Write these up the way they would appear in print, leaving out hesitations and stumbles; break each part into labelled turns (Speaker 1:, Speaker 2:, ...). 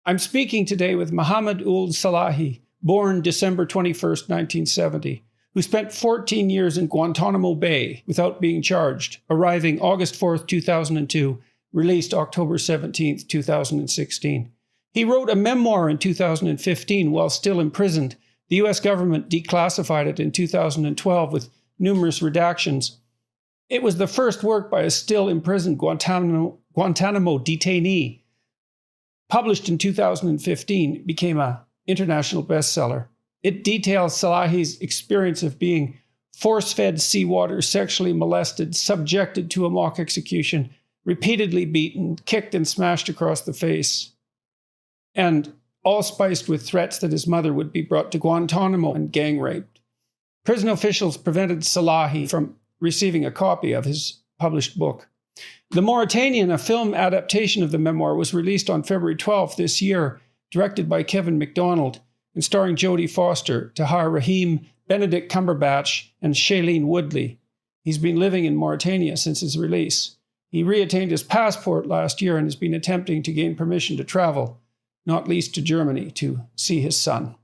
Speaker 1: I'm speaking today with Mohamedou Slahi, born December 21st, 1970, who spent 14 years in Guantanamo Bay without being charged, arriving August 4th, 2002, released October 17th, 2016. He wrote a memoir in 2015 while still imprisoned. The US government declassified it in 2012 with numerous redactions. It was the first work by a still imprisoned Guantanamo detainee. Published in 2015, became an international bestseller. It details Slahi's experience of being force-fed seawater, sexually molested, subjected to a mock execution, repeatedly beaten, kicked and smashed across the face, and all spiced with threats that his mother would be brought to Guantanamo and gang raped. Prison officials prevented Slahi from receiving a copy of his published book. The Mauritanian, a film adaptation of the memoir, was released on February 12th this year, directed by Kevin MacDonald and starring Jodie Foster, Tahar Rahim, Benedict Cumberbatch, and Shailene Woodley. He's been living in Mauritania since his release. He reattained his passport last year and has been attempting to gain permission to travel, not least to Germany, to see his son.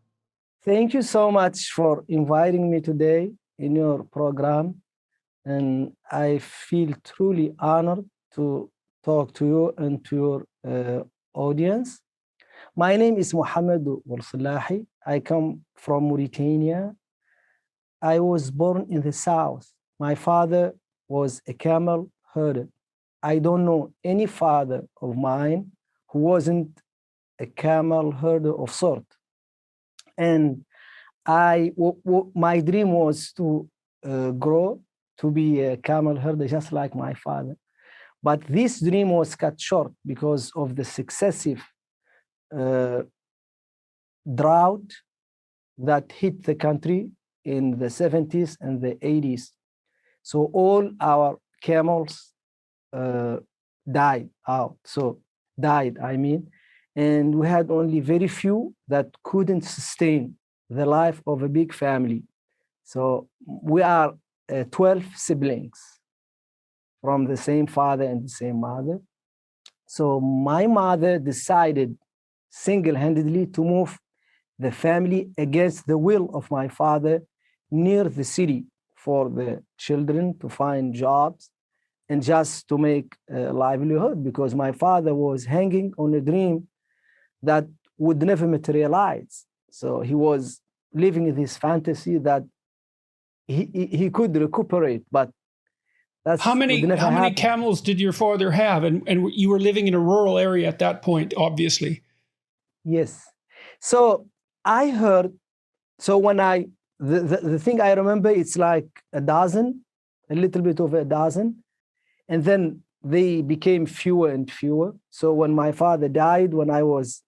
Speaker 2: Thank you so much for inviting me today in your program. And I feel truly honored to talk to you and to your audience. My name is Mohamedou Slahi. I come from Mauritania. I was born in the south. My father was a camel herder. I don't know any father of mine who wasn't a camel herder of sort. And my dream was to grow to be a camel herder just like my father. But this dream was cut short because of the successive drought that hit the country in the 70s and the 80s. So all our camels died, and we had only very few that couldn't sustain the life of a big family. So we are 12 siblings from the same father and the same mother. So my mother decided single-handedly to move the family against the will of my father near the city for the children to find jobs and just to make a livelihood, because my father was hanging on a dream that would never materialize. So he was living in this fantasy that he could recuperate, but that's
Speaker 1: how many camels did your father have? And you were living in a rural area at that point, obviously.
Speaker 2: Yes. So I heard, so when the thing I remember, it's like a dozen, a little bit over a dozen. And then they became fewer and fewer. So when my father died, when I was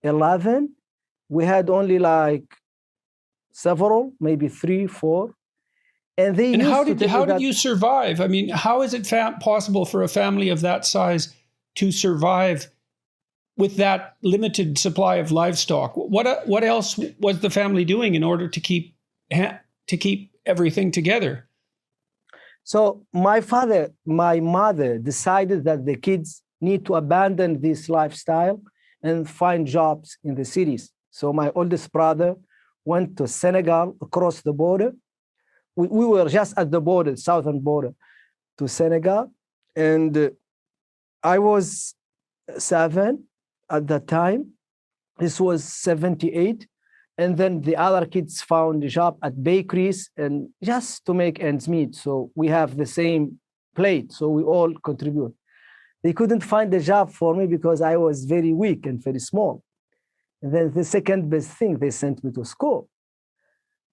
Speaker 2: 11, we had only like several, maybe 3, 4. And
Speaker 1: how did you survive? I mean, how is it possible for a family of that size to survive with that limited supply of livestock? What else was the family doing in order to keep everything together?
Speaker 2: So my mother decided that the kids need to abandon this lifestyle and find jobs in the cities. So my oldest brother went to Senegal, across the border. We were just at the border, southern border to Senegal. And I was 7 at that time. This was 78. And then the other kids found a job at bakeries and just to make ends meet. So we have the same plate, so we all contribute. They couldn't find a job for me because I was very weak and very small. And then the second best thing, they sent me to school.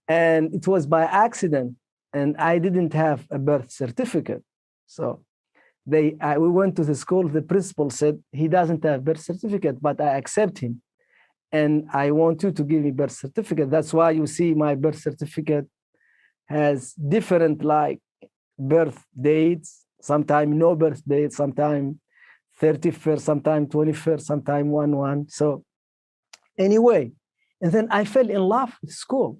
Speaker 2: And it was by accident, and I didn't have a birth certificate. So we went to the school. The principal said, he doesn't have a birth certificate, but I accept him. And I want you to give me birth certificate. That's why you see my birth certificate has different like birth dates, sometimes no birth date, sometimes 31st, sometimes 21st, sometimes 1-1. So anyway, and then I fell in love with school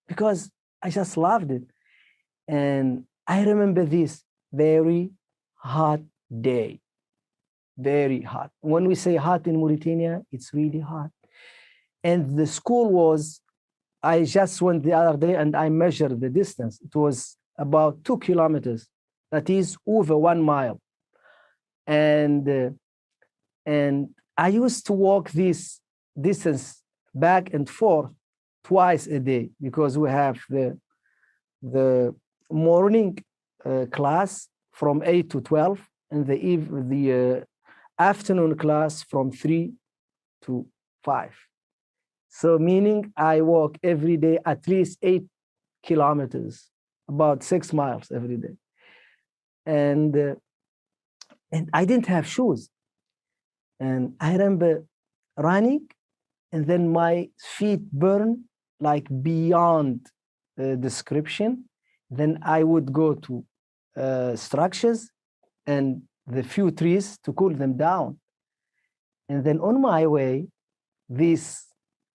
Speaker 2: because I just loved it. And I remember this very hot day. very hot. When we say hot in Mauritania, it's really hot. And the school was, I just went the other day and I measured the distance. It was about 2 kilometers. That is over 1 mile. And I used to walk this distance back and forth twice a day because we have the morning class from 8 to 12 and the afternoon class from 3 to 5. So meaning I walk every day at least 8 kilometers, about 6 miles every day. And I didn't have shoes. And I remember running, and then my feet burned like beyond description. Then I would go to structures and the few trees to cool them down. And then on my way,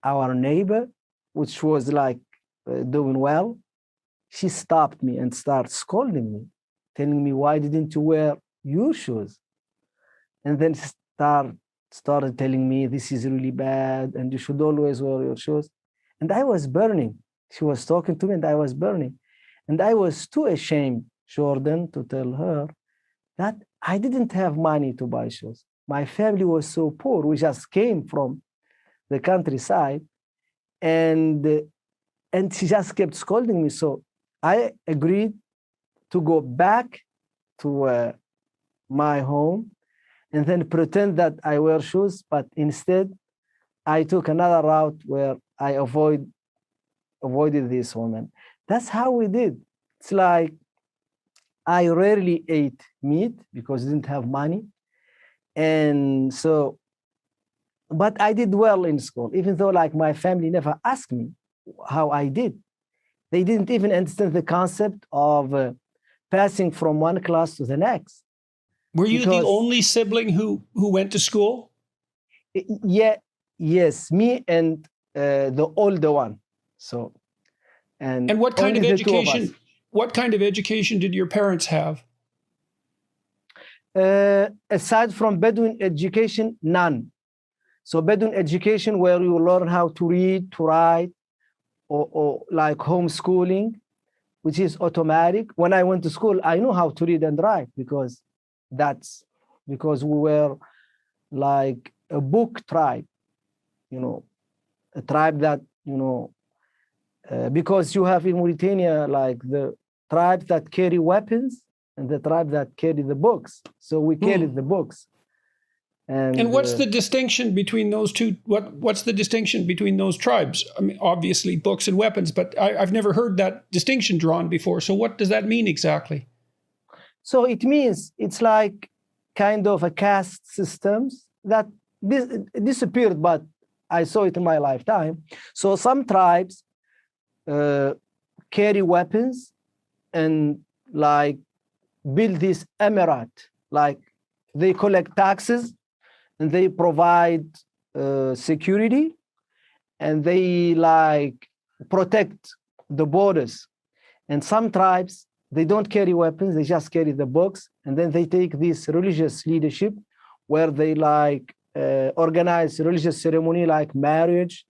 Speaker 2: our neighbor, which was like doing well, she stopped me and started scolding me, telling me, why didn't you wear your shoes? And then started telling me, this is really bad and you should always wear your shoes. And I was burning. She was talking to me and I was burning. And I was too ashamed, Jordan, to tell her that I didn't have money to buy shoes. My family was so poor. We just came from the countryside, and she just kept scolding me. So I agreed to go back to my home and then pretend that I wear shoes, but instead I took another route where I avoided this woman. That's how we did. It's like I rarely ate meat because I didn't have money. And so, but I did well in school, even though like my family never asked me how I did. They didn't even understand the concept of passing from one class to the next.
Speaker 1: Were you the only sibling who went to school?
Speaker 2: Yeah, yes, me and the older one. So,
Speaker 1: and what kind of education? What kind of education did your parents have?
Speaker 2: Aside from Bedouin education, none. So Bedouin education, where you learn how to read, to write, or like homeschooling, which is automatic. When I went to school, I knew how to read and write because we were like a book tribe, a tribe that, because you have in Mauritania, like the tribes that carry weapons and the tribe that carry the books. So we carried the books.
Speaker 1: And what's the distinction between those two? What's the distinction between those tribes? I mean, obviously books and weapons, but I've never heard that distinction drawn before. So what does that mean exactly?
Speaker 2: So it means it's like kind of a caste systems that disappeared, but I saw it in my lifetime. So some tribes carry weapons and like build this emirate, like they collect taxes and they provide security and they like protect the borders. And some tribes, they don't carry weapons, they just carry the books. And then they take this religious leadership where they like organize religious ceremony like marriage,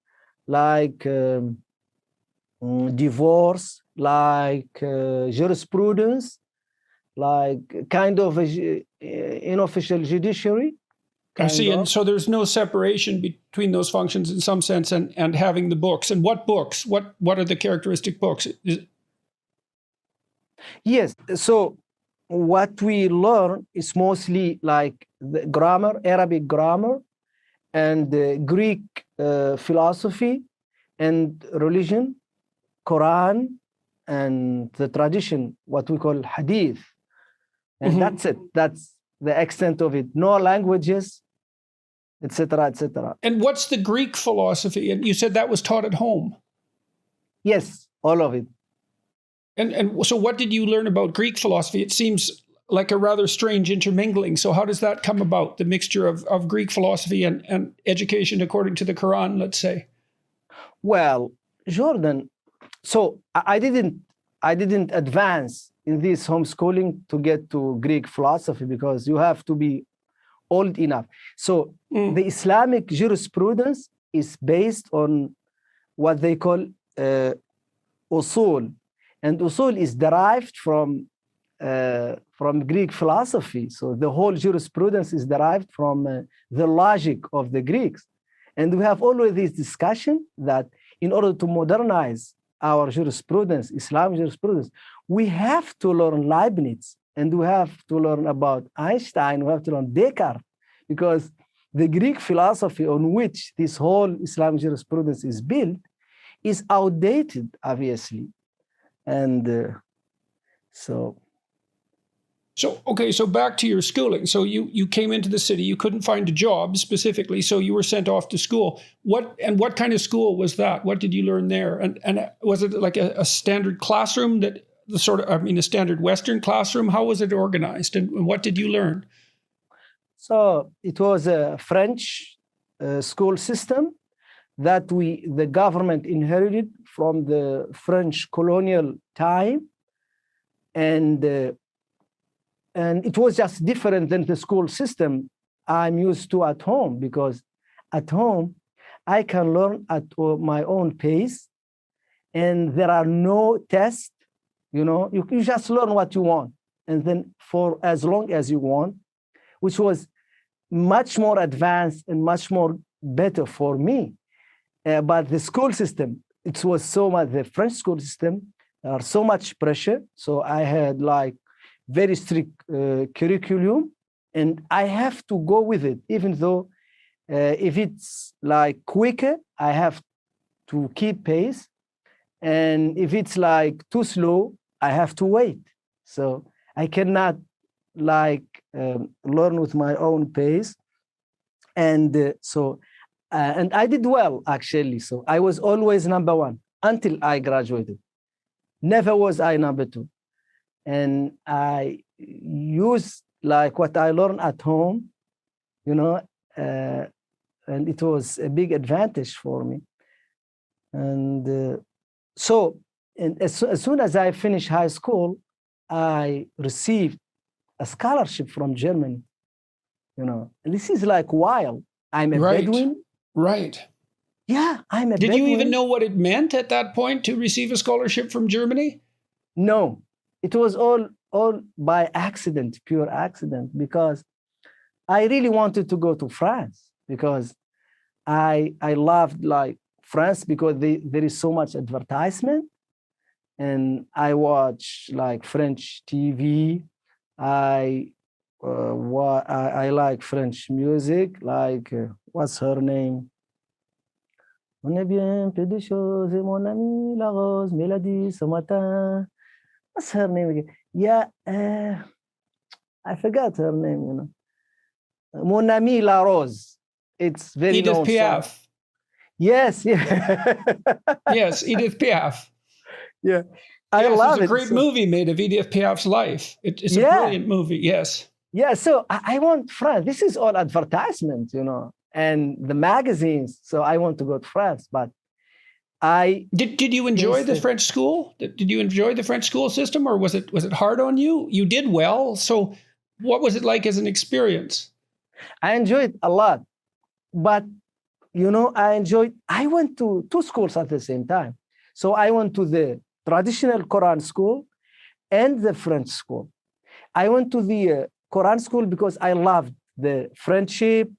Speaker 2: like divorce, like jurisprudence, like kind of unofficial judiciary.
Speaker 1: I see. And so there's no separation between those functions in some sense and having the books. And what books? What are the characteristic books?
Speaker 2: Yes. So what we learn is mostly like the grammar, Arabic grammar, and Greek philosophy and religion, Quran, and the tradition, what we call hadith. And that's it. That's the extent of it. No languages, etc., etc.
Speaker 1: And what's the Greek philosophy? And you said that was taught at home.
Speaker 2: Yes, all of it.
Speaker 1: And so what did you learn about Greek philosophy? It seems like a rather strange intermingling. So how does that come about, the mixture of Greek philosophy and education according to the Quran, let's say?
Speaker 2: Well, Jordan, so I didn't advance in this homeschooling to get to Greek philosophy because you have to be old enough. So the Islamic jurisprudence is based on what they call usul, and usul is derived from Greek philosophy. So the whole jurisprudence is derived from the logic of the Greeks. And we have always this discussion that in order to modernize our jurisprudence, Islamic jurisprudence, we have to learn Leibniz, and we have to learn about Einstein, we have to learn Descartes, because the Greek philosophy on which this whole Islamic jurisprudence is built is outdated, obviously. And so
Speaker 1: back to your schooling. So you came into the city, you couldn't find a job specifically, so you were sent off to school. What kind of school was that? What did you learn there? And was it like a standard classroom, a standard Western classroom? How was it organized, and what did you learn?
Speaker 2: So it was a French school system that the government inherited from the French colonial time, and it was just different than the school system I'm used to at home, because at home I can learn at my own pace, and there are no tests. You just learn what you want, and then for as long as you want, which was much more advanced and much more better for me. But the school system, it was so much, the French school system, so much pressure. So I had like very strict curriculum, and I have to go with it, even though if it's like quicker, I have to keep pace. And if it's like too slow, I have to wait. So I cannot learn with my own pace. And and I did well, actually. So I was always number one until I graduated. Never was I number two. And I used like what I learned at home, and it was a big advantage for me. And as soon as I finished high school, I received a scholarship from Germany. And this is like wild. I'm a Bedouin.
Speaker 1: Right.
Speaker 2: Yeah, I'm a
Speaker 1: Did
Speaker 2: Bedouin.
Speaker 1: you even know what it meant at that point to receive a scholarship from Germany?
Speaker 2: No, it was all by accident, pure accident, because I really wanted to go to France, because I loved like France, because there is so much advertisement, and I watch like French TV. I like French music, like what's her name? On est bien peu de choses, et mon ami la rose me l'a dit ce matin. What's her name again? Yeah, I forgot her name. Mon ami la rose. It's very
Speaker 1: Edith
Speaker 2: known
Speaker 1: Piaf.
Speaker 2: song. Yes, yeah.
Speaker 1: Yes, Edith Piaf.
Speaker 2: Yeah, I love it.
Speaker 1: There's a great movie made of Edith Piaf's life. It's a brilliant movie, yes.
Speaker 2: Yeah, so I want France. This is all advertisement, and the magazines. So I want to go to France, but
Speaker 1: Did you enjoy the French school? Did you enjoy the French school system, or was it hard on you? You did well, so what was it like as an experience?
Speaker 2: I enjoyed a lot, but I went to two schools at the same time. So I went to the traditional Quran school and the French school. I went to the Quran school because I loved the friendship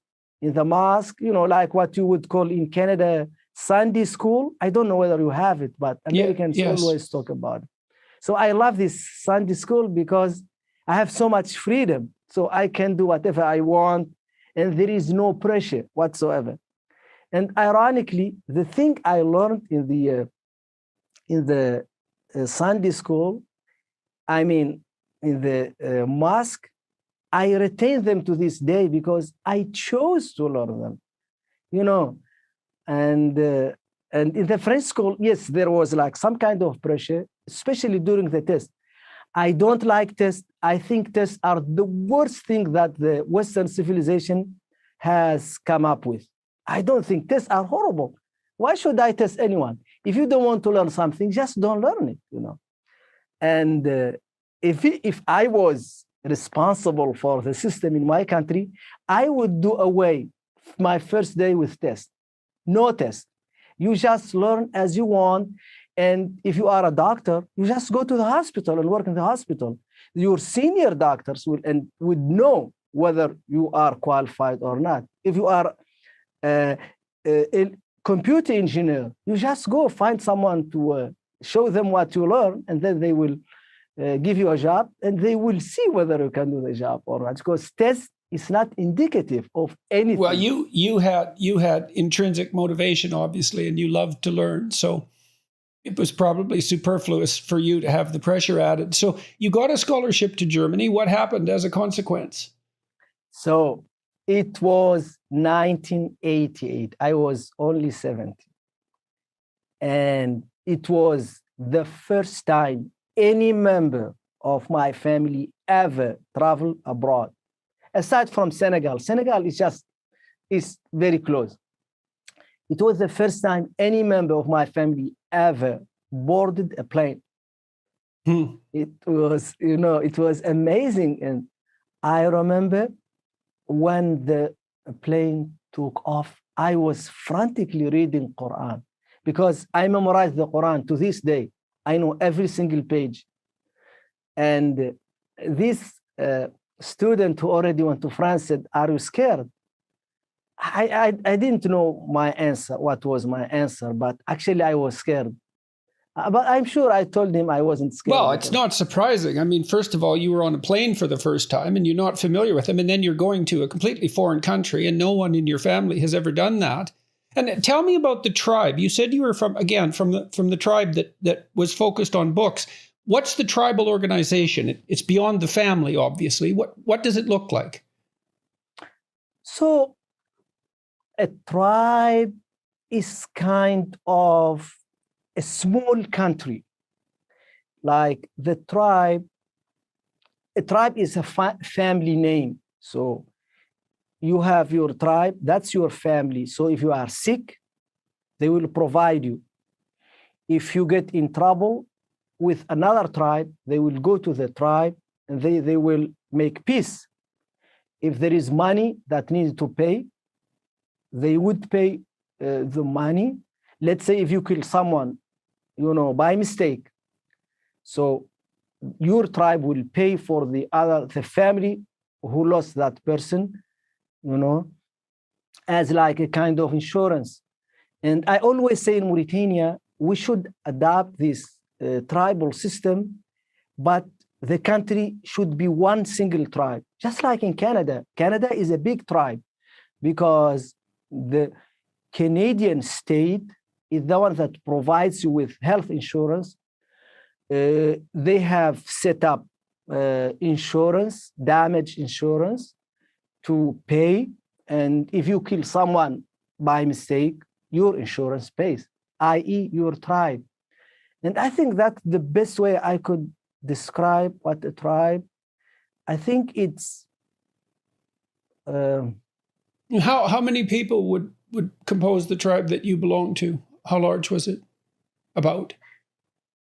Speaker 2: in the mosque, like what you would call in Canada Sunday school. I don't know whether you have it, but Americans always talk about it. So I love this Sunday school because I have so much freedom. So I can do whatever I want, and there is no pressure whatsoever. And ironically, the thing I learned in the Sunday school, in the mosque, I retain them to this day because I chose to learn them, And in the French school, yes, there was like some kind of pressure, especially during the test. I don't like tests. I think tests are the worst thing that the Western civilization has come up with. I don't think tests are horrible. Why should I test anyone? If you don't want to learn something, just don't learn it, And if I was responsible for the system in my country, I would do away my first day with test. No test. You just learn as you want. And if you are a doctor, you just go to the hospital and work in the hospital. Your senior doctors would know whether you are qualified or not. If you are a computer engineer, you just go find someone to show them what you learn, and then they will give you a job, and they will see whether you can do the job or not. Because test is not indicative of anything.
Speaker 1: Well, you had intrinsic motivation, obviously, and you loved to learn. So it was probably superfluous for you to have the pressure added. So you got a scholarship to Germany. What happened as a consequence?
Speaker 2: So it was 1988. I was only 70. And it was the first time any member of my family ever traveled abroad. Aside from Senegal. Senegal is very close. It was the first time any member of my family ever boarded a plane. It was, it was amazing. And I remember when the plane took off, I was frantically reading Quran because I memorized the Quran to this day. I know every single page. And this student who already went to France said, "Are you scared?" I didn't know my answer, what was my answer, but actually I was scared. But I'm sure I told him I wasn't scared.
Speaker 1: Well, it's not surprising. I mean, first of all, you were on a plane for the first time and you're not familiar with them. And then you're going to a completely foreign country and no one in your family has ever done that. And tell me about the tribe. You said you were from the tribe that was focused on books. What's the tribal organization? It's beyond the family, obviously. What does it look like?
Speaker 2: So a tribe is kind of a small country. Like a tribe is a family name. So you have your tribe, that's your family. So if you are sick, they will provide you. If you get in trouble with another tribe, they will go to the tribe and they will make peace. If there is money that needs to pay, they would pay the money. Let's say if you kill someone, by mistake, so your tribe will pay for the family who lost that person, as like a kind of insurance. And I always say in Mauritania, we should adopt this tribal system, but the country should be one single tribe, just like in Canada. Canada is a big tribe because the Canadian state is the one that provides you with health insurance. They have set up insurance, damage insurance, to pay. And if you kill someone by mistake, your insurance pays, i.e. your tribe. And I think that's the best way I could describe what a tribe. I think it's...
Speaker 1: How many people would compose the tribe that you belong to? How large was it? About?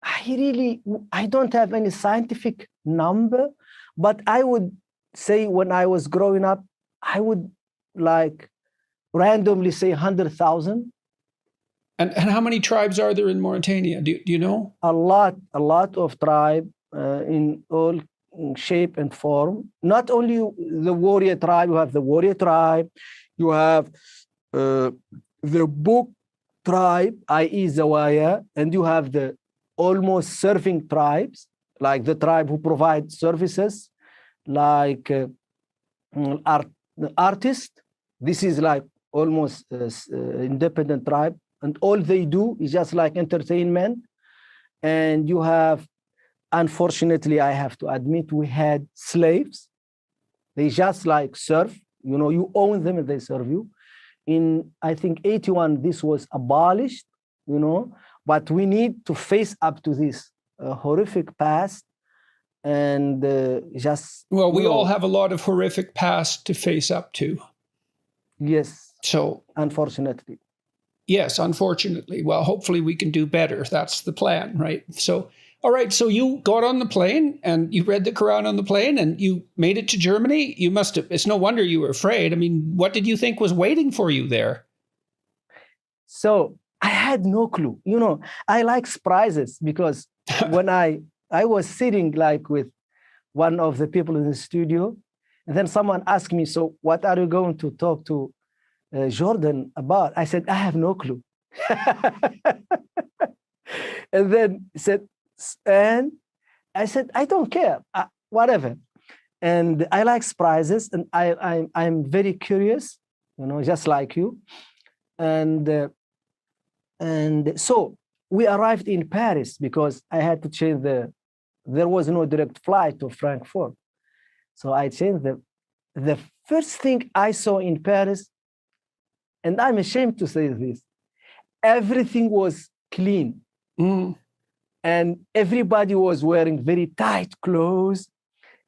Speaker 2: I don't have any scientific number, but I would say when I was growing up, I would randomly say 100,000.
Speaker 1: And how many tribes are there in Mauritania? Do you know?
Speaker 2: A lot of tribe in all shape and form. Not only the warrior tribe, you have the warrior tribe, you have the book tribe, i.e. Zawaya, and you have the almost serving tribes, like the tribe who provide services, like artist. This is like almost independent tribe, and all they do is just like entertainment. And you have, unfortunately, I have to admit, we had slaves. They just like serve, you own them and they serve you. In, I think, 81, this was abolished, but we need to face up to this horrific past and just...
Speaker 1: Well, we all have a lot of horrific past to face up to.
Speaker 2: Yes.
Speaker 1: So...
Speaker 2: Unfortunately.
Speaker 1: Yes, unfortunately. Well, hopefully we can do better. That's the plan, right? So All right, so you got on the plane and you read the Quran on the plane and you made it to Germany. You must have, it's no wonder you were afraid. I mean, what did you think was waiting for you there?
Speaker 2: So I had no clue. I like surprises because when I was sitting like with one of the people in the studio, and then someone asked me, so what are you going to talk to Jordan about? I said, I have no clue. And then he said, and I said, I don't care, whatever. And I like surprises, and I'm very curious, just like you. And so we arrived in Paris because I had to change there was no direct flight to Frankfurt. So I changed the first thing I saw in Paris, and I'm ashamed to say this, everything was clean.
Speaker 1: Mm.
Speaker 2: And everybody was wearing very tight clothes,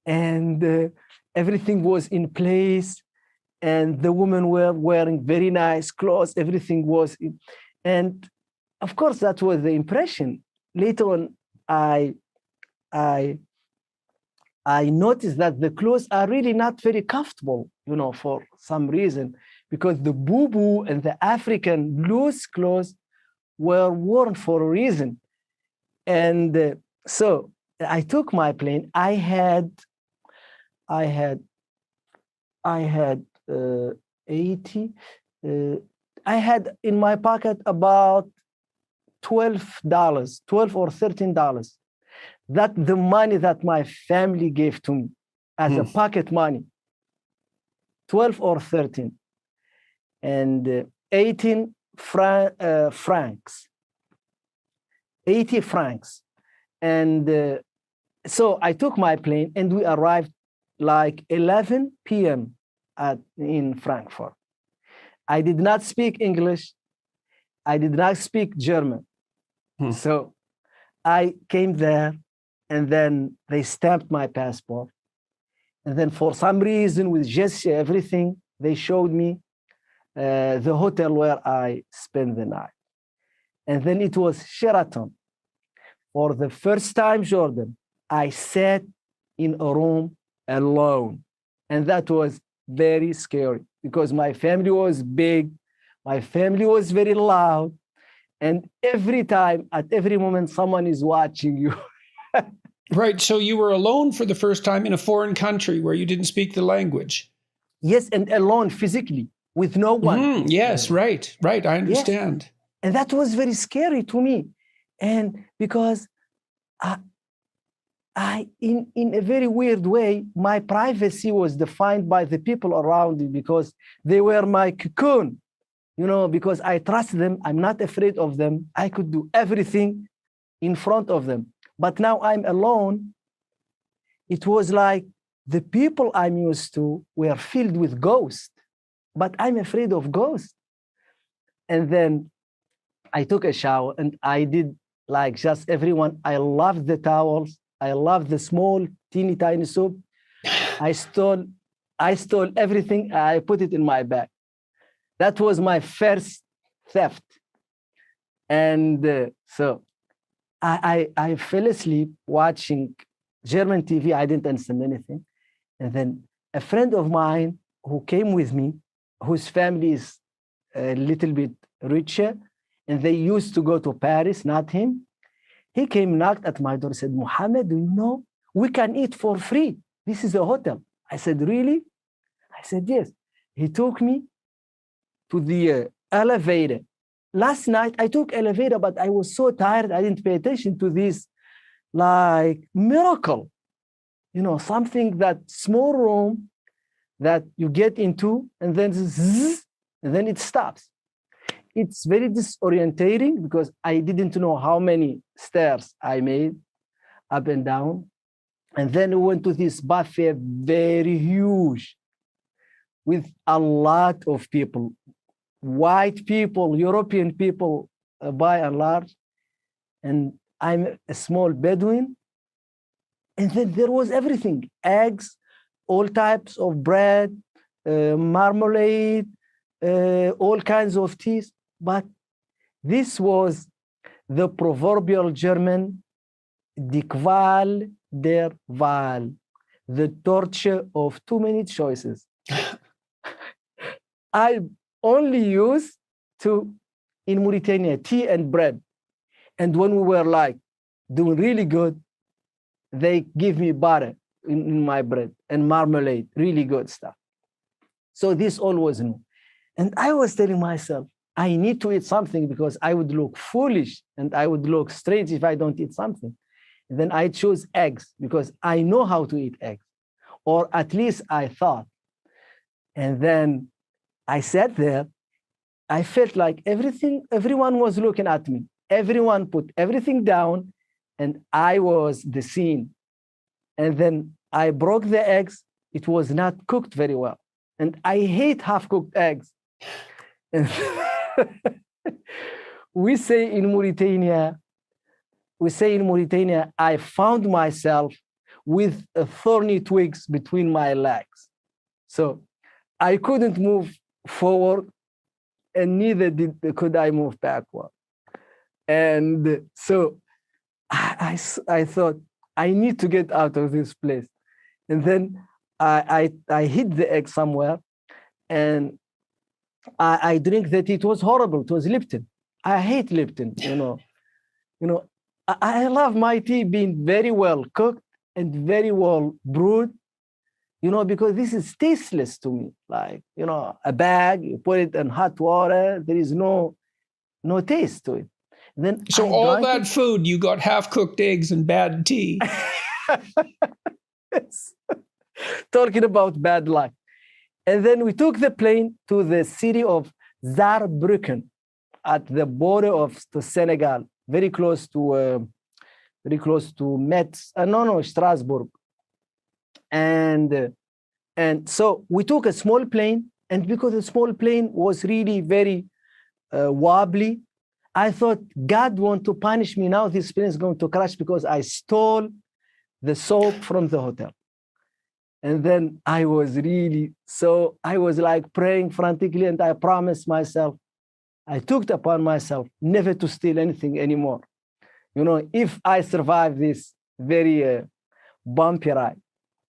Speaker 2: and everything was in place. And the women were wearing very nice clothes. Everything was in, and of course, that was the impression. Later on, I noticed that the clothes are really not very comfortable, for some reason, because the boo and the African loose clothes were worn for a reason. And so I took my plane. I had 80. I had in my pocket about $12, $12 or $13. That the money that my family gave to me as a pocket money, 12 or 13, and 18 francs. 80 francs. And so I took my plane and we arrived like 11 p.m. in Frankfurt. I did not speak English. I did not speak German. So I came there, and then they stamped my passport. And then for some reason, with gesture, everything, they showed me the hotel where I spent the night. And then it was Sheraton. For the first time, Jordan, I sat in a room alone. And that was very scary because my family was big. My family was very loud. And every time, at every moment, someone is watching you.
Speaker 1: Right. So you were alone for the first time in a foreign country where you didn't speak the language.
Speaker 2: Yes, and alone physically with no one.
Speaker 1: Yes, right. I understand.
Speaker 2: Yes. And that was very scary to me. And because I in a very weird way, my privacy was defined by the people around me because they were my cocoon, because I trust them. I'm not afraid of them. I could do everything in front of them. But now I'm alone. It was like the people I'm used to were filled with ghosts, but I'm afraid of ghosts. And then I took a shower and I did like just everyone. I loved the towels. I loved the small, teeny tiny soap. I stole everything. I put it in my bag. That was my first theft. And so I fell asleep watching German TV. I didn't understand anything. And then a friend of mine who came with me, whose family is a little bit richer, and they used to go to Paris, not him. He came, knocked at my door, said, Mohammed, do you know, we can eat for free. This is a hotel. I said, really? I said, yes. He took me to the elevator. Last night, I took elevator, but I was so tired, I didn't pay attention to this, like, miracle. Something that small room that you get into, and then zzz, and then it stops. It's very disorientating because I didn't know how many stairs I made up and down. And then we went to this buffet, very huge, with a lot of people, white people, European people, by and large. And I'm a small Bedouin. And then there was everything, eggs, all types of bread, marmalade, all kinds of teas. But this was the proverbial German Die Qual der Wahl, the torture of too many choices. I only used to, in Mauritania, tea and bread. And when we were like doing really good, they give me butter in my bread and marmalade, really good stuff. So this all was new. And I was telling myself, I need to eat something because I would look foolish and I would look strange if I don't eat something. And then I chose eggs because I know how to eat eggs, or at least I thought. And then I sat there. I felt like everyone was looking at me. Everyone put everything down, and I was the scene. And then I broke the eggs. It was not cooked very well. And I hate half-cooked eggs. And we say in Mauritania, I found myself with thorny twigs between my legs. So I couldn't move forward, and neither could I move backward. And so I thought, I need to get out of this place. And then I hid the egg somewhere, and I drink that. It was horrible. It was Lipton. I hate Lipton, I love my tea being very well cooked and very well brewed, because this is tasteless to me. Like, a bag, you put it in hot water, there is no taste to it. Then
Speaker 1: so all that food, you got half-cooked eggs and bad tea.
Speaker 2: Talking about bad luck. And then we took the plane to the city of Saarbrücken at the border of Senegal, very close to Metz. Strasbourg. And so we took a small plane, and because the small plane was really very wobbly, I thought God want to punish me now. This plane is going to crash because I stole the soap from the hotel. And then I was like praying frantically, and I promised myself, I took it upon myself never to steal anything anymore. If I survive this very bumpy ride.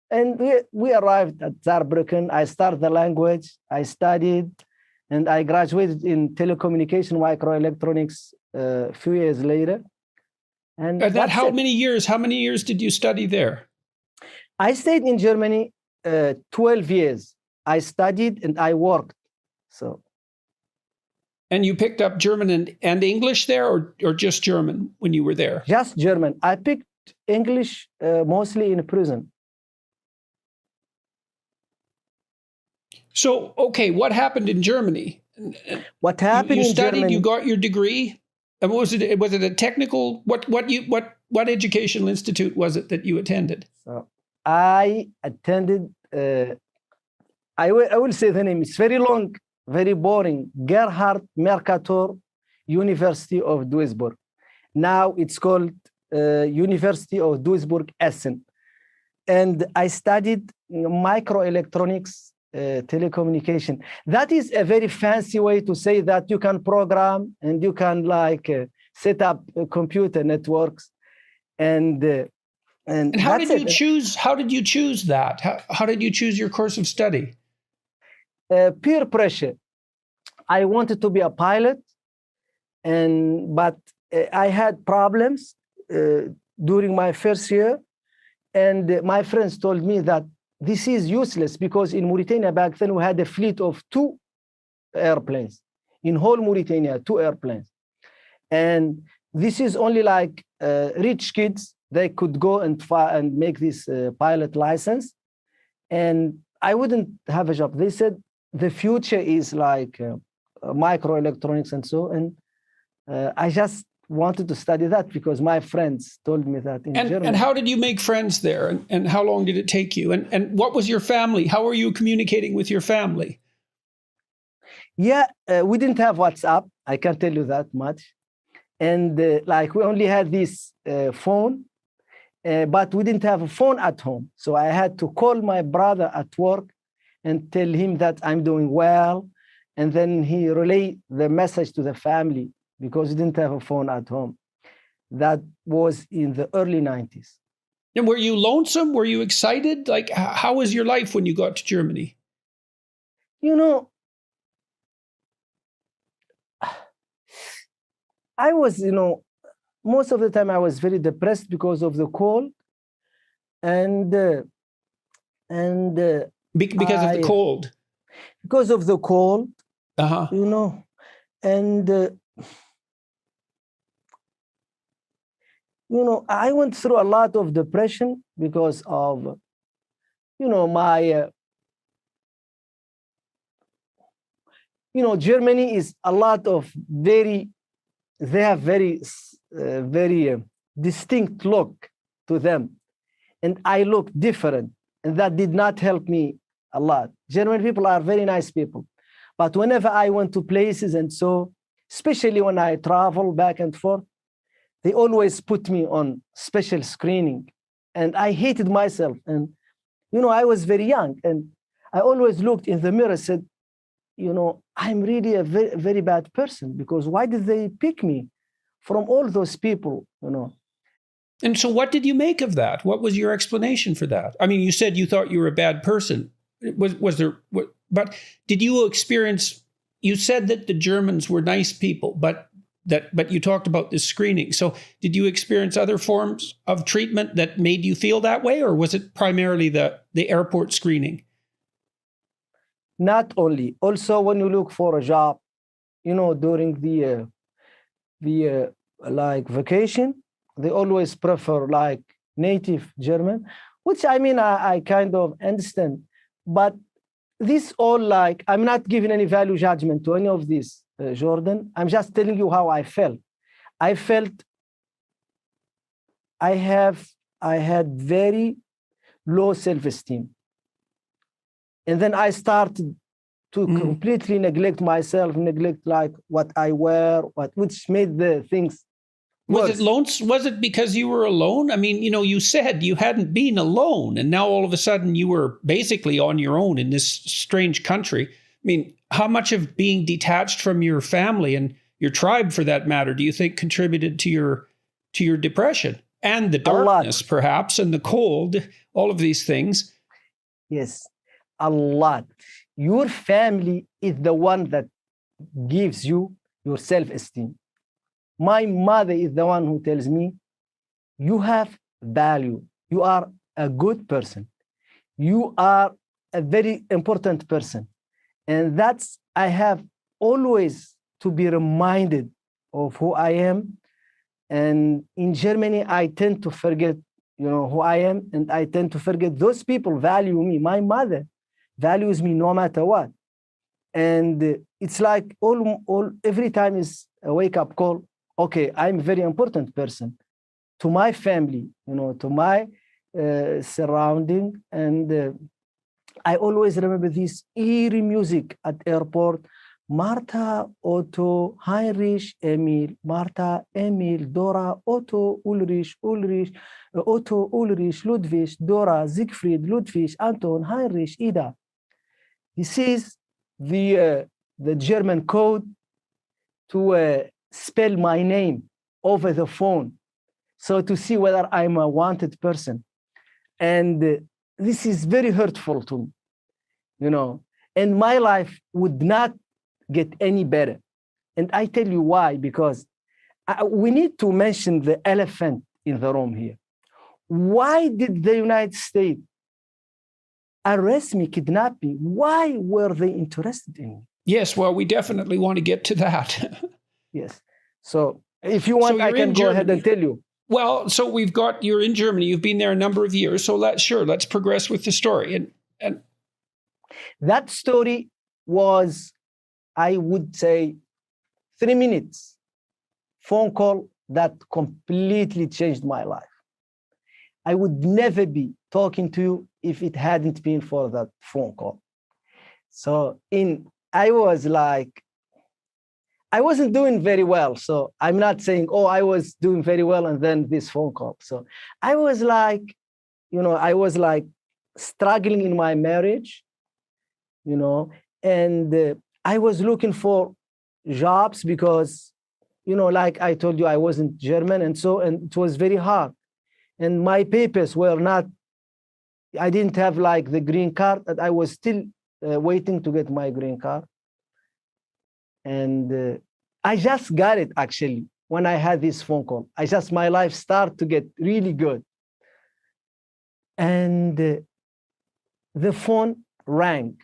Speaker 2: And we arrived at Saarbrücken. I started the language, I studied, and I graduated in telecommunication microelectronics a few years later. And that
Speaker 1: how many years did you study there?
Speaker 2: I stayed in Germany 12 years. I studied and I worked. So.
Speaker 1: And you picked up German and English there, or just German when you were there?
Speaker 2: Just German. I picked English mostly in prison.
Speaker 1: So, okay, what happened in Germany?
Speaker 2: What happened
Speaker 1: you
Speaker 2: in
Speaker 1: studied,
Speaker 2: Germany?
Speaker 1: You got your degree. And was it a technical? What educational institute was it that you attended?
Speaker 2: So I attended. I will say the name. It's very long, very boring. Gerhard Mercator University of Duisburg. Now it's called University of Duisburg Essen, and I studied microelectronics. Telecommunication. That is a very fancy way to say that you can program and you can set up computer networks, and
Speaker 1: how did you choose? How did you choose that? How did you choose your course of study?
Speaker 2: Peer pressure. I wanted to be a pilot, but I had problems during my first year, and my friends told me that this is useless because in Mauritania back then we had a fleet of 2 airplanes. In whole Mauritania, 2 airplanes. And this is only like rich kids, they could go and make this pilot license. And I wouldn't have a job. They said the future is like microelectronics and so. And I just wanted to study that because my friends told me that in Germany.
Speaker 1: And how did you make friends there? And how long did it take you? And what was your family? How were you communicating with your family?
Speaker 2: Yeah, we didn't have WhatsApp. I can't tell you that much. And we only had this phone, but we didn't have a phone at home. So I had to call my brother at work and tell him that I'm doing well. And then he relayed the message to the family, because we didn't have a phone at home. That was in the early 90s.
Speaker 1: And were you lonesome? Were you excited? Like, how was your life when you got to Germany?
Speaker 2: You know, I was, most of the time I was very depressed because of the cold, and
Speaker 1: Because of the cold.
Speaker 2: Because of the cold,
Speaker 1: Uh-huh.
Speaker 2: And I went through a lot of depression because of my Germany is a lot of they have very distinct look to them, and I look different, and that did not help me a lot. German people are very nice people, but whenever I went to places, and so especially when I travel back and forth, they always put me on special screening, and I hated myself. And I was very young, and I always looked in the mirror and said, I'm really a very, very bad person, because why did they pick me from all those people,
Speaker 1: And so what did you make of that? What was your explanation for that? I mean, you said you thought you were a bad person. But did you experience, you said that the Germans were nice people, but you talked about this screening. So did you experience other forms of treatment that made you feel that way? Or was it primarily the airport screening?
Speaker 2: Not only. Also, when you look for a job, during the like vacation, they always prefer like native German, which I kind of understand. But this all, like, I'm not giving any value judgment to any of this, Jordan. I'm just telling you how I felt. I had very low self-esteem. And then I started to completely neglect myself, neglect like what I wear, which made the things worse.
Speaker 1: Was it because you were alone? I mean, you said you hadn't been alone, and now all of a sudden you were basically on your own in this strange country. I mean, how much of being detached from your family and your tribe, for that matter, do you think contributed to your depression and the darkness, perhaps, and the cold, all of these things?
Speaker 2: Yes, a lot. Your family is the one that gives you your self-esteem. My mother is the one who tells me, you have value. You are a good person. You are a very important person. And I have always to be reminded of who I am. And in Germany, I tend to forget, who I am. And I tend to forget those people value me. My mother values me no matter what. And it's like every time is a wake-up call. Okay, I'm a very important person to my family, to my surrounding. And I always remember this eerie music at airport. Martha, Otto, Heinrich, Emil, Martha, Emil, Dora, Otto, Ulrich, Otto, Ulrich, Ludwig, Dora, Siegfried, Ludwig, Anton, Heinrich, Ida. This is the German code to spell my name over the phone, so to see whether I'm a wanted person. And this is very hurtful to me, and my life would not get any better. And I tell you why, because we need to mention the elephant in the room here. Why did the United States arrest me, kidnap me? Why were they interested in me?
Speaker 1: Yes, well, we definitely want to get to that.
Speaker 2: Yes. So if you want, I can go ahead and tell you.
Speaker 1: Well, so you're in Germany. You've been there a number of years. So let's progress with the story. And
Speaker 2: that story was, I would say, 3 minutes phone call that completely changed my life. I would never be talking to you if it hadn't been for that phone call. So I wasn't doing very well. So I'm not saying, I was doing very well and then this phone call. So I was like, struggling in my marriage, and I was looking for jobs because like I told you, I wasn't German, and it was very hard. And my papers were not, I didn't have like the green card, and I was still waiting to get my green card. And I just got it actually when I had this phone call. My life started to get really good. And the phone rang.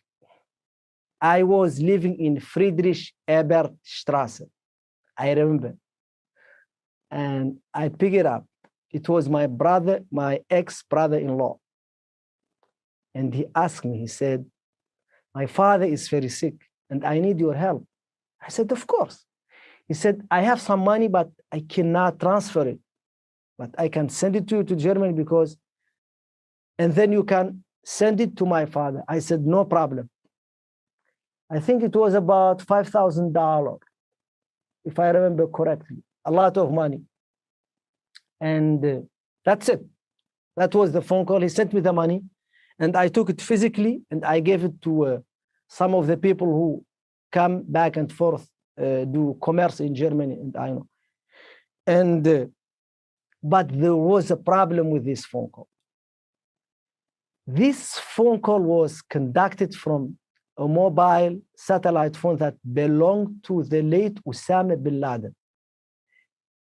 Speaker 2: I was living in Friedrich-Ebert-Straße. I remember. And I picked it up. It was my brother, my ex-brother-in-law. And he asked me, he said, my father is very sick and I need your help. I said, of course. He said, I have some money, but I cannot transfer it. But I can send it to you to Germany and then you can send it to my father. I said, no problem. I think it was about $5,000, if I remember correctly, a lot of money. And that's it. That was the phone call. He sent me the money and I took it physically and I gave it to some of the people who come back and forth, do commerce in Germany, and I know. But there was a problem with this phone call. This phone call was conducted from a mobile satellite phone that belonged to the late Osama bin Laden.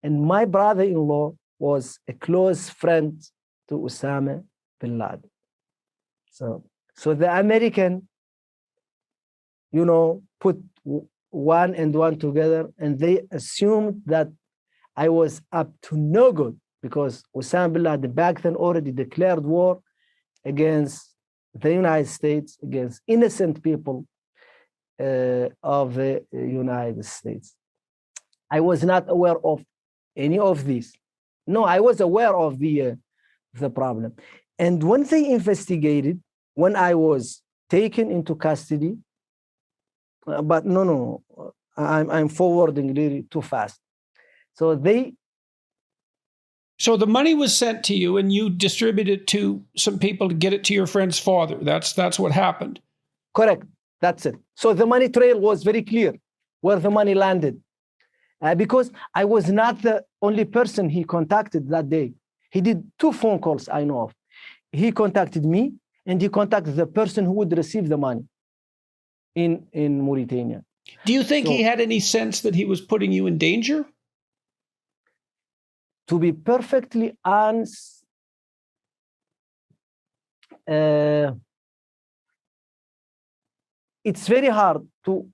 Speaker 2: And my brother-in-law was a close friend to Osama bin Laden. So the American, put one and one together, and they assumed that I was up to no good because Osama bin Laden back then already declared war against the United States, against innocent people of the United States. I was not aware of any of this. No, I was aware of the problem. And when they investigated, when I was taken into custody, but no, I'm forwarding really too fast. So the
Speaker 1: money was sent to you and you distributed it to some people to get it to your friend's father. That's what happened.
Speaker 2: Correct. That's it. So the money trail was very clear where the money landed. Because I was not the only person he contacted that day. He did 2 phone calls I know of. He contacted me and he contacted the person who would receive the money in Mauritania.
Speaker 1: Do you think he had any sense that he was putting you in danger?
Speaker 2: To be perfectly honest, it's very hard to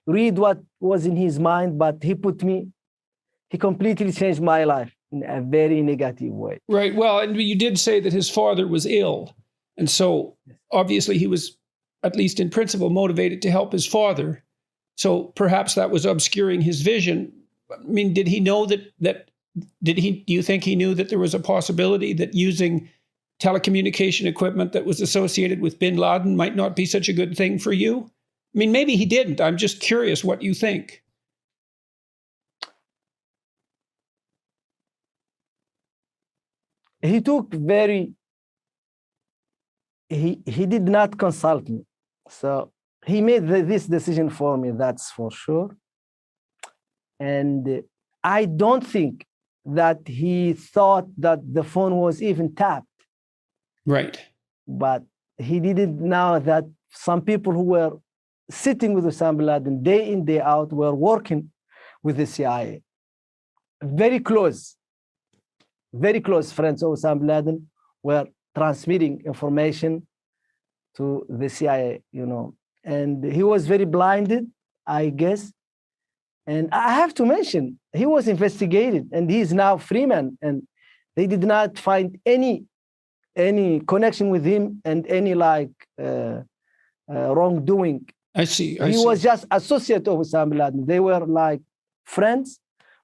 Speaker 2: read what was in his mind, but he completely changed my life in a very negative way.
Speaker 1: Right. Well, and you did say that his father was ill. And so obviously he was, at least in principle, motivated to help his father. So perhaps that was obscuring his vision. I mean, did he know do you think he knew that there was a possibility that using telecommunication equipment that was associated with bin Laden might not be such a good thing for you? I mean, maybe he didn't. I'm just curious what you think.
Speaker 2: He did not consult me. So he made this decision for me, that's for sure. And I don't think that he thought that the phone was even tapped.
Speaker 1: Right.
Speaker 2: But he didn't know that some people who were sitting with Osama bin Laden day in, day out were working with the CIA. Very close friends of Osama bin Laden were transmitting information to the CIA, And he was very blinded, I guess. And I have to mention, he was investigated and he's now free man, and they did not find any connection with him and any wrongdoing.
Speaker 1: I see.
Speaker 2: He was just associate of Osama bin Laden. They were like friends,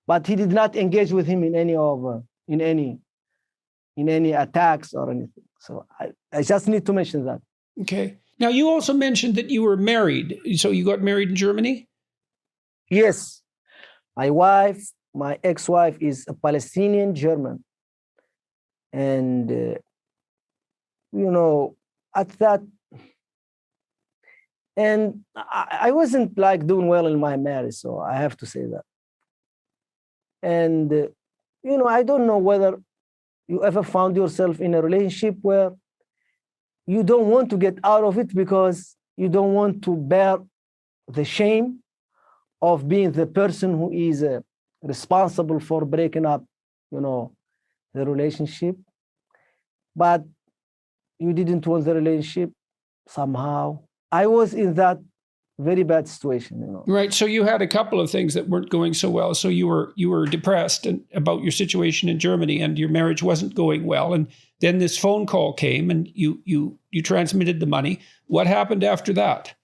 Speaker 2: but he did not engage with him in any attacks or anything. So I just need to mention that.
Speaker 1: Okay. Now you also mentioned that you were married. So you got married in Germany?
Speaker 2: Yes. My ex-wife is a Palestinian German. And, at that, And I wasn't like doing well in my marriage, so I have to say that. And, I don't know whether you ever found yourself in a relationship where you don't want to get out of it because you don't want to bear the shame of being the person who is responsible for breaking up, the relationship. But you didn't want the relationship somehow. I was in that very bad situation.
Speaker 1: Right. So you had a couple of things that weren't going so well. So you were depressed about your situation in Germany, and your marriage wasn't going well. And then this phone call came, and you transmitted the money. What happened after that?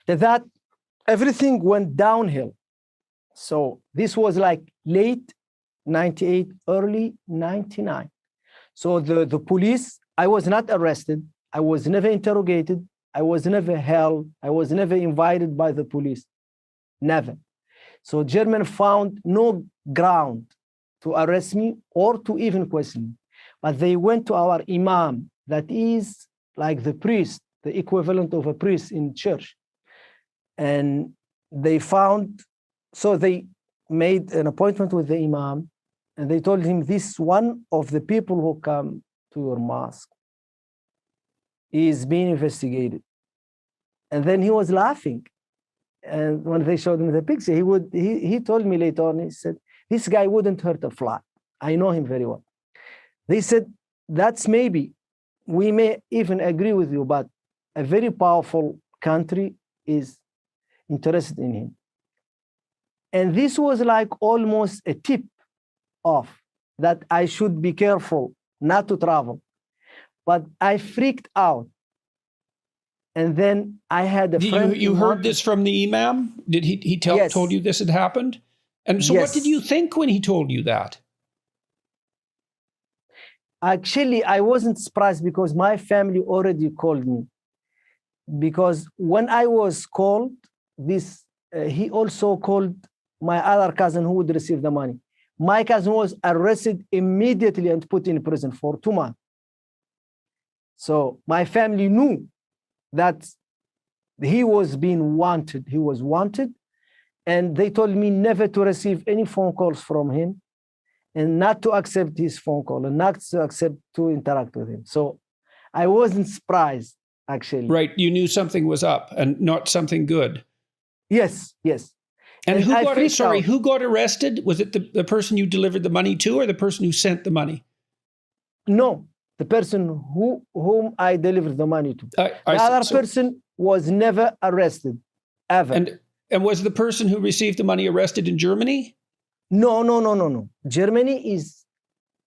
Speaker 2: After that, everything went downhill. So this was like late 98, early 99. So the police, I was not arrested. I was never interrogated. I was never held. I was never invited by the police. Never. So Germany found no ground to arrest me or to even question me. But they went to our imam, that is like the priest, the equivalent of a priest in church. And they made an appointment with the imam, and they told him, this one of the people who come to your mosque is being investigated. And then he was laughing. And when they showed him the picture, he told me later on, he said, this guy wouldn't hurt a fly. I know him very well. They said, that's maybe, we may even agree with you, but a very powerful country is interested in him. And this was like almost a tip off that I should be careful not to travel. But I freaked out. And then I had a friend.
Speaker 1: You heard this from the imam? Did he
Speaker 2: Yes.
Speaker 1: told you this had happened? And so
Speaker 2: Yes.
Speaker 1: What did you think when he told you that?
Speaker 2: Actually, I wasn't surprised because my family already called me. Because when I was called, he also called my other cousin who would receive the money. My cousin was arrested immediately and put in prison for 2 months. So my family knew that he was being wanted. He was wanted. And they told me never to receive any phone calls from him and not to accept his phone call and not to accept to interact with him. So I wasn't surprised, actually.
Speaker 1: Right. You knew something was up and not something good.
Speaker 2: Yes.
Speaker 1: And who got arrested? Was it the person you delivered the money to or the person who sent the money?
Speaker 2: No, the person whom I delivered the money to. The other person was never arrested, ever.
Speaker 1: And was the person who received the money arrested in Germany?
Speaker 2: No. Germany is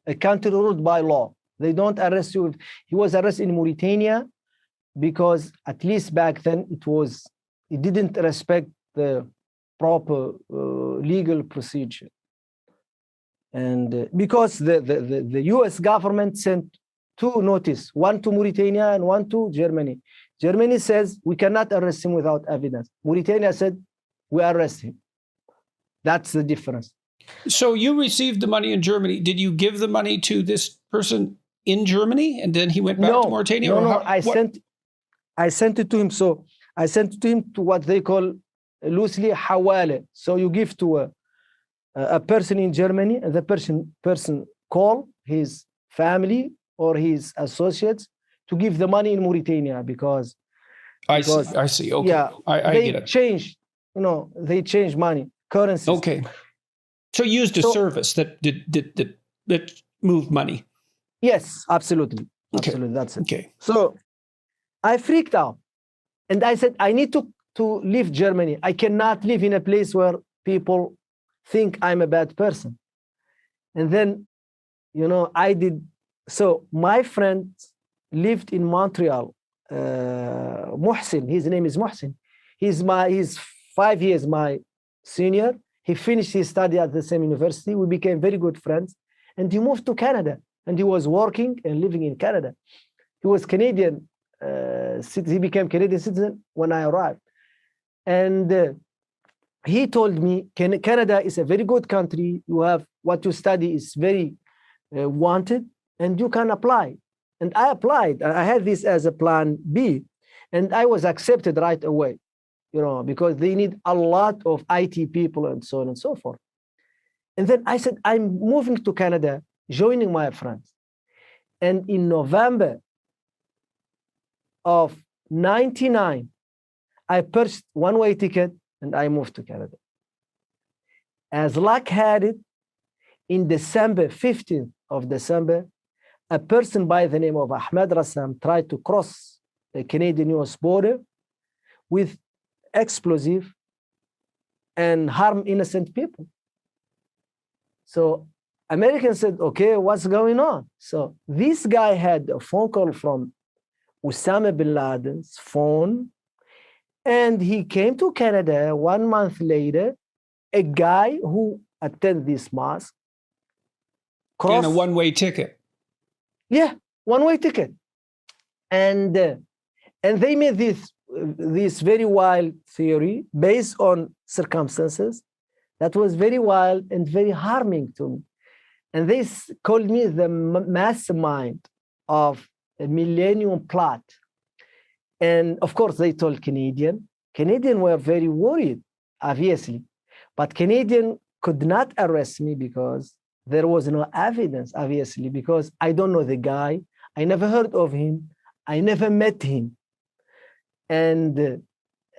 Speaker 2: a country ruled by law. They don't arrest you. He was arrested in Mauritania because at least back then it didn't respect the proper legal procedure. And because the US government sent 2 notices, one to Mauritania and one to Germany. Germany says we cannot arrest him without evidence. Mauritania said we arrest him. That's the difference.
Speaker 1: So you received the money in Germany. Did you give the money to this person in Germany and then he went back to Mauritania?
Speaker 2: No, I sent it to him. So I sent it to him to what they call loosely hawale. So you give to a person in Germany, and the person call his family or his associates to give the money in Mauritania because
Speaker 1: I see. Okay.
Speaker 2: Yeah,
Speaker 1: I get it.
Speaker 2: They change money, currency.
Speaker 1: Okay. So you used a service that moved money.
Speaker 2: Yes, absolutely.
Speaker 1: Okay.
Speaker 2: Absolutely. That's it.
Speaker 1: Okay.
Speaker 2: So I freaked out. And I said, I need to leave Germany. I cannot live in a place where people think I'm a bad person. And then, I did. So my friend lived in Montreal, Mohsin. His name is Mohsin. He's 5 years my senior. He finished his study at the same university. We became very good friends. And he moved to Canada. And he was working and living in Canada. He was Canadian. He became Canadian citizen when I arrived. And he told me, Canada is a very good country. You have what you study is very wanted, and you can apply. And I applied. I had this as a plan B, And I was accepted right away, because they need a lot of IT people and so on and so forth. And then I said, I'm moving to Canada, joining my friends. And in November of 99, I purchased one-way ticket and I moved to Canada. As luck had it, in December, 15th of December, a person by the name of Ahmed Rassam tried to cross the Canadian-US border with explosive and harm innocent people. So Americans said, okay, what's going on? So this guy had a phone call from Osama bin Laden's phone, and he came to Canada 1 month later, a guy who attended this mosque.
Speaker 1: And a one-way ticket.
Speaker 2: Yeah, one-way ticket. And they made this very wild theory based on circumstances that was very wild and very harming to me. And they called me the mastermind of a millennium plot. And of course, they told Canadian. Canadian were very worried, obviously. But Canadian could not arrest me because there was no evidence, obviously, because I don't know the guy. I never heard of him. I never met him. And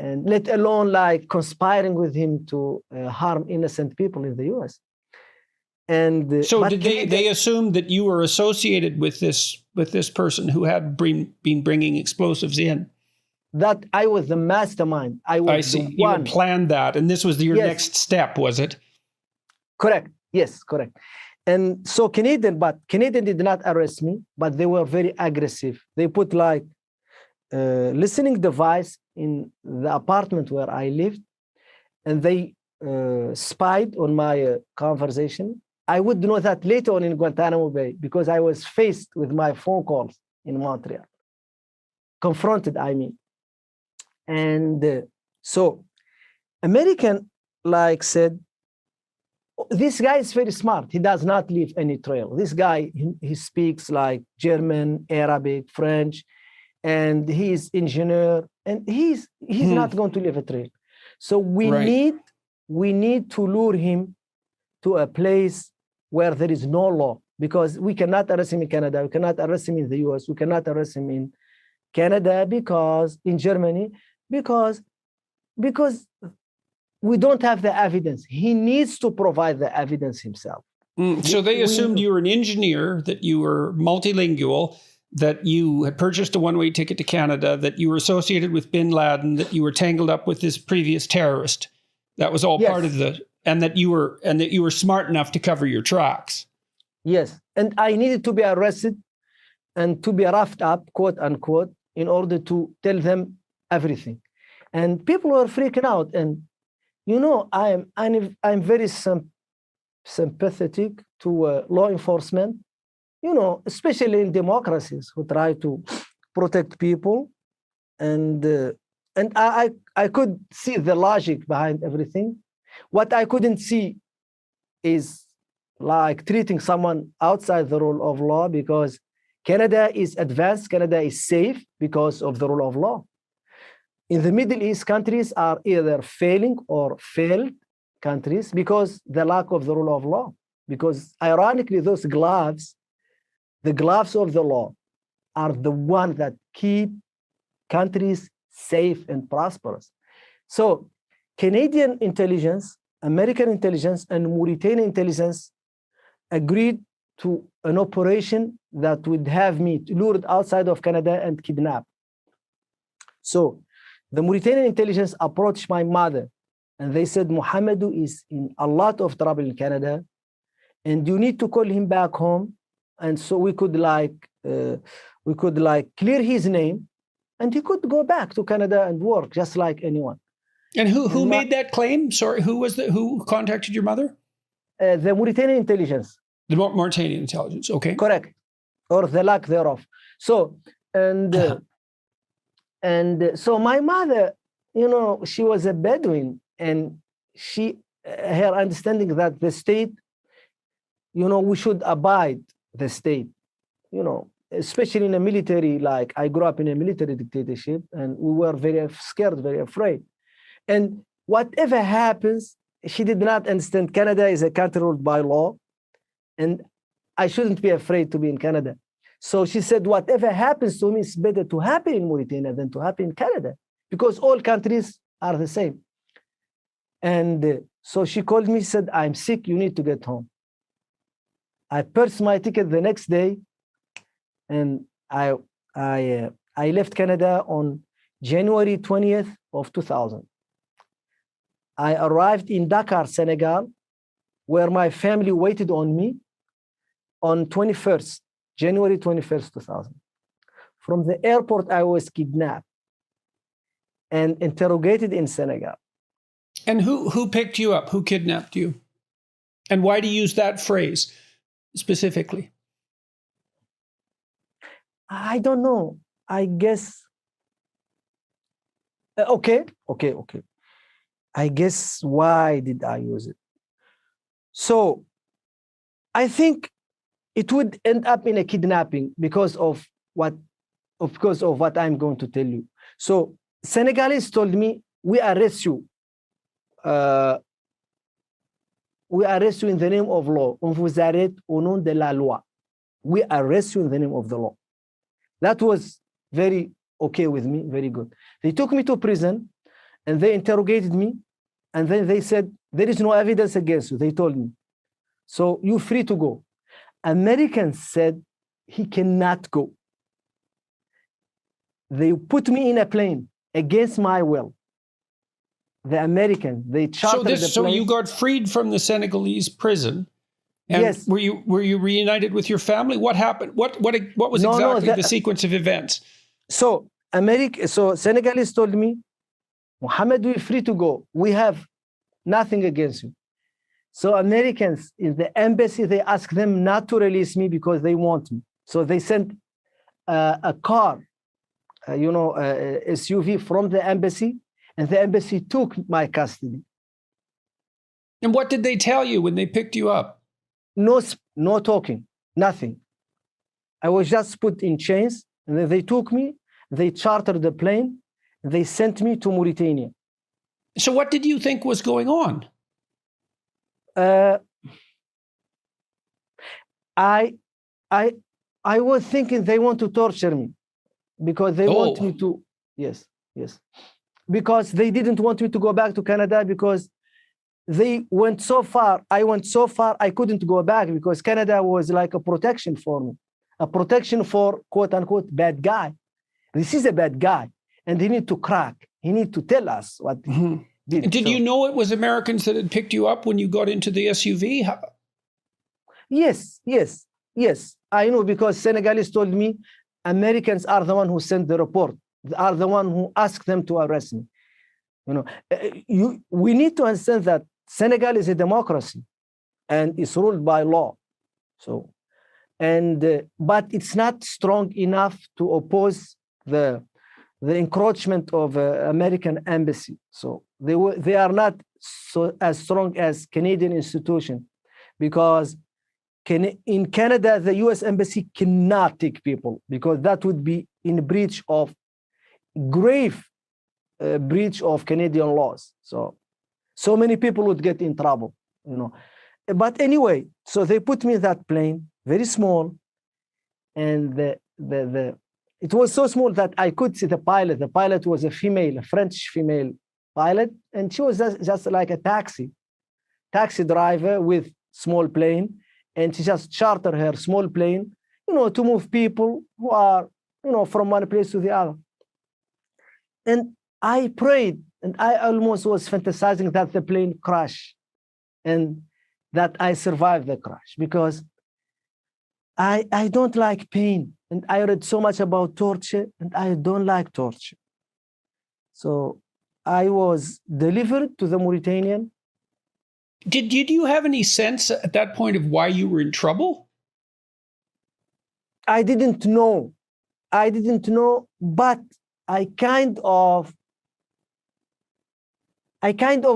Speaker 2: let alone like conspiring with him to harm innocent people in the US. And
Speaker 1: so did they assume that you were associated with this person who had been bringing explosives in?
Speaker 2: That I was the mastermind. I see.
Speaker 1: You had planned that, and this was your next step, was it?
Speaker 2: Correct. Yes, correct. And so Canadian did not arrest me, but they were very aggressive. They put like listening device in the apartment where I lived, and they spied on my conversation. I would know that later on in Guantanamo Bay because I was faced with my phone calls in Montreal. Confronted, I mean. And so American said, this guy is very smart. He does not leave any trail. This guy, he speaks like German, Arabic, French, and he's engineer, and he's not going to leave a trail. So we need to lure him to a place where there is no law, because we cannot arrest him in Canada, we cannot arrest him in the US, we cannot arrest him in Canada in Germany, because we don't have the evidence. He needs to provide the evidence himself.
Speaker 1: So they assumed you were an engineer, that you were multilingual, that you had purchased a one-way ticket to Canada, that you were associated with bin Laden, that you were tangled up with this previous terrorist. That was all part of and that you were smart enough to cover your tracks.
Speaker 2: Yes, and I needed to be arrested and to be roughed up, quote unquote, in order to tell them everything. And people were freaking out. And I'm very sympathetic to law enforcement, especially in democracies who try to protect people. And I could see the logic behind everything. What I couldn't see is like treating someone outside the rule of law, because Canada is advanced, Canada is safe because of the rule of law. In the Middle East, countries are either failing or failed countries because the lack of the rule of law. Because ironically, those gloves, the gloves of the law, are the ones that keep countries safe and prosperous. So Canadian intelligence, American intelligence, and Mauritanian intelligence agreed to an operation that would have me lured outside of Canada and kidnapped. So the Mauritanian intelligence approached my mother, and they said, Mohamedou is in a lot of trouble in Canada, and you need to call him back home. And so we could clear his name, and he could go back to Canada and work just like anyone.
Speaker 1: And who made that claim? Sorry, who contacted your mother?
Speaker 2: The Mauritanian intelligence.
Speaker 1: The Mauritanian intelligence, okay.
Speaker 2: Correct, or the lack thereof. So, and so my mother, she was a Bedouin, and her understanding that the state, we should abide the state, especially in a military, like I grew up in a military dictatorship, and we were very scared, very afraid. And whatever happens, she did not understand Canada is a country ruled by law, and I shouldn't be afraid to be in Canada. So she said, whatever happens to me, it's better to happen in Mauritania than to happen in Canada, because all countries are the same. And so she called me, said, I'm sick, you need to get home. I purchased my ticket the next day, and I left Canada on January 20th of 2000. I arrived in Dakar, Senegal, where my family waited on me on January 21st, 2000. From the airport, I was kidnapped and interrogated in Senegal.
Speaker 1: And who picked you up? Who kidnapped you? And why do you use that phrase specifically?
Speaker 2: I don't know. I guess. Okay. I guess why did I use it? So I think it would end up in a kidnapping because of what I'm going to tell you. So Senegalese told me, we arrest you. We arrest you in the name of law. On vous arrête au nom de la loi. We arrest you in the name of the law. That was very okay with me, very good. They took me to prison and they interrogated me, and then they said, there is no evidence against you, they told me. So you're free to go. Americans said he cannot go. They put me in a plane against my will. The Americans, they chartered the plane.
Speaker 1: So you got freed from the Senegalese prison. And
Speaker 2: yes.
Speaker 1: Were you reunited with your family? What happened? What was exactly the sequence of events?
Speaker 2: So Senegalese told me, Mohamedou, you're free to go. We have nothing against you. So Americans in the embassy, they asked them not to release me because they want me. So they sent a car, a SUV from the embassy, and the embassy took my custody.
Speaker 1: And what did they tell you when they picked you up?
Speaker 2: No talking, nothing. I was just put in chains, and then they took me, they chartered the plane, and they sent me to Mauritania.
Speaker 1: So what did you think was going on?
Speaker 2: I was thinking they want to torture me because they want me to, yes. Because they didn't want me to go back to Canada because they went so far. I went so far, I couldn't go back because Canada was like a protection for me, a protection for quote unquote bad guy. This is a bad guy, and he need to crack. He need to tell us what he did.
Speaker 1: Did you know it was Americans that had picked you up when you got into the SUV?
Speaker 2: Yes. I know because Senegalese told me Americans are the one who sent the report. They are the one who asked them to arrest me. We need to understand that Senegal is a democracy and it's ruled by law. So, but it's not strong enough to oppose the encroachment of American embassy. So they are not as strong as Canadian institution, because in Canada, the US embassy cannot take people because that would be in breach of grave breach of Canadian laws. So many people would get in trouble, But anyway, so they put me in that plane, very small, and it was so small that I could see the pilot. The pilot was a French female pilot, and she was just like a taxi driver with small plane, and she just chartered her small plane, to move people who are, from one place to the other. And I prayed, and I almost was fantasizing that the plane crashed and that I survived the crash, because I don't like pain. And I read so much about torture, and I don't like torture. So I was delivered to the Mauritanian.
Speaker 1: Did you have any sense at that point of why you were in trouble?
Speaker 2: I didn't know, but I kind of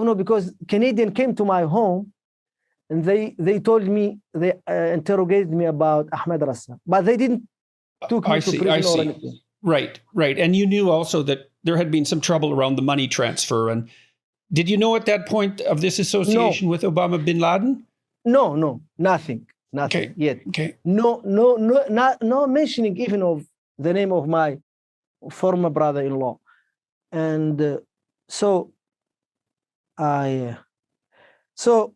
Speaker 2: know, because Canadian came to my home and they told me, they interrogated me about Ahmed Rassa, but they didn't took
Speaker 1: I
Speaker 2: me to
Speaker 1: see.
Speaker 2: prison
Speaker 1: I
Speaker 2: or
Speaker 1: see.
Speaker 2: anything.
Speaker 1: Right. Right. And you knew also that there had been some trouble around the money transfer. And did you know at that point of this
Speaker 2: No,
Speaker 1: association with Osama bin Laden?
Speaker 2: no, nothing
Speaker 1: Okay.
Speaker 2: yet.
Speaker 1: Okay.
Speaker 2: No mentioning even of the name of my former brother-in-law. And so I, so,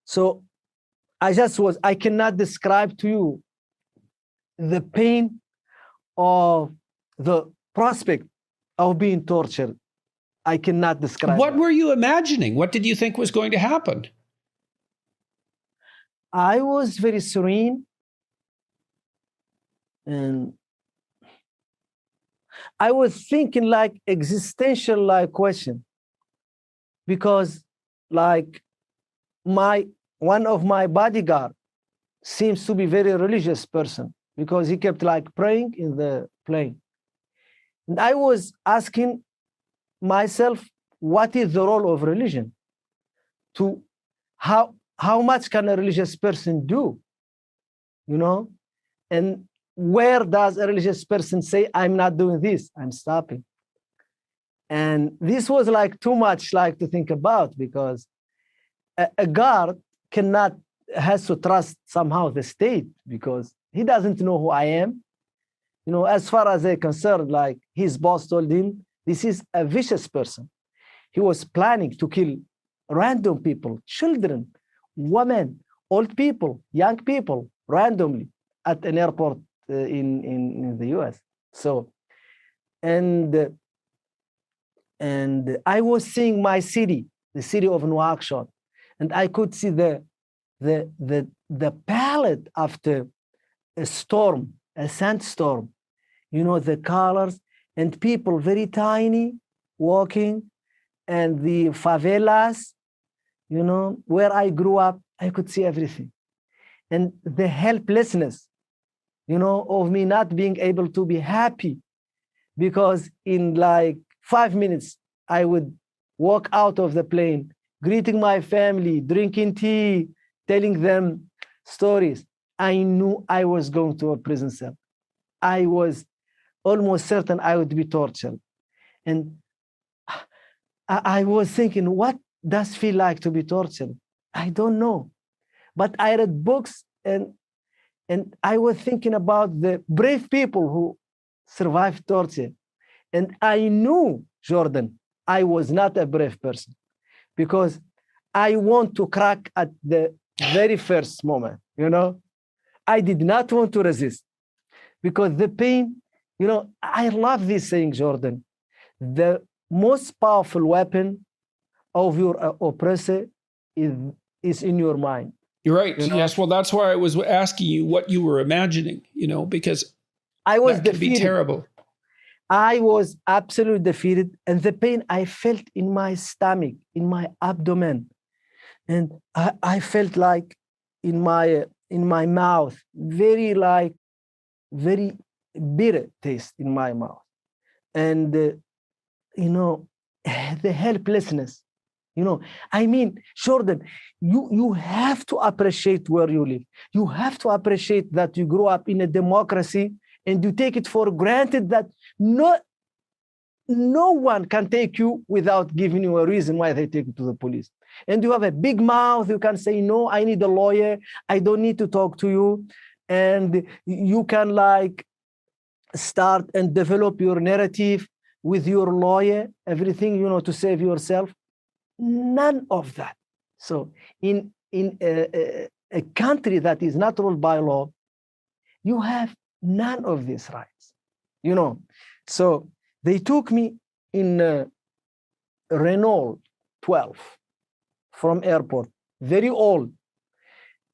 Speaker 2: so I cannot describe to you the pain of the prospect of being tortured. I cannot describe
Speaker 1: What
Speaker 2: that.
Speaker 1: were you imagining? What did you think was going to happen?
Speaker 2: I was very serene, and I was thinking like existential like question, because like one of my bodyguard seems to be very religious person, because he kept like praying in the plane. And I was asking myself, what is the role of religion? To how much can a religious person do? You know? And where does a religious person say, I'm not doing this, I'm stopping? And this was like too much like to think about, because a guard has to trust somehow the state, because he doesn't know who I am. You know, as far as they're concerned, like his boss told him, this is a vicious person. He was planning to kill random people, children, women, old people, young people, randomly at an airport in the US. So, and I was seeing my city, the city of Nouakchott, and I could see the palette after a storm, a sandstorm, you know, the colors, and people very tiny walking, and the favelas, you know, where I grew up, I could see everything. And the helplessness, you know, of me not being able to be happy, because in like 5 minutes, I would walk out of the plane, greeting my family, drinking tea, telling them stories. I knew I was going to a prison cell. I was almost certain I would be tortured. And I was thinking, what does it feel like to be tortured? I don't know. But I read books, and I was thinking about the brave people who survived torture. And I knew, Jordan, I was not a brave person, because I want to crack at the very first moment, you know? I did not want to resist, because the pain, you know, I love this saying, Jordan. The most powerful weapon of your oppressor is in your mind.
Speaker 1: You're right.
Speaker 2: You know?
Speaker 1: Yes. Well, that's why I was asking you what you were imagining, you know, because
Speaker 2: I was
Speaker 1: that
Speaker 2: defeated.
Speaker 1: can be terrible.
Speaker 2: I was absolutely defeated, and the pain I felt in my stomach, in my abdomen, and I felt like in my mouth, very bitter taste in my mouth, and you know, the helplessness. You know, I mean, Jordan, you have to appreciate where you live. You have to appreciate that you grew up in a democracy, and you take it for granted that no one can take you without giving you a reason why they take you to the police. And you have a big mouth. You can say, no, I need a lawyer. I don't need to talk to you. And you can like start and develop your narrative with your lawyer, everything, you know, to save yourself. None of that. So in a country that is not ruled by law, you have none of these rights, you know. So they took me in Renault 12 from airport, very old.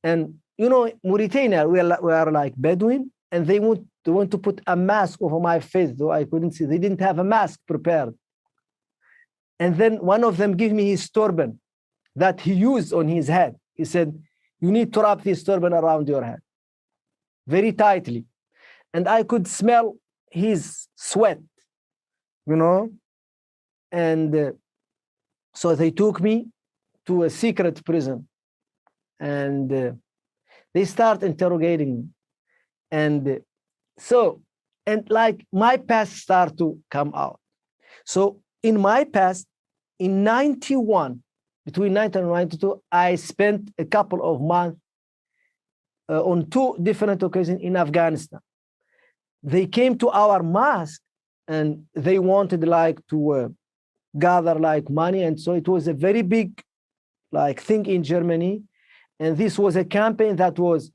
Speaker 2: And, you know, Mauritania, we are like Bedouin, and they want to put a mask over my face, though I couldn't see. They didn't have a mask prepared. And then one of them gave me his turban that he used on his head. He said, you need to wrap this turban around your head very tightly. And I could smell his sweat, you know. And so they took me to a secret prison, and they start interrogating me. And so, and like my past start to come out. So in my past, in 91, between 90 and 92, I spent a couple of months on two different occasions in Afghanistan. They came to our mosque and they wanted like to gather like money. And so it was a very big like thing in Germany. And this was a campaign that was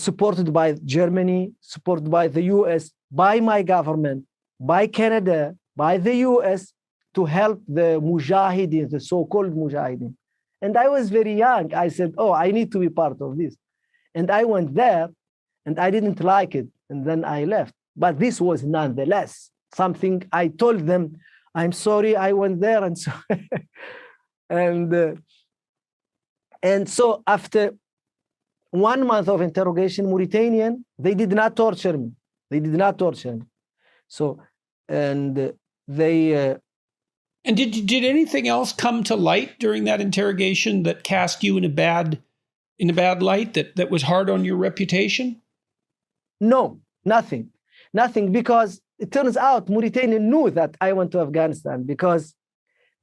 Speaker 2: supported by Germany, supported by the US, by my government, by Canada, by the US, to help the mujahideen, the so-called mujahideen. And I was very young. I said, oh, I need to be part of this. And I went there and I didn't like it. And then I left. But this was nonetheless something I told them, I'm sorry I went there. And so, and so after 1 month of interrogation, Mauritanian, they did not torture me. They did not torture me. So, and they...
Speaker 1: and did anything else come to light during that interrogation that cast you in a bad light, that was hard on your reputation?
Speaker 2: No, nothing, because it turns out Mauritania knew that I went to Afghanistan because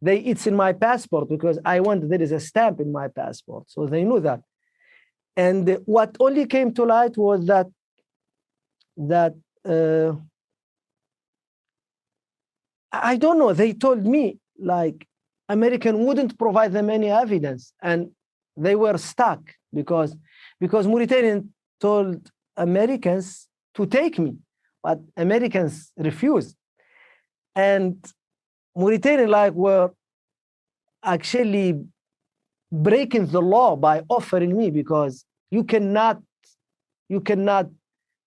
Speaker 2: it's in my passport, because I went, there is a stamp in my passport. So they knew that. And what only came to light was that I don't know, they told me like American wouldn't provide them any evidence, and they were stuck because Mauritanian told Americans to take me, but Americans refused. And Mauritanian like were actually breaking the law by offering me, because you cannot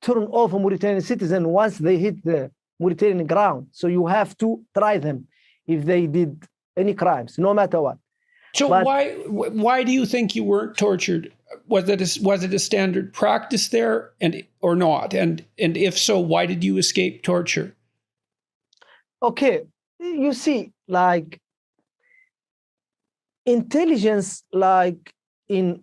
Speaker 2: turn off a Mauritanian citizen once they hit the Mauritanian ground. So you have to try them if they did any crimes, no matter what.
Speaker 1: So why do you think you weren't tortured? Was it a standard practice there, or not? And if so, why did you escape torture?
Speaker 2: Okay, you see, like intelligence, like in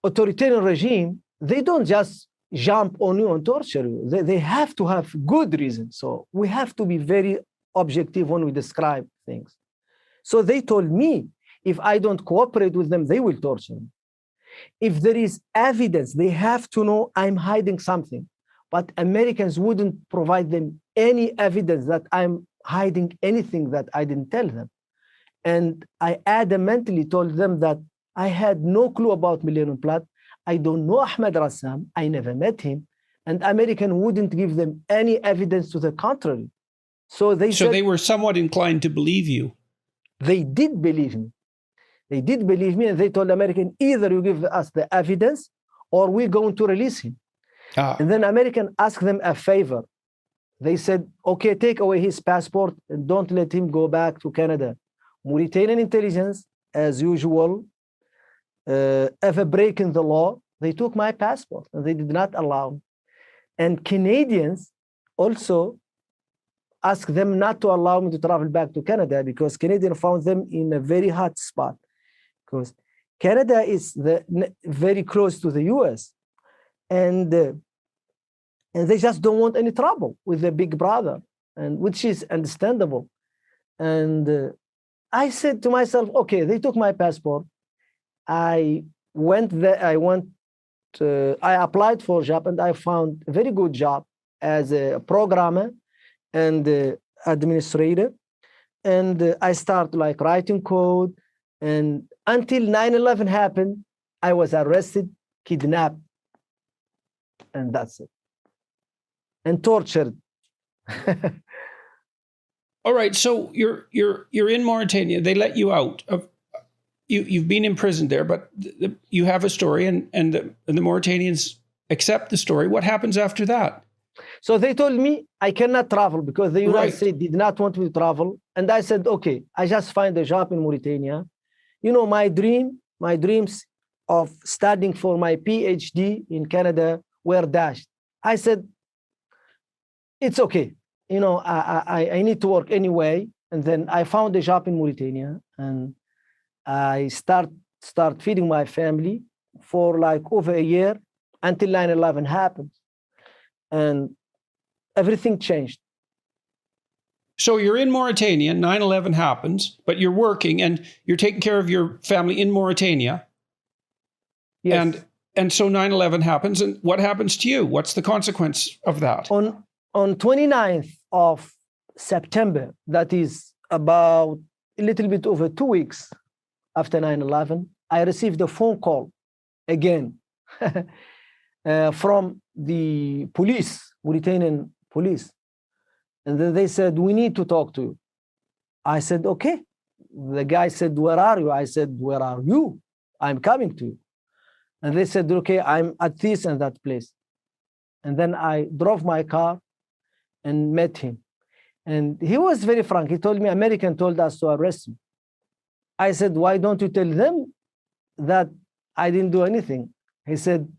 Speaker 2: authoritarian regime, they don't just jump on you and torture you. They have to have good reason. So we have to be very objective when we describe things. So they told me, if I don't cooperate with them, they will torture me. If there is evidence, they have to know I'm hiding something. But Americans wouldn't provide them any evidence that I'm hiding anything that I didn't tell them. And I adamantly told them that I had no clue about Millennium Plot. I don't know Ahmed Rassam. I never met him. And American wouldn't give them any evidence to the contrary. So they
Speaker 1: were somewhat inclined to believe you.
Speaker 2: They did believe me. They did believe me, and they told American, either you give us the evidence or we're going to release him. And then American asked them a favor. They said, okay, take away his passport and don't let him go back to Canada. Mauritanian intelligence, as usual, ever breaking the law, they took my passport and they did not allow me. And Canadians also asked them not to allow me to travel back to Canada, because Canadian found them in a very hot spot, because Canada is very close to the US, and they just don't want any trouble with the big brother, and which is understandable. And I said to myself, okay, they took my passport. I went there. I applied for a job, and I found a very good job as a programmer and administrator. And I started like writing code. And until 9/11 happened, I was arrested, kidnapped, and that's it. And tortured.
Speaker 1: All right, so you're in Mauritania. They let you out. You've been imprisoned there, but you have a story, and the Mauritanians accept the story. What happens after that?
Speaker 2: So they told me I cannot travel because the United States did not want me to travel, and I said, okay, I just find a job in Mauritania. You know, my dreams of studying for my PhD in Canada were dashed. I said, it's okay. You know, I need to work anyway. And then I found a job in Mauritania, and I start feeding my family for like over a year. until 9/11 happened. And everything changed.
Speaker 1: So you're in Mauritania, 9/11 happens, but you're working and you're taking care of your family in Mauritania.
Speaker 2: Yes.
Speaker 1: And so 9/11 happens, and what happens to you? What's the consequence of that?
Speaker 2: On 29th of September, that is about a little bit over 2 weeks after 9/11, I received a phone call again from the police, Mauritanian police. And then they said, we need to talk to you. I said, okay. The guy said, where are you? I said, where are you? I'm coming to you. And they said, okay, I'm at this and that place. And then I drove my car and met him. And he was very frank. He told me, American told us to arrest you. I said, why don't you tell them that I didn't do anything? He said,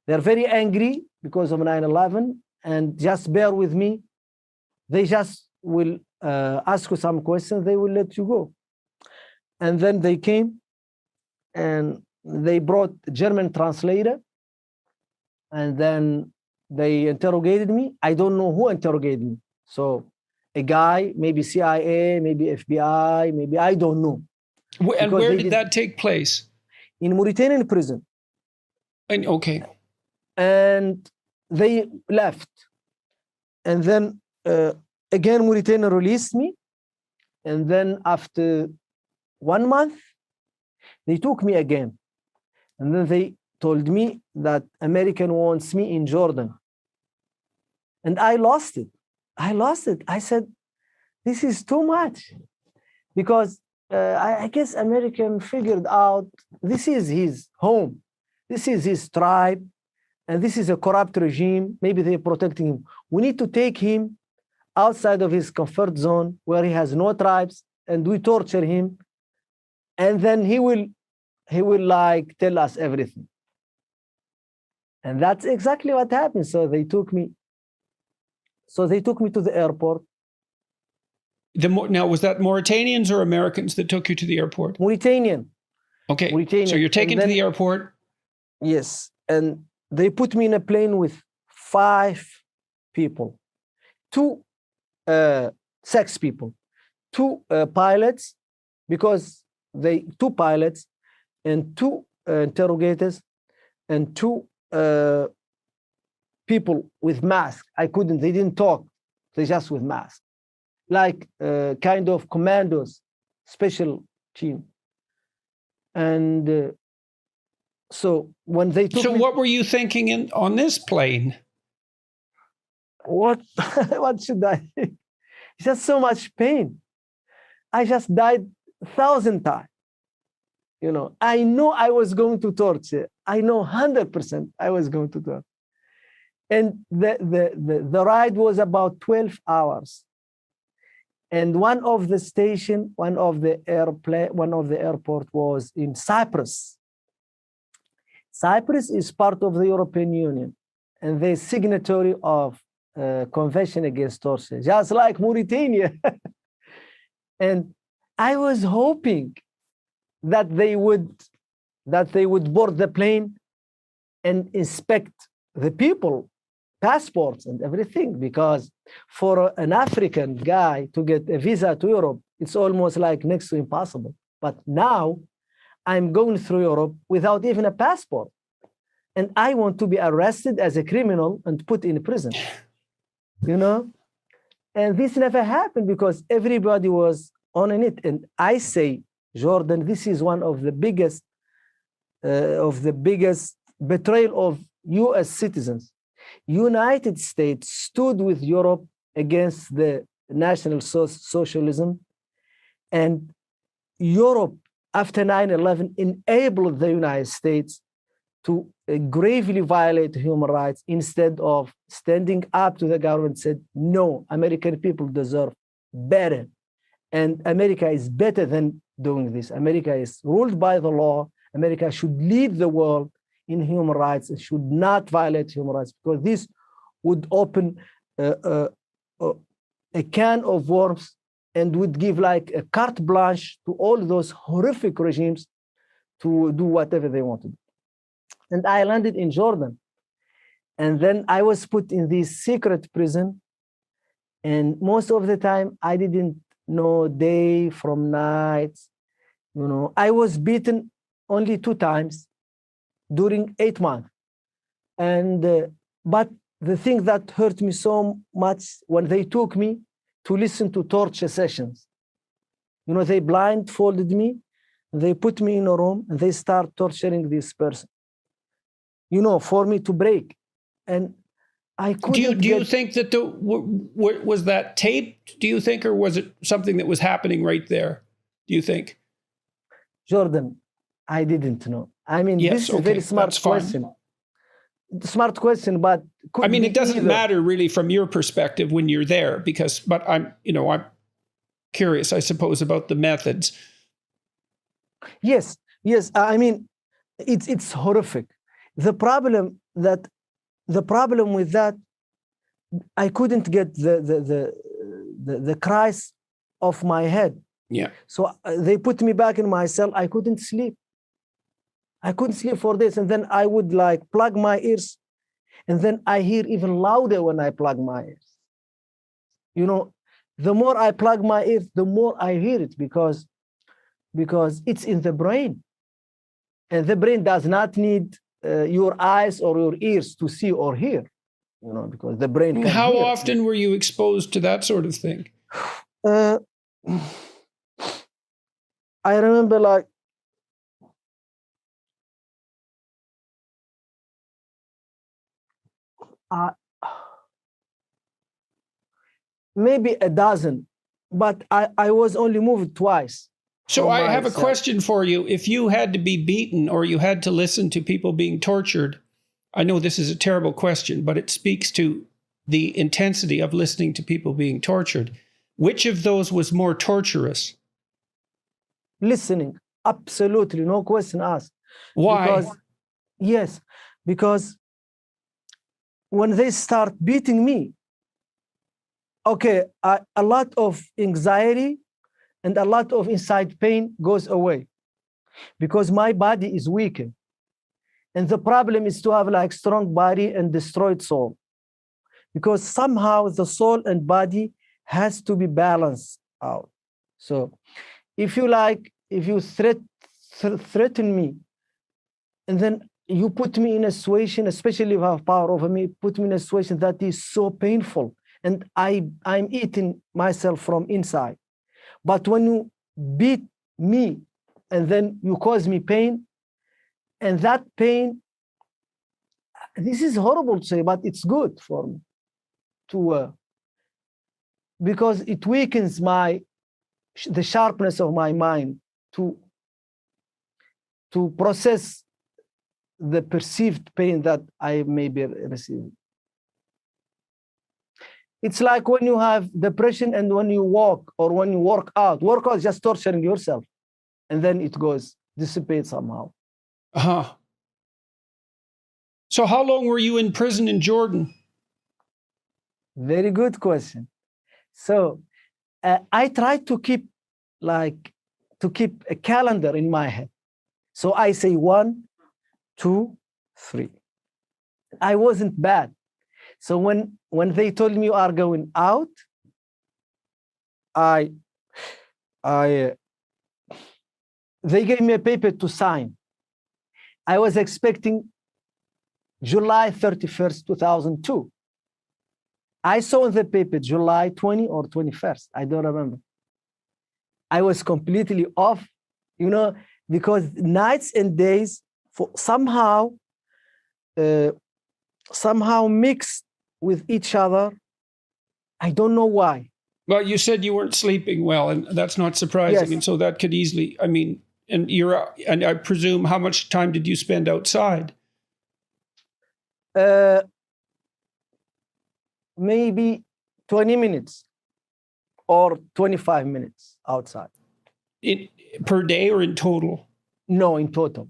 Speaker 2: they're very angry because of 9/11, and just bear with me. They just will ask you some questions. They will let you go. And then they came and they brought a German translator. And then they interrogated me. I don't know who interrogated me. So a guy, maybe CIA, maybe FBI, maybe I don't know.
Speaker 1: And where did that take place?
Speaker 2: In Mauritanian prison.
Speaker 1: Okay.
Speaker 2: And they left. And then again, Mauritania released me. And then after 1 month, they took me again. And then they told me that American wants me in Jordan. And I lost it. I said, this is too much. Because I guess American figured out this is his home. This is his tribe. And this is a corrupt regime. Maybe they're protecting him. We need to take him outside of his comfort zone where he has no tribes, and we torture him. And then he will like tell us everything. And that's exactly what happened. So they took me to the airport.
Speaker 1: Now, was that Mauritanians or Americans that took you to the airport?
Speaker 2: Mauritanian.
Speaker 1: Okay.
Speaker 2: Mauritanian.
Speaker 1: So you're taken to the airport.
Speaker 2: Yes. And they put me in a plane with 5 people, 2 sex people, 2 pilots, because 2 pilots and 2 interrogators and 2 people with masks. They didn't talk. They just with masks, like kind of commandos, special team. And so when they took me,
Speaker 1: what were you thinking on this plane?
Speaker 2: What should I think? It's just so much pain. I just died 1,000 times. I know I was going to torture. I know 100% I was going to torture. And the ride was about 12 hours. And one of the airport was in Cyprus. Cyprus is part of the European Union, and they're signatory of Convention Against Torture, just like Mauritania. And I was hoping that they would board the plane and inspect the people, passports and everything, because for an African guy to get a visa to Europe, it's almost like next to impossible. But now I'm going through Europe without even a passport, and I want to be arrested as a criminal and put in prison. And this never happened because everybody was on it. And I say, Jordan, this is one of the biggest betrayal of U.S. citizens. United States stood with Europe against the National Socialism, and Europe, after 9/11, enabled the United States to gravely violate human rights instead of standing up to the government, said, no, American people deserve better. And America is better than doing this. America is ruled by the law. America should lead the world in human rights. It should not violate human rights, because this would open a can of worms and would give like a carte blanche to all those horrific regimes to do whatever they want to do. And I landed in Jordan. And then I was put in this secret prison. And most of the time, I didn't know day from night. I was beaten only 2 times during 8 months. And but the thing that hurt me so much when they took me to listen to torture sessions. They blindfolded me, they put me in a room, and they start torturing this person. For me to break, and I couldn't.
Speaker 1: Do you think that was that taped? Do you think, or was it something that was happening right there? Do you think?
Speaker 2: Jordan, I didn't know. I mean,
Speaker 1: yes,
Speaker 2: this is a very smart question. Smart question, but
Speaker 1: I mean, it doesn't matter really from your perspective when you're there, but I'm curious, I suppose, about the methods.
Speaker 2: Yes. I mean, it's horrific. The problem with that, I couldn't get the cries off my head.
Speaker 1: Yeah.
Speaker 2: So they put me back in my cell. I couldn't sleep. For days, and then I would plug my ears, and then I hear even louder when I plug my ears. The more I plug my ears, the more I hear it because it's in the brain, and the brain does not need your eyes or your ears to see or hear, because the brain can
Speaker 1: How
Speaker 2: hear.
Speaker 1: often were you exposed to that sort of thing?
Speaker 2: I remember maybe a dozen, but I was only moved twice.
Speaker 1: So I have a question for you. If you had to be beaten or you had to listen to people being tortured, I know this is a terrible question, but it speaks to the intensity of listening to people being tortured. Which of those was more torturous?
Speaker 2: Listening, absolutely, no question asked.
Speaker 1: Why?
Speaker 2: Because when they start beating me, okay, a lot of anxiety and a lot of inside pain goes away because my body is weakened. And the problem is to have strong body and destroyed soul, because somehow the soul and body has to be balanced out. So if you threaten me, and then you put me in a situation, especially if you have power over me, put me in a situation that is so painful, and I'm eating myself from inside. But when you beat me and then you cause me pain, and that pain, this is horrible to say, but it's good for me because it weakens the sharpness of my mind to process the perceived pain that I may be receiving. It's like when you have depression and when you walk or when you work out is just torturing yourself, and then it dissipates somehow.
Speaker 1: Uh-huh. So how long were you in prison in Jordan?
Speaker 2: Very good question. So I tried to keep a calendar in my head. So I say 1, 2, 3. I wasn't bad. So when they told me you are going out, they gave me a paper to sign. I was expecting July 31st, 2002. I saw in the paper July 20 or 21st. I don't remember. I was completely off, because nights and days somehow mixed with each other. I don't know why.
Speaker 1: Well, you said you weren't sleeping well, and that's not surprising.
Speaker 2: Yes.
Speaker 1: And so that could easily, and I presume, how much time did you spend outside?
Speaker 2: Maybe 20 minutes or 25 minutes outside.
Speaker 1: Per day or in total?
Speaker 2: No, in total.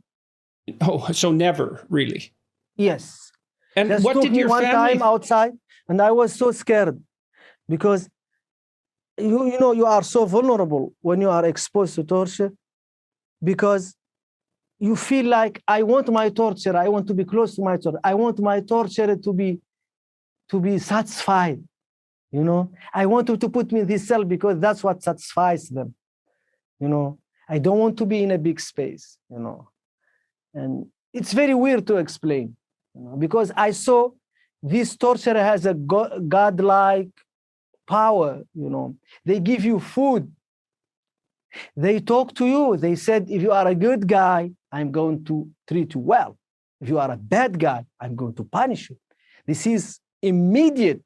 Speaker 1: Oh, so never really?
Speaker 2: Yes.
Speaker 1: And
Speaker 2: Just
Speaker 1: what
Speaker 2: took
Speaker 1: did
Speaker 2: me
Speaker 1: your
Speaker 2: one
Speaker 1: family...
Speaker 2: time outside, and I was so scared because you are so vulnerable when you are exposed to torture, because you feel like I want my torture. I want to be close to my torture. I want my torture to be satisfied. You know, I want to put me in this cell because that's what satisfies them. You know, I don't want to be in a big space, you know. And it's very weird to explain, you know, because I saw this torture has a godlike power, you know. They give you food. They talk to you. They said, if you are a good guy, I'm going to treat you well. If you are a bad guy, I'm going to punish you. This is immediate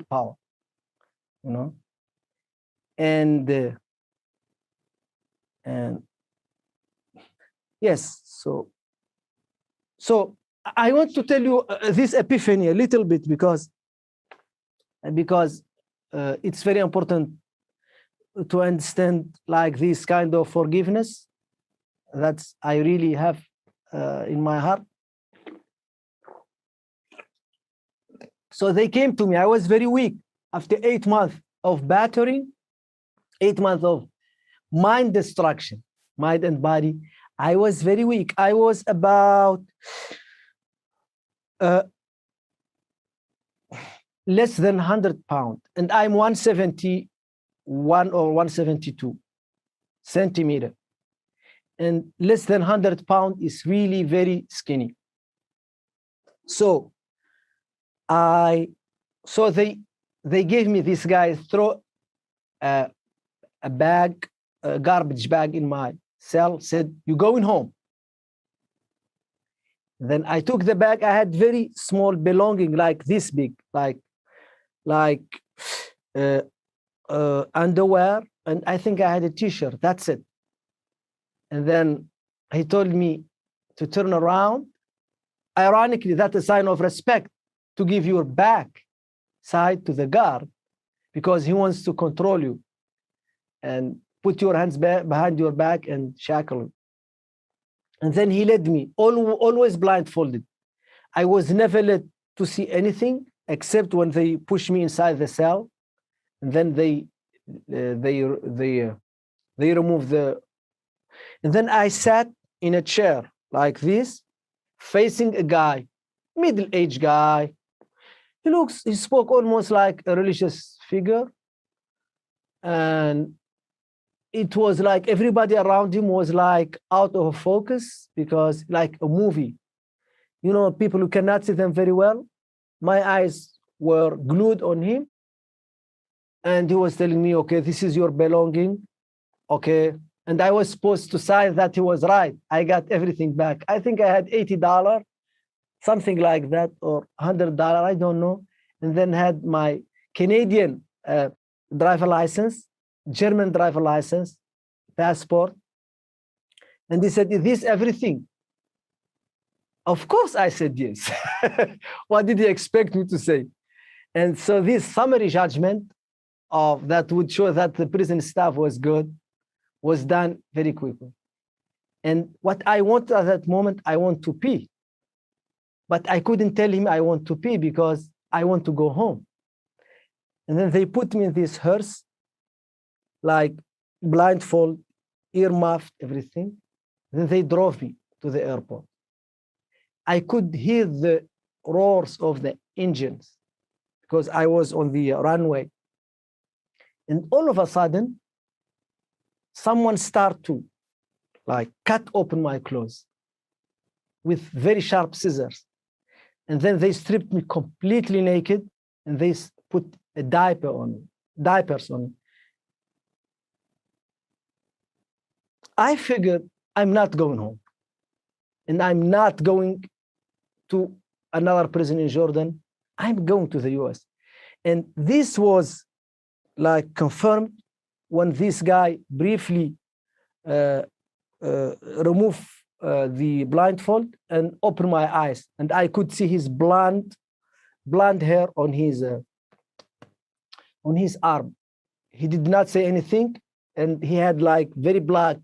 Speaker 2: power, you know. And yes, so I want to tell you this epiphany a little bit because it's very important to understand like this kind of forgiveness that I really have in my heart. So they came to me. I was very weak after 8 months of battering, 8 months of mind destruction, mind and body. I was very weak. I was about less than 100 pounds, and I'm 171 or 172 centimeter. And less than 100 pounds is really very skinny. So they gave me, this guy throw a bag, a garbage bag in my cell, said, "You're going home." Then I took the bag. I had very small belonging, like this big, like underwear, and I think I had a t-shirt. That's it. And then he told me to turn around. Ironically, that's a sign of respect, to give your back side to the guard, because he wants to control you and put your hands behind your back and shackle you. And then he led me, always blindfolded. I was never let to see anything except when they push me inside the cell, and then they remove the. And then I sat in a chair like this, facing a guy, middle-aged guy. He spoke almost like a religious figure. And it was like everybody around him was like out of focus, because like a movie, you know, people who cannot see them very well. My eyes were glued on him. And he was telling me, okay, this is your belonging. Okay. And I was supposed to sign that he was right. I got everything back. I think I had $80, something like that, or $100, I don't know. And then had my Canadian driver license, German driver license, passport. And he said, "Is this everything?" Of course, I said yes. What did he expect me to say? And so this summary judgment of that would show that the prison staff was good was done very quickly. And what I wanted at that moment, I want to pee. But I couldn't tell him I want to pee because I want to go home. And then they put me in this hearse, like blindfold, earmuffed, everything. Then they drove me to the airport. I could hear the roars of the engines because I was on the runway. And all of a sudden, someone started to like cut open my clothes with very sharp scissors. And then they stripped me completely naked, and they put a diapers on me. I figured I'm not going home, and I'm not going to another prison in Jordan. I'm going to the US. And this was like confirmed when this guy briefly removed the blindfold and opened my eyes, and I could see his blonde hair on his arm. He did not say anything, and he had like very black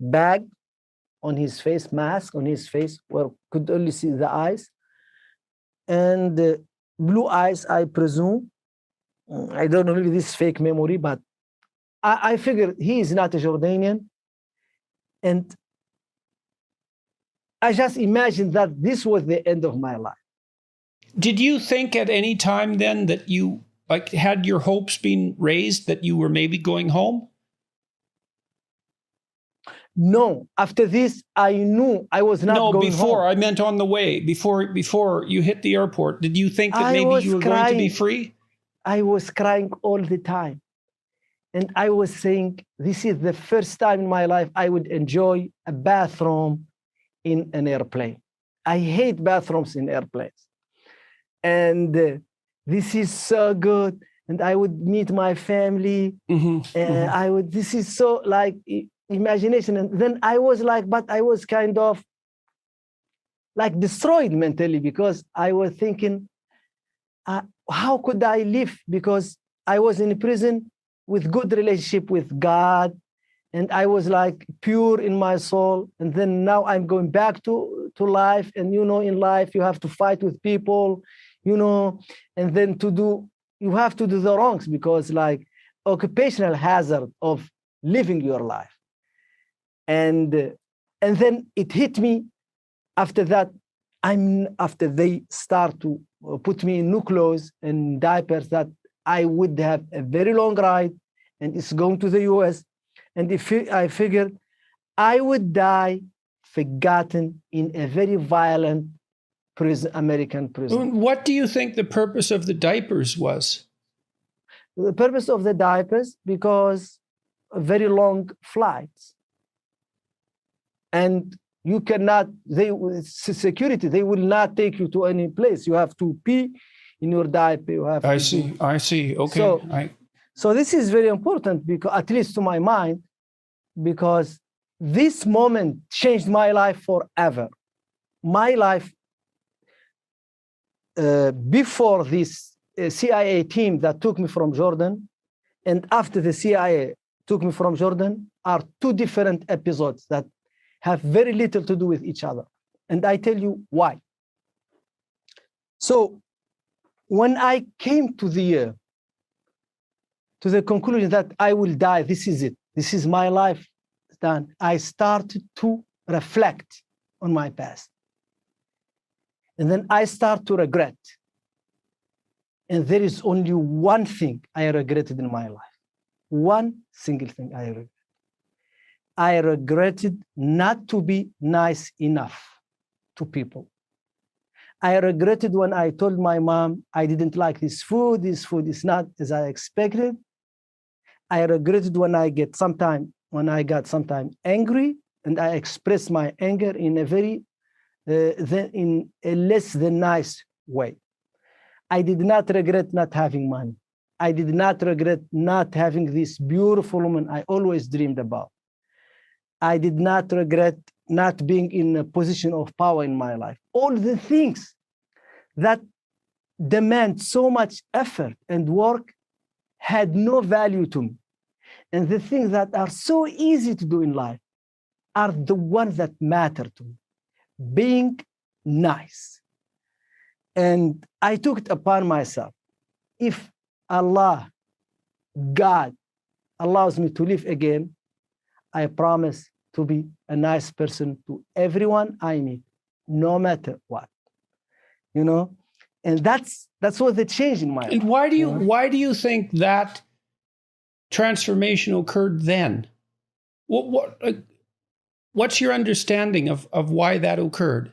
Speaker 2: bag on his face, mask on his face, where could only see the eyes, and blue eyes, I presume. I don't know if this is fake memory, but I figured he is not a Jordanian. And I just imagined that this was the end of my life.
Speaker 1: Did you think at any time then that you had your hopes been raised that you were maybe going home?
Speaker 2: No, after this, I knew I was not going
Speaker 1: before,
Speaker 2: home.
Speaker 1: I meant on the way, before you hit the airport. Did you think that maybe you were going to be free?
Speaker 2: I was crying all the time. And I was saying, this is the first time in my life I would enjoy a bathroom in an airplane. I hate bathrooms in airplanes. And this is so good. And I would meet my family. This is so like imagination. And then I was like, but I was kind of like destroyed mentally, because I was thinking, how could I live? Because I was in prison with good relationship with God, and I was like pure in my soul. And then now I'm going back to life. And, in life, you have to fight with people, and then you have to do the wrongs, because like occupational hazard of living your life. And then it hit me after that. After they start to put me in new clothes and diapers, that I would have a very long ride, and it's going to the US. And I figured I would die forgotten in a very violent prison, American prison.
Speaker 1: What do you think the purpose of the diapers was?
Speaker 2: The purpose of the diapers, because very long flights. And you cannot, security, they will not take you to any place. You have to pee in your diaper. I
Speaker 1: see. Okay.
Speaker 2: So this is very important, because at least to my mind, because this moment changed my life forever. My life before this CIA team that took me from Jordan, and after the CIA took me from Jordan, are two different episodes that have very little to do with each other. And I tell you why. So when I came to the conclusion that I will die, this is it, this is my life done, I started to reflect on my past. And then I start to regret. And there is only one thing I regretted in my life. One single thing I regret. I regretted not to be nice enough to people. I regretted when I told my mom I didn't like this food is not as I expected. I regretted when I got sometimes angry, and I expressed my anger in a less than nice way. I did not regret not having money. I did not regret not having this beautiful woman I always dreamed about. I did not regret not being in a position of power in my life. All the things that demand so much effort and work had no value to me. And the things that are so easy to do in life are the ones that matter to me. Being nice. And I took it upon myself. If Allah, God, allows me to live again, I promise to be a nice person to everyone I meet, no matter what. And that's what the change in my life.
Speaker 1: And why do you think that transformation occurred then? What's your understanding of why that occurred?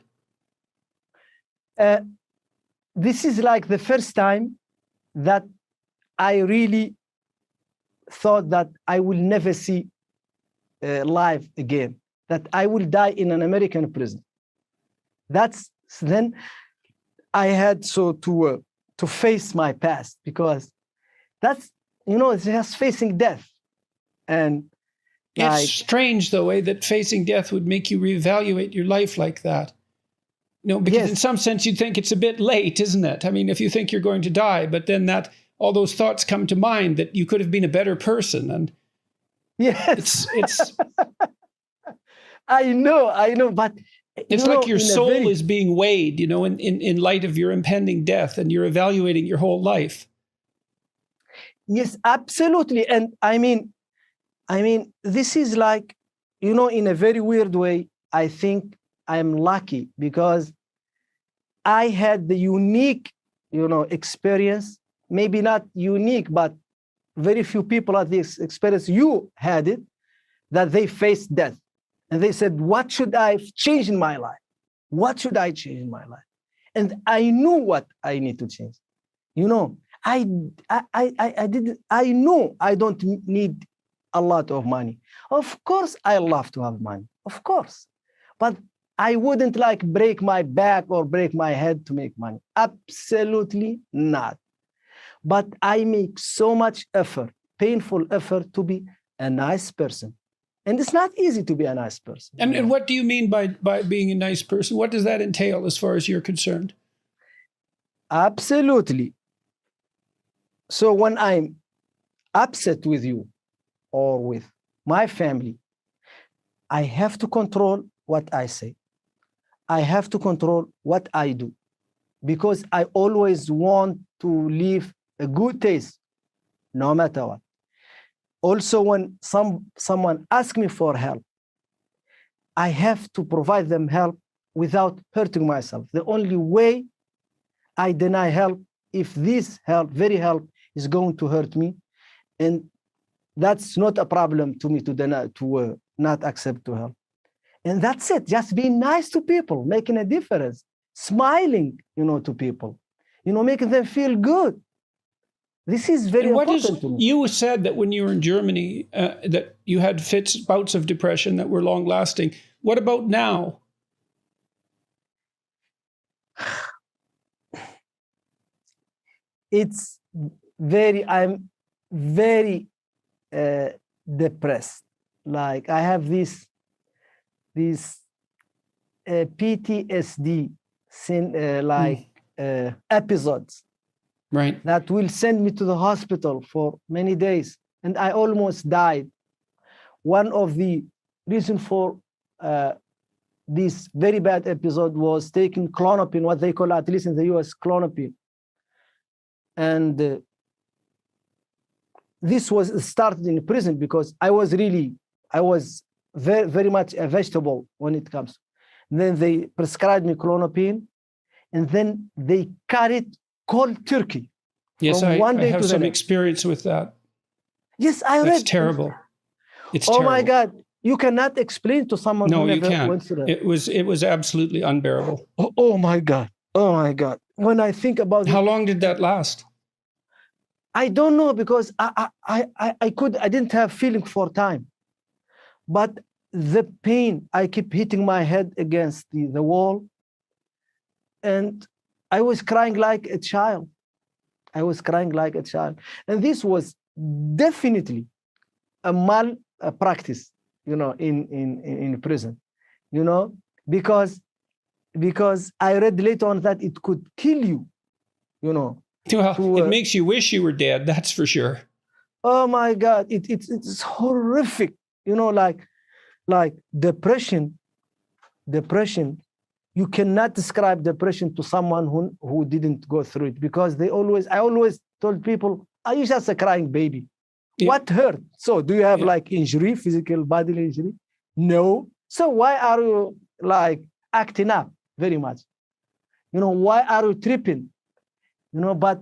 Speaker 2: This is like the first time that I really thought that I will never see life again, that I will die in an American prison. Then I had to face my past, because that's, it's just facing death. And
Speaker 1: it's strange the way that facing death would make you reevaluate your life like that. Because in some sense you'd think it's a bit late, isn't it? I mean, if you think you're going to die, but then all those thoughts come to mind that you could have been a better person. And
Speaker 2: yes,
Speaker 1: it's
Speaker 2: I know, but
Speaker 1: it's like your soul is being weighed, in light of your impending death, and you're evaluating your whole life.
Speaker 2: Yes, absolutely. And I mean, this is like, in a very weird way, I think I'm lucky because I had the unique, experience, maybe not unique, but very few people had this experience. You had it, that they faced death. And they said, what should I change in my life? What should I change in my life? And I knew what I need to change. I know I don't need a lot of money. Of course, I love to have money, of course. But I wouldn't break my back or break my head to make money. Absolutely not. But I make so much effort, painful effort, to be a nice person. And it's not easy to be a nice person.
Speaker 1: And what do you mean by being a nice person? What does that entail as far as you're concerned?
Speaker 2: Absolutely. So when I'm upset with you or with my family, I have to control what I say. I have to control what I do, because I always want to leave a good taste, no matter what. Also, when someone asks me for help, I have to provide them help without hurting myself. The only way I deny help if this help, very help, is going to hurt me, and that's not a problem to me to deny, to not accept to help. And that's it. Just being nice to people, making a difference, smiling, to people, making them feel good. This is very important to me.
Speaker 1: You said that when you were in Germany, that you had bouts of depression that were long lasting. What about now?
Speaker 2: I'm very depressed. Like I have this PTSD episodes,
Speaker 1: right,
Speaker 2: that will send me to the hospital for many days, and I almost died. One of the reasons for this very bad episode was taking Klonopin, what they call, at least in the US, Klonopin. And this was started in prison because I was very, very much a vegetable when it comes. And then they prescribed me Klonopin, and then they cut it cold turkey.
Speaker 1: Yes,
Speaker 2: I
Speaker 1: have some experience with that.
Speaker 2: Yes, I read.
Speaker 1: It's terrible. It's
Speaker 2: terrible.
Speaker 1: My
Speaker 2: God. You cannot explain to someone
Speaker 1: who
Speaker 2: never
Speaker 1: can't.
Speaker 2: went through that.
Speaker 1: It was absolutely unbearable.
Speaker 2: Oh my God. Oh my God. When I think about
Speaker 1: How long did that last?
Speaker 2: I don't know, because I didn't have feeling for time. But the pain, I keep hitting my head against the wall, and I was crying like a child. And this was definitely a malpractice, in prison, because I read later on that it could kill you,
Speaker 1: Well, it makes you wish you were dead, that's for sure.
Speaker 2: Oh my God, it's horrific, like depression. You cannot describe depression to someone who didn't go through it, because I always told people, are you just a crying baby? Yeah. What hurt? So do you have injury, physical bodily injury? No. So why are you acting up very much? Why are you tripping? But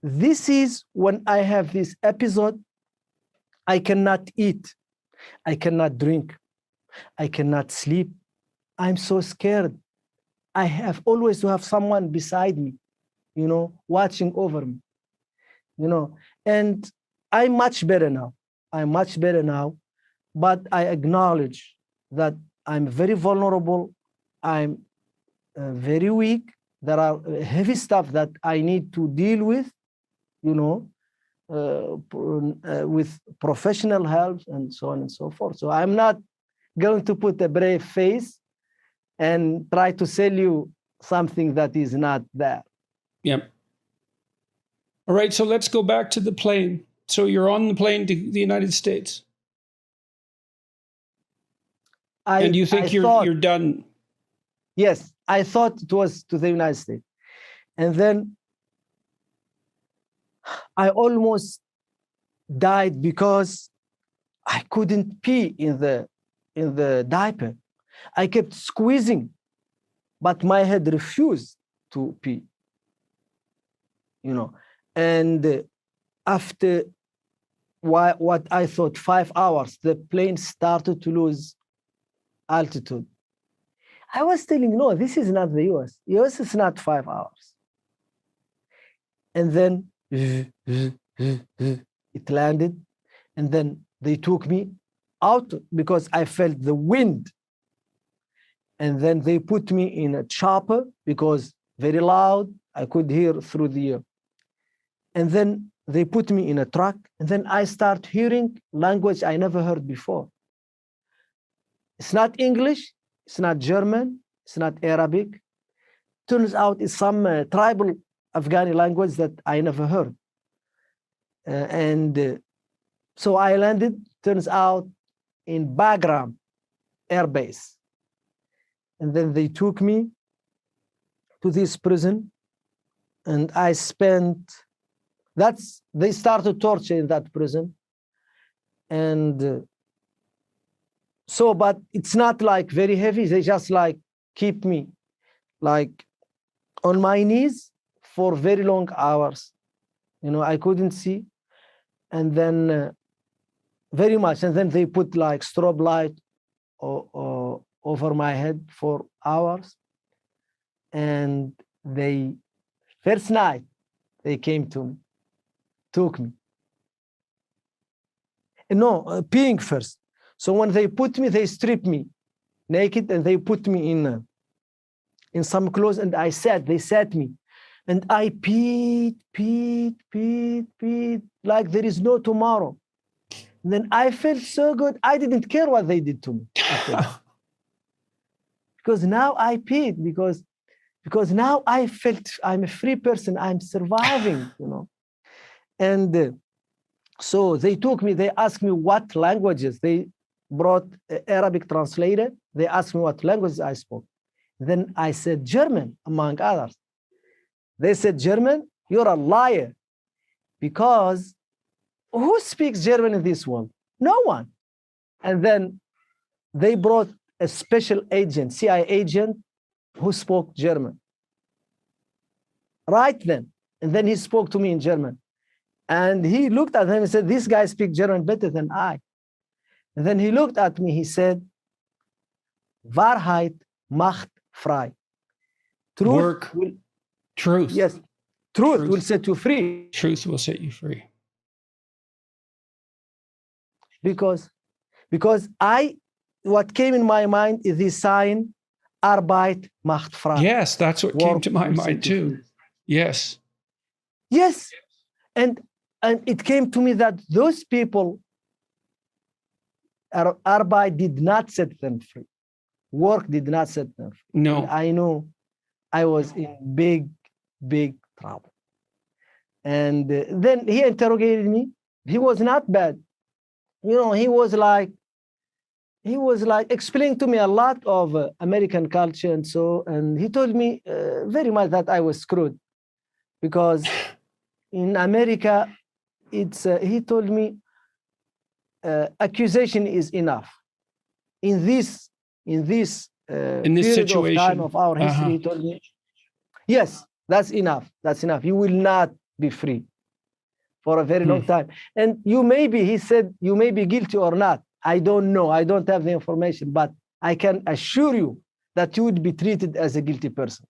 Speaker 2: this is when I have this episode, I cannot eat, I cannot drink, I cannot sleep. I'm so scared. I have always to have someone beside me, watching over me, and I'm much better now. But I acknowledge that I'm very vulnerable. I'm very weak. There are heavy stuff that I need to deal with, with professional help and so on and so forth. So I'm not going to put a brave face and try to sell you something that is not there.
Speaker 1: Yep. All right, so let's go back to the plane. So you're on the plane to the United States. And you think you're done?
Speaker 2: Yes, I thought it was to the United States. And then I almost died because I couldn't pee in the in the diaper. I kept squeezing, but my head refused to pee, you know. And after what I thought 5 hours, the plane started to lose altitude. I was telling, no, this is not the US. US is not 5 hours. And then it landed, and then they took me out because I felt the wind. And then they put me in a chopper because very loud, I could hear through the ear. And then they put me in a truck, and then I start hearing language I never heard before. It's not English, it's not German, it's not Arabic. Turns out it's some tribal Afghani language that I never heard. So I landed, turns out, in Bagram Air Base. And then they took me to this prison, and I spent, they started torture in that prison. And but it's not like very heavy, they just like keep me like on my knees for very long hours. You know, I couldn't see. And then very much. And then they put like strobe light over my head for hours. And first night, they came to me, took me. No, peeing first. So when they put me, they stripped me naked, and they put me in some clothes, and they sat me. And I peed, like there is no tomorrow. And then I felt so good. I didn't care what they did to me. Because now I peed, because now I felt I'm a free person. I'm surviving, you know. And so they took me, they asked me what languages. They brought an Arabic translator. They asked me what languages I spoke. Then I said German, among others. They said, German? You're a liar. Because who speaks German in this world? No one. And then they brought a special agent, CIA agent, who spoke German. Right then. And then he spoke to me in German. And he looked at him and said, this guy speaks German better than I. And then he looked at me, he said, Wahrheit macht frei.
Speaker 1: Truth.
Speaker 2: Yes, truth will set you free.
Speaker 1: Truth will set you free.
Speaker 2: Because what came in my mind is the sign, Arbeit macht frei.
Speaker 1: Yes, that's what came to my mind too. Yes.
Speaker 2: Yes. And it came to me that those people, Arbeit did not set them free. Work did not set them free.
Speaker 1: No.
Speaker 2: And I know I was in big trouble. And then he interrogated me. He was not bad. You know, he was like explaining to me a lot of American culture and he told me very much that I was screwed, because in America, he told me accusation is enough. In this
Speaker 1: situation
Speaker 2: of time of our history, he told me, yes, that's enough. That's enough. You will not be free for a very long time. And he said, you may be guilty or not. I don't know. I don't have the information, but I can assure you that you would be treated as a guilty person.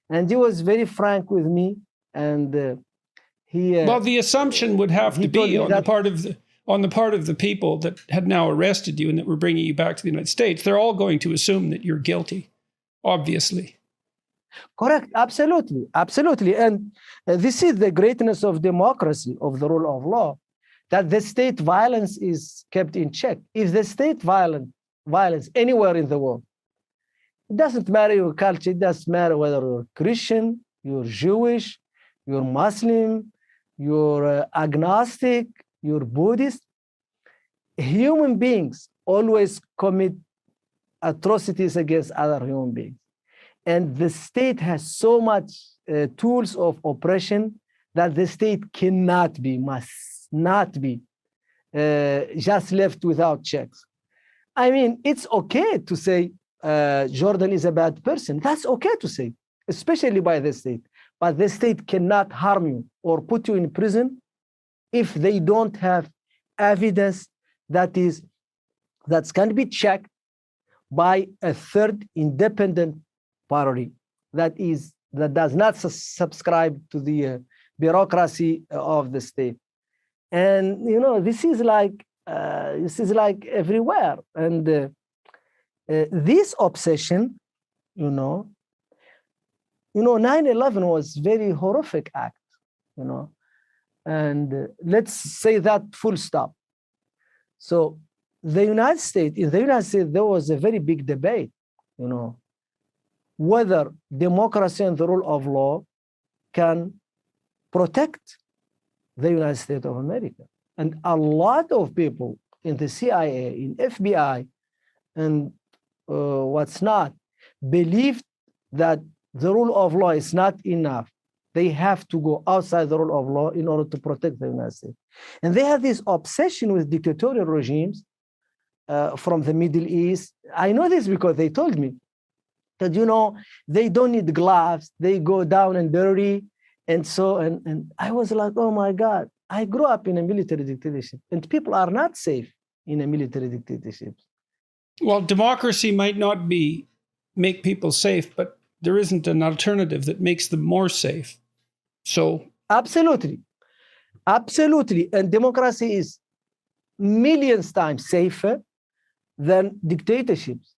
Speaker 2: And he was very frank with me. And
Speaker 1: well, the assumption would have to be on the part of the people that had now arrested you and that were bringing you back to the United States. They're all going to assume that you're guilty, obviously.
Speaker 2: Correct. Absolutely. Absolutely. And this is the greatness of democracy, of the rule of law, that the state violence is kept in check. If the state violence anywhere in the world, it doesn't matter your culture, it doesn't matter whether you're Christian, you're Jewish, you're Muslim, you're agnostic, you're Buddhist, human beings always commit atrocities against other human beings. And the state has so much tools of oppression that the state must not be just left without checks. I mean, it's okay to say Jordan is a bad person. That's okay to say, especially by the state. But the state cannot harm you or put you in prison if they don't have evidence that can be checked by a third independent party that does not subscribe to the bureaucracy of the state. And this is like everywhere. And this obsession, 9/11 was very horrific act, and let's say that full stop. So in the United States, there was a very big debate, whether democracy and the rule of law can protect the United States of America. And a lot of people in the CIA, in FBI, and what's not, believed that the rule of law is not enough. They have to go outside the rule of law in order to protect the United States. And they have this obsession with dictatorial regimes from the Middle East. I know this because they told me that, they don't need gloves. They go down and dirty. And I was like, oh my God, I grew up in a military dictatorship, and people are not safe in a military dictatorship.
Speaker 1: Well, democracy might not make people safe, but there isn't an alternative that makes them more safe. So
Speaker 2: absolutely. And democracy is millions times safer than dictatorships,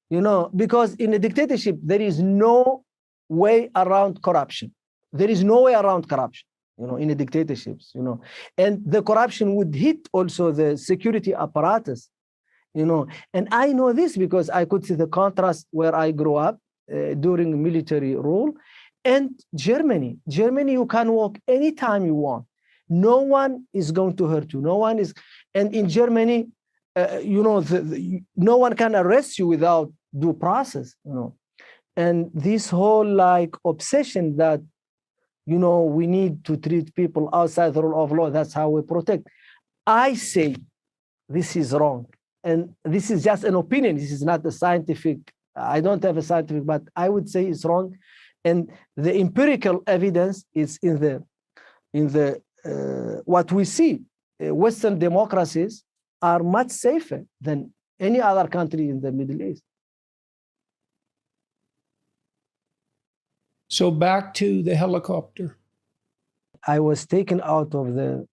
Speaker 2: because in a dictatorship, there is no way around corruption. There is no way around corruption, in a dictatorships, and the corruption would hit also the security apparatus, and I know this because I could see the contrast where I grew up during military rule. And Germany, you can walk anytime you want. No one is going to hurt you. And in Germany, no one can arrest you without due process, And this whole obsession that, we need to treat people outside the rule of law, that's how we protect. I say this is wrong. And this is just an opinion. This is not a scientific, I don't have a scientific, but I would say it's wrong. And the empirical evidence is in the what we see. Western democracies are much safer than any other country in the Middle East.
Speaker 1: So back to the helicopter.
Speaker 2: I was taken out of the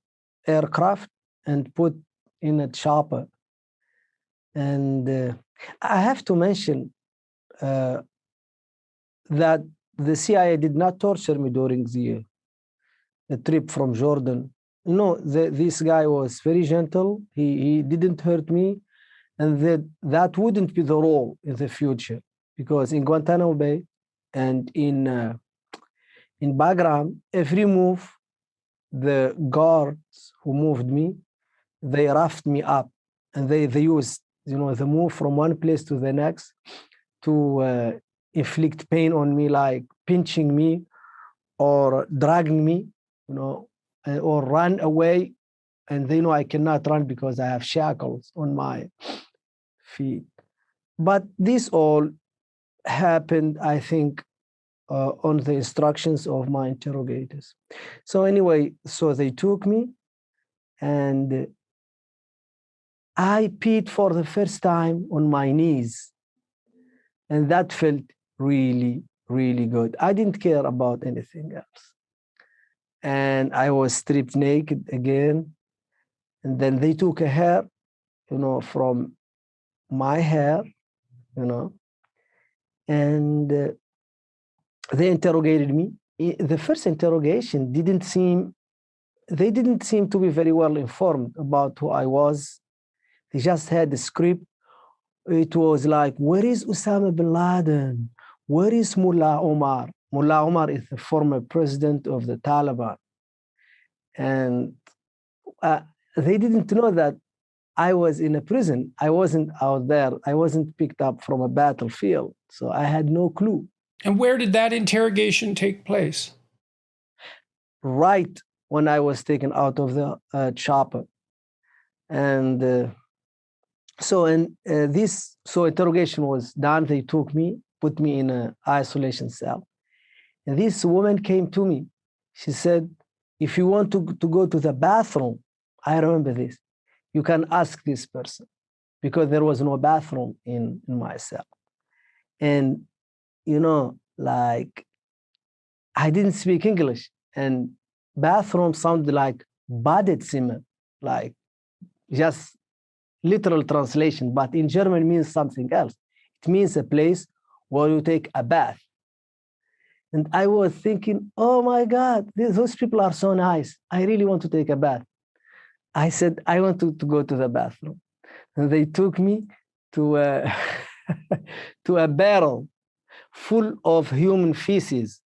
Speaker 2: aircraft and put in a chopper. And I have to mention that the CIA did not torture me during the trip from Jordan. This guy was very gentle. He didn't hurt me. And that wouldn't be the role in the future, because in Guantanamo Bay and in Bagram, every move, the guards who moved me, they roughed me up, and they used the move from one place to the next to inflict pain on me, like pinching me or dragging me, or run away. And they know I cannot run because I have shackles on my feet. But this all happened, I think, on the instructions of my interrogators. So anyway, so they took me, and I peed for the first time on my knees. And that felt really, really good. I didn't care about anything else. And I was stripped naked again. And then they took a hair, from my hair, and they interrogated me. The first interrogation they didn't seem to be very well informed about who I was. They just had the script. It was like, where is Osama bin Laden? Where is Mullah Omar? Mullah Omar is the former president of the Taliban. And they didn't know that I was in a prison. I wasn't out there. I wasn't picked up from a battlefield. So I had no clue.
Speaker 1: And where did that interrogation take place?
Speaker 2: Right when I was taken out of the chopper. And So interrogation was done. They took me, put me in an isolation cell. And this woman came to me. She said, if you want to go to the bathroom, I remember this, you can ask this person, because there was no bathroom in my cell. And, like, I didn't speak English, and bathroom sounded like Badezimmer, like just literal translation, but in German means something else. It means a place where you take a bath. And I was thinking, oh my God, those people are so nice. I really want to take a bath. I said, I want to go to the bathroom. And they took me to a, to a barrel full of human feces,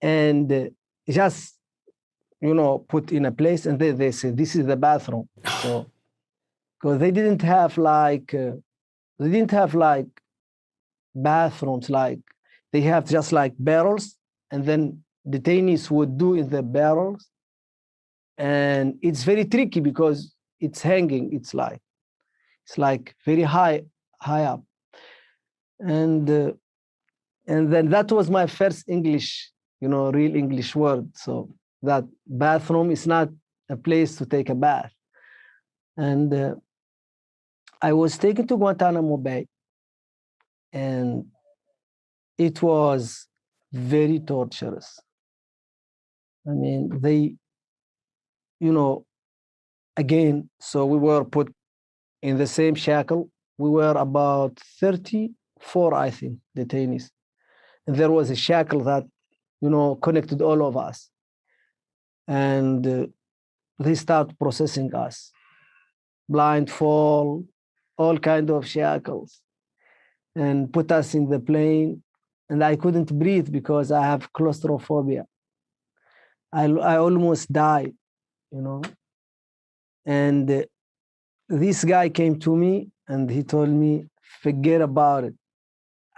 Speaker 2: and just, put in a place. And they said, this is the bathroom. So, because they didn't have like bathrooms, like they have just like barrels, and then detainees would do in the barrels. And it's very tricky because it's hanging. It's like very high up. And then that was my first English, real English word. So that bathroom is not a place to take a bath. And I was taken to Guantanamo Bay, and it was very torturous. I mean, they, again, so we were put in the same shackle. We were about 34, I think, detainees. And there was a shackle that, connected all of us. And they start processing us, blindfold, all kind of shackles, and put us in the plane. And I couldn't breathe because I have claustrophobia. I almost died, And this guy came to me and he told me, forget about it.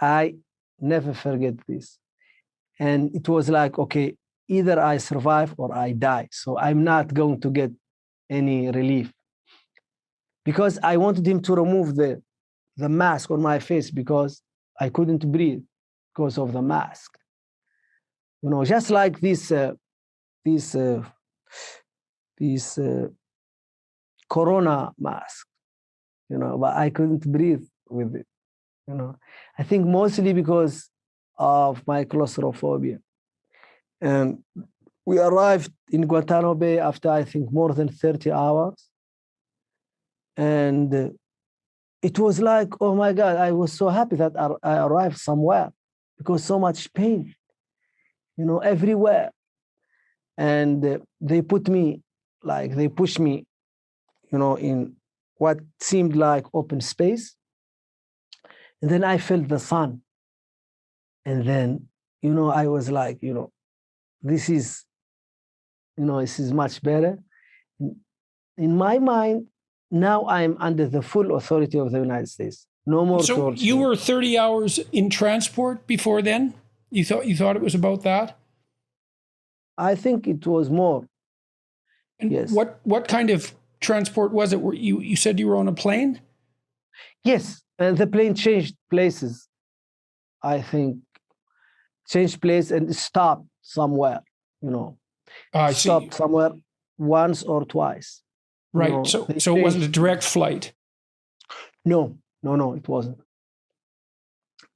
Speaker 2: I never forget this. And it was like, okay, either I survive or I die. So I'm not going to get any relief, because I wanted him to remove the mask on my face because I couldn't breathe because of the mask. Just like this Corona mask, but I couldn't breathe with it. I think mostly because of my claustrophobia. And we arrived in Guantanamo Bay after, I think, more than 30 hours. And it was like, oh my God, I was so happy that I arrived somewhere, because so much pain, everywhere. And they pushed me, in what seemed like open space. And then I felt the sun. And then, I was like, this is much better. In my mind, now I'm under the full authority of the United States. No more torture.
Speaker 1: So you were 30 hours in transport before then? You thought it was about that?
Speaker 2: I think it was more.
Speaker 1: And
Speaker 2: yes.
Speaker 1: What kind of transport was it? You said you were on a plane?
Speaker 2: Yes, and the plane changed places. I think changed place and stopped somewhere. Stopped somewhere once or twice.
Speaker 1: Right. So it wasn't a direct flight.
Speaker 2: No, it wasn't.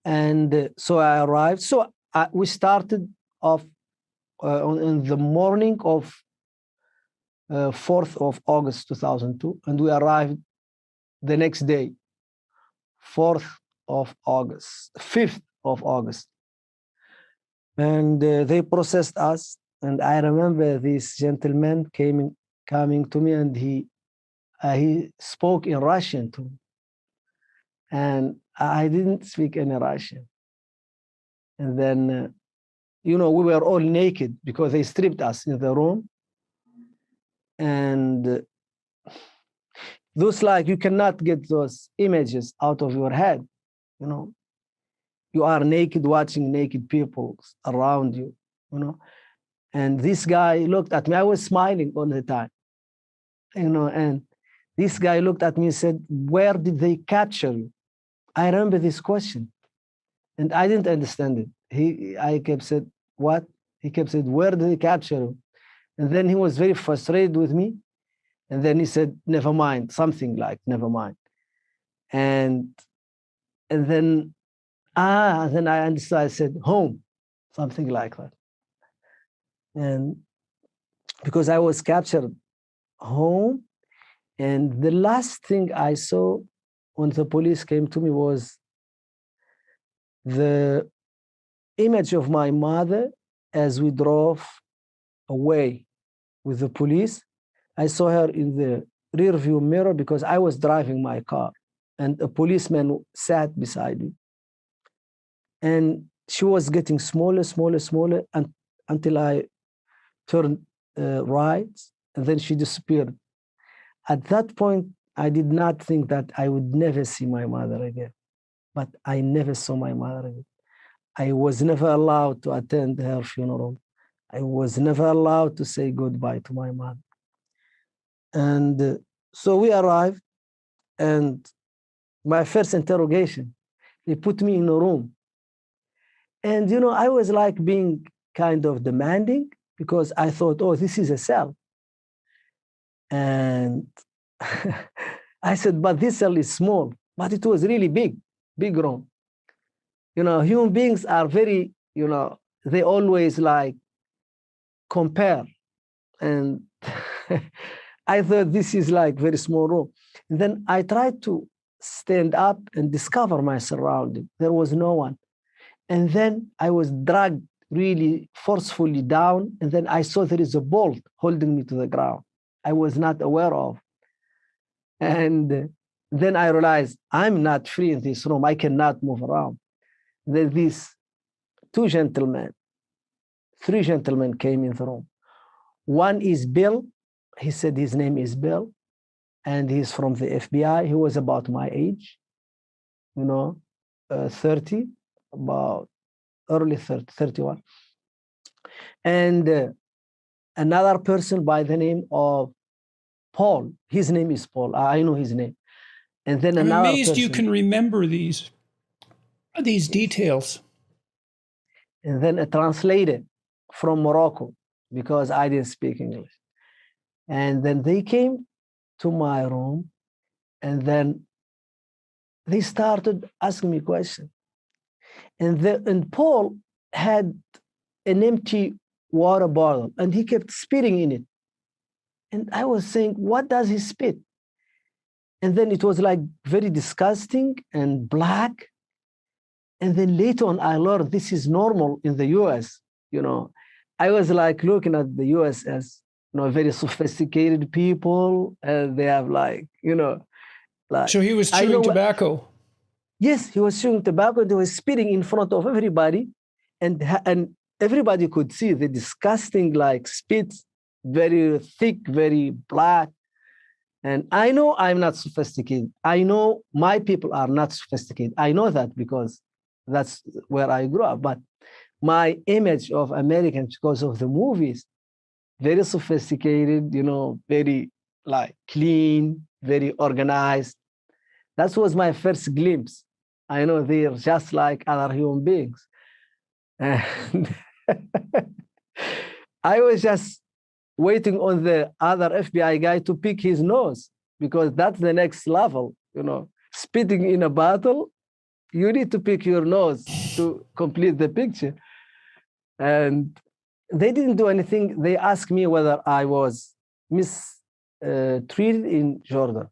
Speaker 2: And so I arrived. So we started off in the morning of 4th of August 2002, and we arrived the next day, 5th of August. And they processed us. And I remember this gentleman coming to me, and he spoke in Russian to me. And I didn't speak any Russian. And then, we were all naked because they stripped us in the room. And those, you cannot get those images out of your head. You are naked, watching naked people around you, And this guy looked at me. I was smiling all the time, and This guy looked at me and said, where did they capture you? I remember this question. And I didn't understand it. I kept said, what? He kept saying, where did they capture you? And then he was very frustrated with me. And then he said, never mind, something like, never mind. And then I understood, I said, home, something like that. And because I was captured home, and the last thing I saw when the police came to me was the image of my mother as we drove away with the police. I saw her in the rear view mirror because I was driving my car and a policeman sat beside me. And she was getting smaller, until I turned right, and then she disappeared. At that point, I did not think that I would never see my mother again, but I never saw my mother again. I was never allowed to attend her funeral. I was never allowed to say goodbye to my mother. And so we arrived, and my first interrogation, they put me in a room. And, I was like being kind of demanding because I thought, oh, this is a cell. And I said, but this cell is small, but it was really big room. Human beings are very, they always like compare. And I thought this is like very small room. And then I tried to stand up and discover my surrounding. There was no one. And then I was dragged really forcefully down. And then I saw there is a bolt holding me to the ground I was not aware of. And then I realized I'm not free in this room. I cannot move around. Then these three gentlemen came in the room. One is Bill. He said his name is Bill, and he's from the FBI. He was about my age, 30, about early 30, 31. And another person by the name of Paul. His name is Paul. I know his name. And then
Speaker 1: I'm
Speaker 2: another
Speaker 1: amazed
Speaker 2: person,
Speaker 1: you can remember these details.
Speaker 2: and then a translator from Morocco, because I didn't speak English. And then they came to my room, and then they started asking me questions. And Paul had an empty water bottle, and he kept spitting in it. And I was saying, what does he spit? And then it was like very disgusting and black. And then later on, I learned this is normal in the US. I was like looking at the US as, very sophisticated people. And they have like.
Speaker 1: So he was chewing tobacco.
Speaker 2: Yes, he was chewing tobacco. They were spitting in front of everybody. And everybody could see the disgusting like spit, very thick, very black. And I know I'm not sophisticated. I know my people are not sophisticated. I know that because that's where I grew up. But my image of Americans, because of the movies, very sophisticated, very like clean, very organized. That was my first glimpse. I know they're just like other human beings. And I was just waiting on the other FBI guy to pick his nose, because that's the next level, spitting in a bottle, you need to pick your nose to complete the picture. And they didn't do anything. They asked me whether I was mistreated in Jordan.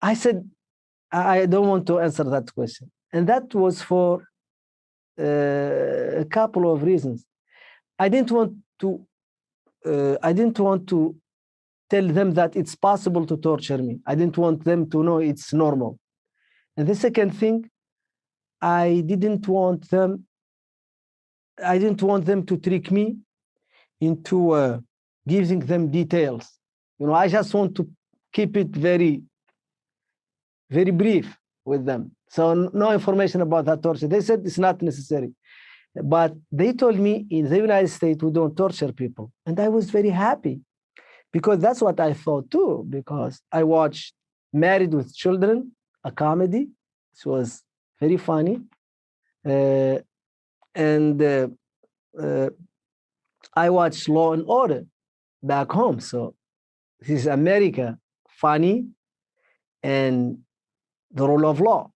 Speaker 2: I said, I don't want to answer that question. And that was for a couple of reasons. I didn't want to tell them that it's possible to torture me. I didn't want them to know it's normal. And the second thing, I didn't want them to trick me into giving them details. I just want to keep it very, very brief with them. So no information about that torture. They said it's not necessary. But they told me in the United States, we don't torture people. And I was very happy because that's what I thought too, because I watched Married with Children, a comedy. It was very funny. Uh, and I watched Law and Order back home. So this is America, funny, and the rule of law.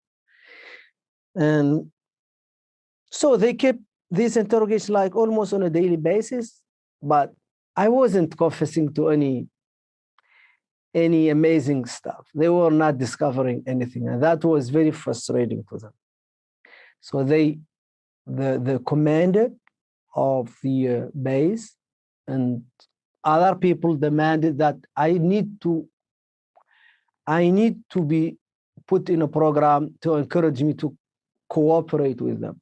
Speaker 2: And so they kept this interrogation like almost on a daily basis, but I wasn't confessing to any amazing stuff. They were not discovering anything, and that was very frustrating to them. So the commander of the base and other people demanded that I need to be put in a program to encourage me to cooperate with them.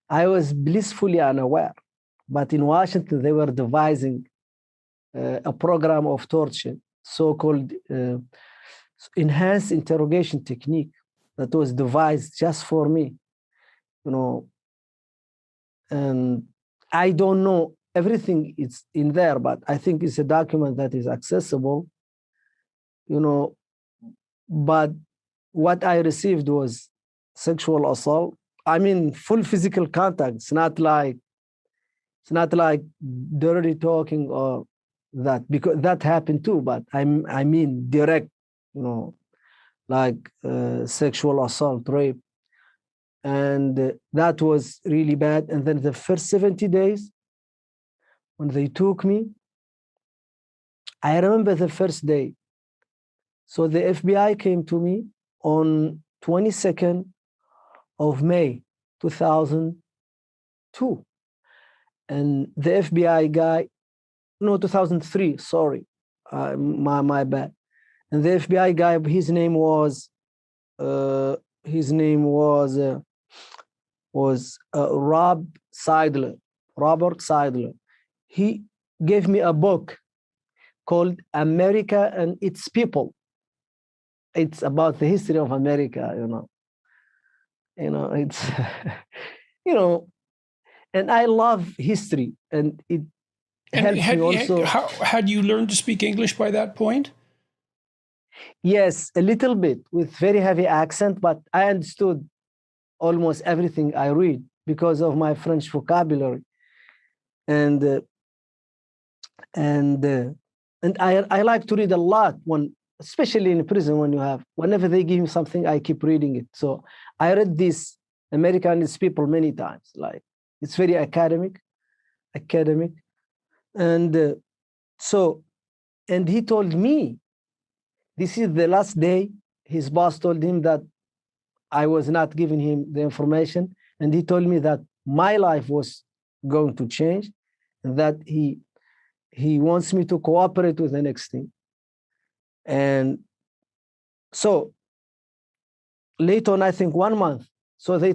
Speaker 2: I was blissfully unaware, but in Washington, they were devising a program of torture, so-called enhanced interrogation technique that was devised just for me, and I don't know everything is in there, but I think it's a document that is accessible, but what I received was sexual assault. I mean, full physical contact. It's not like dirty talking or that, because that happened too, but I mean direct, like sexual assault, rape. And that was really bad. And then the first 70 days, when they took me, I remember the first day. So the FBI came to me on 22nd of May, 2002. And the FBI guy, no, 2003, sorry, my bad. And the FBI guy, his name was Robert Seidler. He gave me a book called America and Its People. It's about the history of America, it's, and I love history, and it helped me also.
Speaker 1: Had you learned to speak English by that point?
Speaker 2: Yes, a little bit with very heavy accent, but I understood almost everything I read because of my French vocabulary. And I like to read a lot, especially in prison, whenever they give me something, I keep reading it. So I read this America and Its People many times. Like, it's very academic. And and he told me, this is the last day. His boss told him that I was not giving him the information. And he told me that my life was going to change, and that he wants me to cooperate with the next thing. And so later on, I think 1 month, so they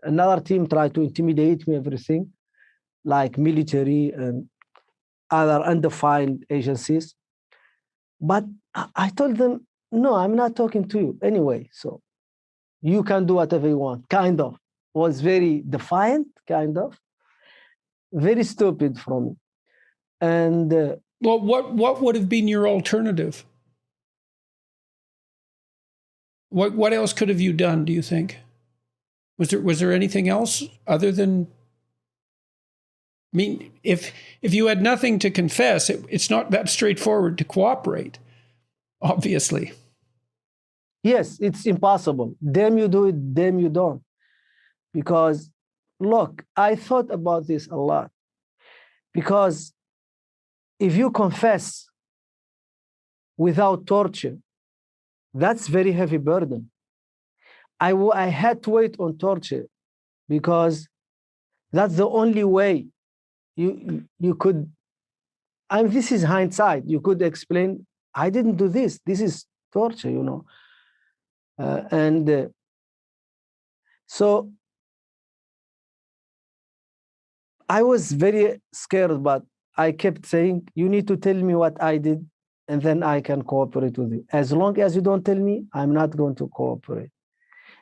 Speaker 2: another team tried to intimidate me, everything, like military and other undefined agencies. But I told them, no, I'm not talking to you anyway. So you can do whatever you want, kind of. Was very defiant, kind of. Very stupid from me. And
Speaker 1: well, what would have been your alternative? What else could have you done, do you think? Was there anything else other than? I mean, if you had nothing to confess, it's not that straightforward to cooperate, obviously.
Speaker 2: Yes, it's impossible. Damn you do it, damn you don't. Because, look, I thought about this a lot. Because if you confess without torture, that's very heavy burden. I had to wait on torture because that's the only way you could, this is hindsight, you could explain, I didn't do this. This is torture, so I was very scared, but I kept saying, you need to tell me what I did, and then I can cooperate with you. As long as you don't tell me, I'm not going to cooperate.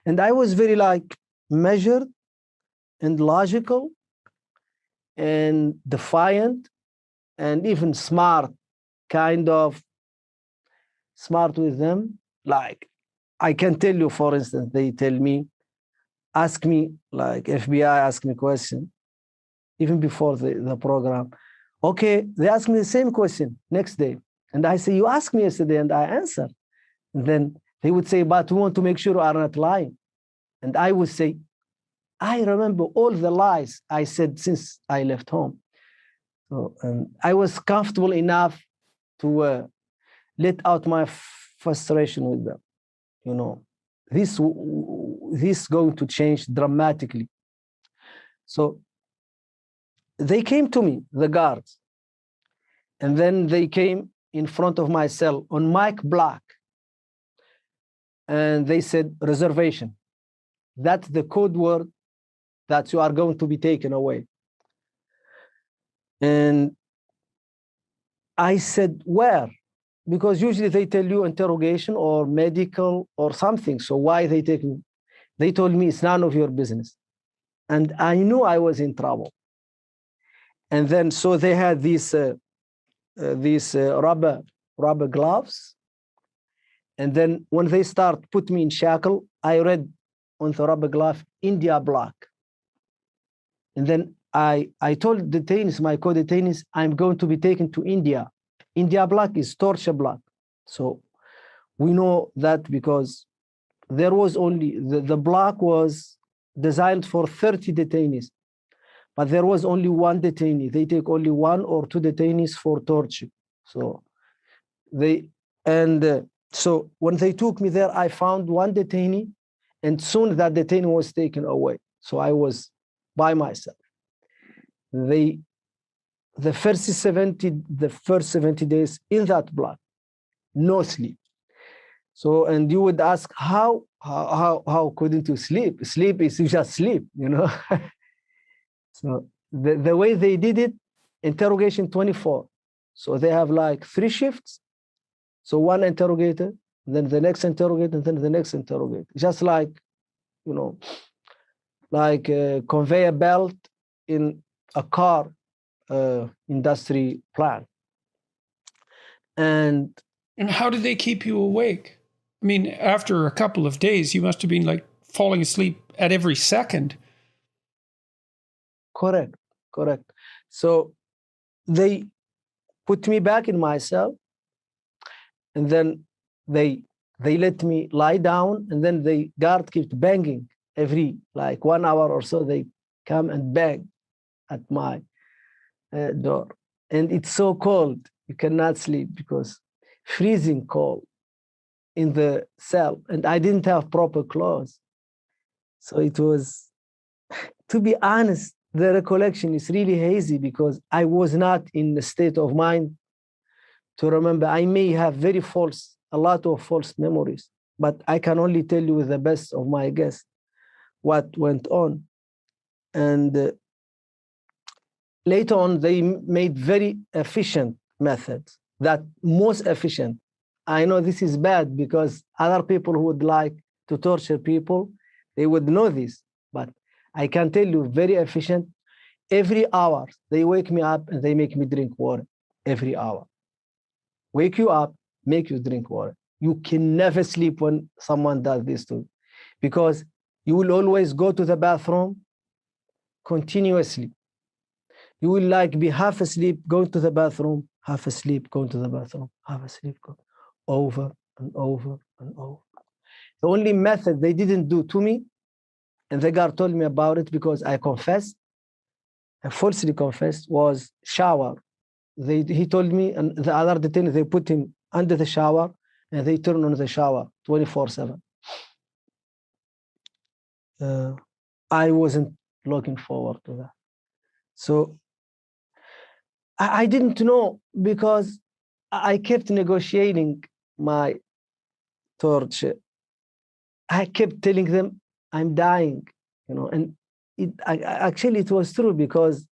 Speaker 2: And I was very measured and logical and defiant and even smart kind of smart with them. Like, I can tell you, for instance, they tell me, ask me, like FBI ask me question, even before the program. Okay, they ask me the same question next day. And I say, you asked me yesterday and I answered. And then they would say, but we want to make sure you are not lying. And I would say, I remember all the lies I said since I left home. So, and I was comfortable enough to let out my frustration with them. You know, this is going to change dramatically. So they came to me, the guards, and then they came in front of my cell on mic black, and they said reservation. That's the code word that you are going to be taken away. And I said, where? Because usually they tell you interrogation or medical or something. So why they take me? They told me it's none of your business. And I knew I was in trouble. And then, so they had these rubber gloves. And then when they put me in shackle, I read on the rubber glove, India Black. And then I told detainees, my co-detainees, I'm going to be taken to India. India Black is torture black. So we know that because there was only, the block was designed for 30 detainees, but there was only one detainee. They take only 1 or 2 detainees for torture. So so when they took me there, I found 1 detainee, and soon that detainee was taken away. So I was by myself. The first 70 days in that block, no sleep. So, and you would ask, how couldn't you sleep? Sleep is, you just sleep, you know? So the way they did it, interrogation 24. So they have like 3 shifts. So 1 interrogator, then the next interrogator, and then the next interrogator. Just like, you know, like a conveyor belt in a car industry plant.
Speaker 1: And how did they keep you awake? I mean, after a couple of days, you must have been like falling asleep at every second.
Speaker 2: Correct. So they put me back in my cell, and then they let me lie down, and then the guard kept banging every like 1 hour or so. They come and bang at my door, and it's so cold you cannot sleep because freezing cold in the cell, and I didn't have proper clothes. So it was, to be honest, the recollection is really hazy because I was not in the state of mind to remember. I may have a lot of false memories, but I can only tell you with the best of my guess what went on. And later on, they made very efficient methods, that most efficient. I know this is bad because other people who would like to torture people, they would know this, but I can tell you very efficient. Every hour, they wake me up and they make me drink water every hour. Wake you up, make you drink water. You can never sleep when someone does this to you because you will always go to the bathroom continuously. You will like be half asleep, going to the bathroom, half asleep, going to the bathroom, half asleep, over and over and over. The only method they didn't do to me, and the guard told me about it because I confessed, I falsely confessed, was shower. He told me, and the other detainee, they put him under the shower and they turn on the shower 24/7. I wasn't looking forward to that. So I didn't know because I kept negotiating my torture. I kept telling them I'm dying, you know, and actually it was true because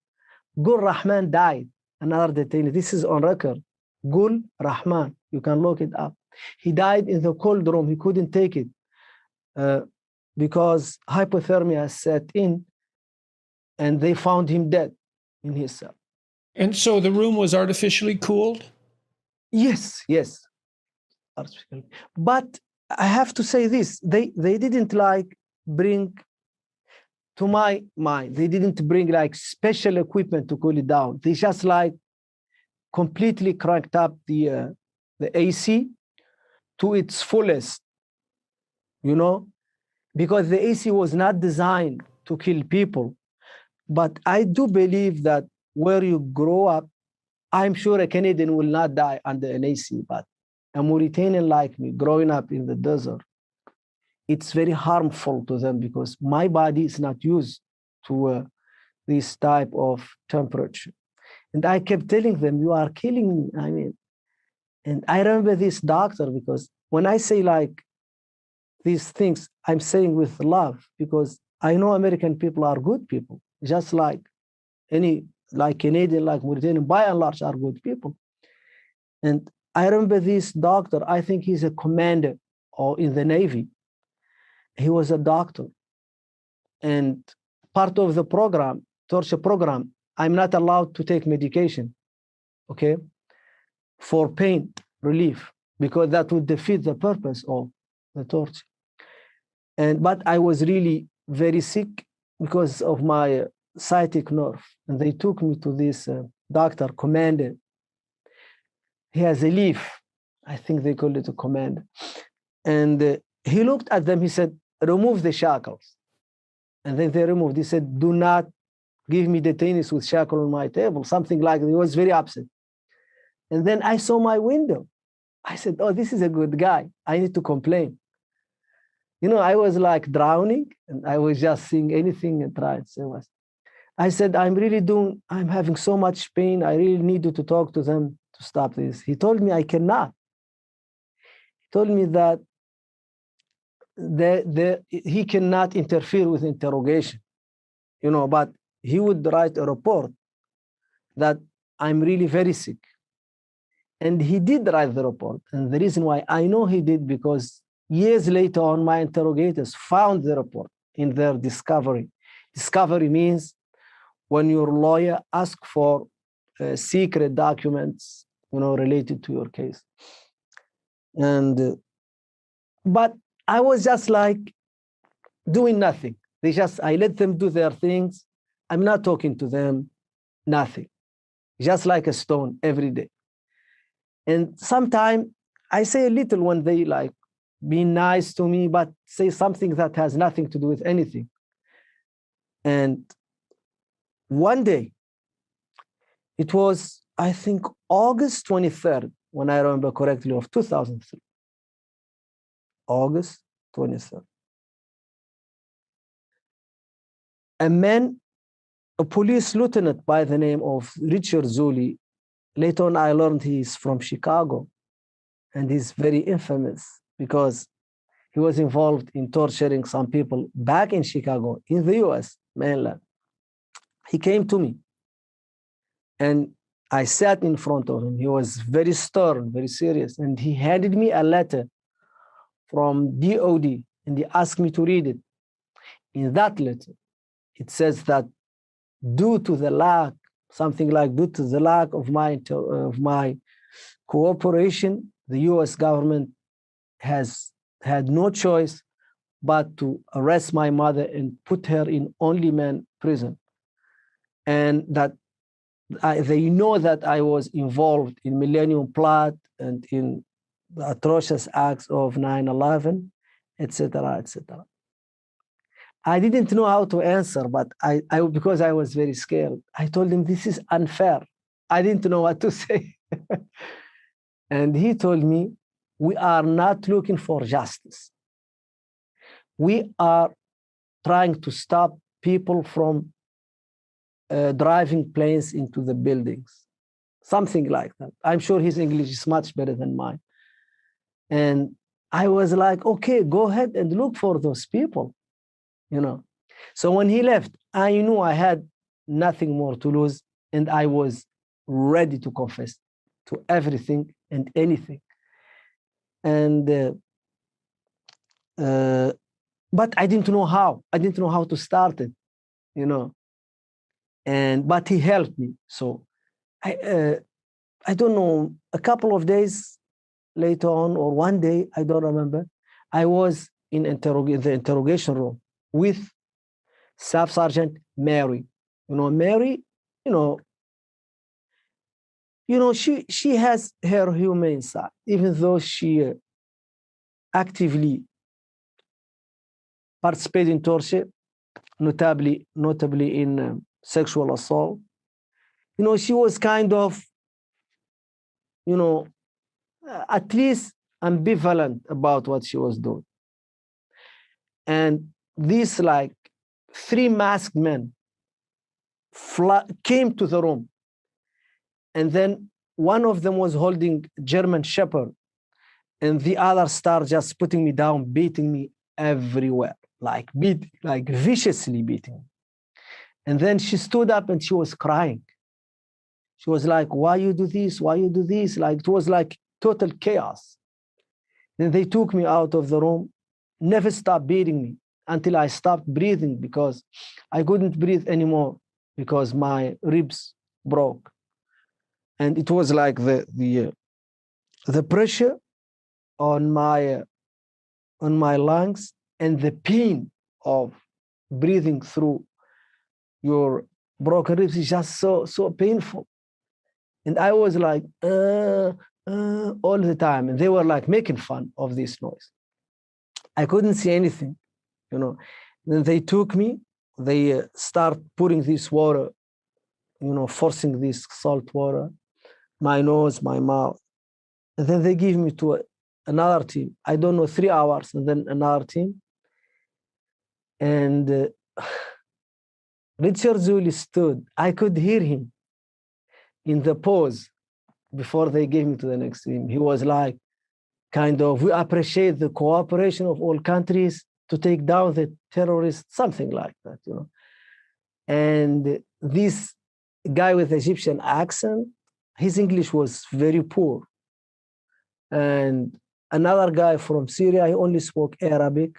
Speaker 2: Gul Rahman died, another detainee. This is on record. Gul Rahman, you can look it up. He died in the cold room. He couldn't take it because hypothermia set in, and they found him dead in his cell.
Speaker 1: And so the room was artificially cooled?
Speaker 2: Yes, yes. Artificial. But I have to say this, they didn't like bring, to my mind, they didn't bring like special equipment to cool it down. They just like completely cranked up the AC to its fullest, you know, because the AC was not designed to kill people. But I do believe that where you grow up, I'm sure a Canadian will not die under an AC, but a Mauritanian like me growing up in the desert, it's very harmful to them because my body is not used to this type of temperature. And I kept telling them, you are killing me. I mean, and I remember this doctor because when I say like these things, I'm saying with love because I know American people are good people, just like any, like Canadian, like Mauritanian, by and large are good people. And I remember this doctor, I think he's a commander or in the Navy. He was a doctor. And part of the program, torture program, I'm not allowed to take medication, okay, for pain relief, because that would defeat the purpose of the torture. But I was really very sick because of my sciatic nerve. And they took me to this doctor, commander. He has a leaf. I think they call it a commander. And he looked at them. He said, remove the shackles. And then they removed. He said, do not give me detainees with shackle on my table, something like that. He was very upset. And then I saw my window. I said, oh, this is a good guy. I need to complain. You know, I was like drowning and I was just seeing anything and trying to say was. I said, I'm having so much pain. I really need you to talk to them to stop this. He told me I cannot. He told me that he cannot interfere with interrogation, you know, but he would write a report that I'm really very sick. And he did write the report. And the reason why I know he did, because years later on, my interrogators found the report in their discovery. Discovery means when your lawyer asks for secret documents, you know, related to your case. And but I was just like doing nothing. I let them do their things. I'm not talking to them, nothing. Just like a stone every day. And sometimes I say a little when they like be nice to me, but say something that has nothing to do with anything. And one day, it was, I think, August 23rd, when I remember correctly, of 2003. August 23rd. A police lieutenant by the name of Richard Zuli, later on I learned he's from Chicago, and he's very infamous because he was involved in torturing some people back in Chicago, in the US mainland. He came to me and I sat in front of him. He was very stern, very serious. And he handed me a letter from DOD and he asked me to read it. In that letter, it says that due to the lack of my cooperation, the US government has had no choice but to arrest my mother and put her in only man prison. And that they know that I was involved in Millennium Plot and in the atrocious acts of 9/11, etc., etc. I didn't know how to answer, but I because I was very scared, I told him this is unfair. I didn't know what to say. And he told me, we are not looking for justice. We are trying to stop people from driving planes into the buildings. Something like that. I'm sure his English is much better than mine. And I was like, okay, go ahead and look for those people, you know. So when he left, I knew I had nothing more to lose, and I was ready to confess to everything and anything. And but I didn't know how. I didn't know how to start it, you know. But he helped me. So I don't know, a couple of days later on, or one day, I don't remember, I was in the interrogation room with Staff Sergeant Mary. Mary, you know, she has her humane side, even though she actively participated in torture, notably in sexual assault. She was kind of, at least ambivalent about what she was doing. And these like three masked men came to the room. And then one of them was holding German Shepherd, and the other started just putting me down, beating me everywhere, like viciously beating me. And then she stood up and she was crying. She was like, why you do this? Why you do this? Like, it was like total chaos. Then they took me out of the room, never stopped beating me until I stopped breathing, because I couldn't breathe anymore because my ribs broke. And it was like the pressure on my lungs and the pain of breathing through your broken ribs is just so painful. And I was like, all the time. And they were like making fun of this noise. I couldn't see anything, Then they took me, they start putting this water, forcing this salt water, my nose, my mouth. And then they give me to another team. I don't know, 3 hours, and then another team. And Richard Zuli stood. I could hear him in the pause before they gave me to the next team. He was like, kind of, we appreciate the cooperation of all countries to take down the terrorists, something like that, And this guy with Egyptian accent, his English was very poor. And another guy from Syria, he only spoke Arabic.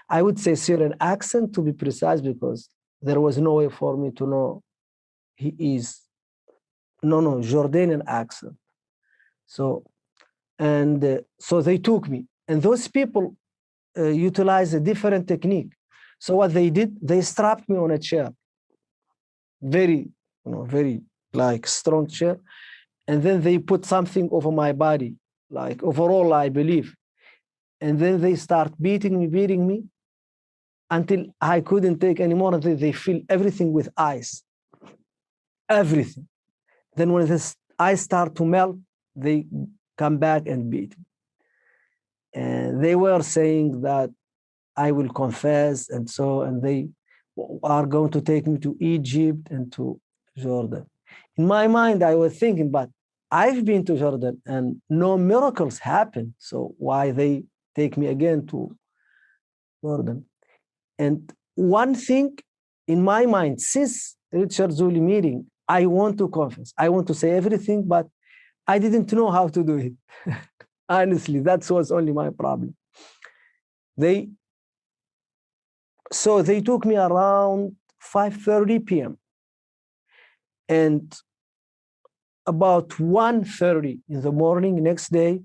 Speaker 2: I would say Syrian accent, to be precise, because there was no way for me to know he is, Jordanian accent. So they took me. And those people utilize a different technique. So what they did, they strapped me on a chair, very like strong chair, and then they put something over my body, like overall, I believe, and then they start beating me until I couldn't take anymore. Until they fill everything with ice, everything. Then when the ice start to melt, they come back and beat me. And they were saying that I will confess, and they are going to take me to Egypt and to Jordan. In my mind, I was thinking, but I've been to Jordan and no miracles happen. So why they take me again to Jordan? And one thing in my mind, since Richard Zuli meeting, I want to confess. I want to say everything, but I didn't know how to do it. Honestly, that was only my problem. They took me around 5:30 p.m. And about 1:30 in the morning next day,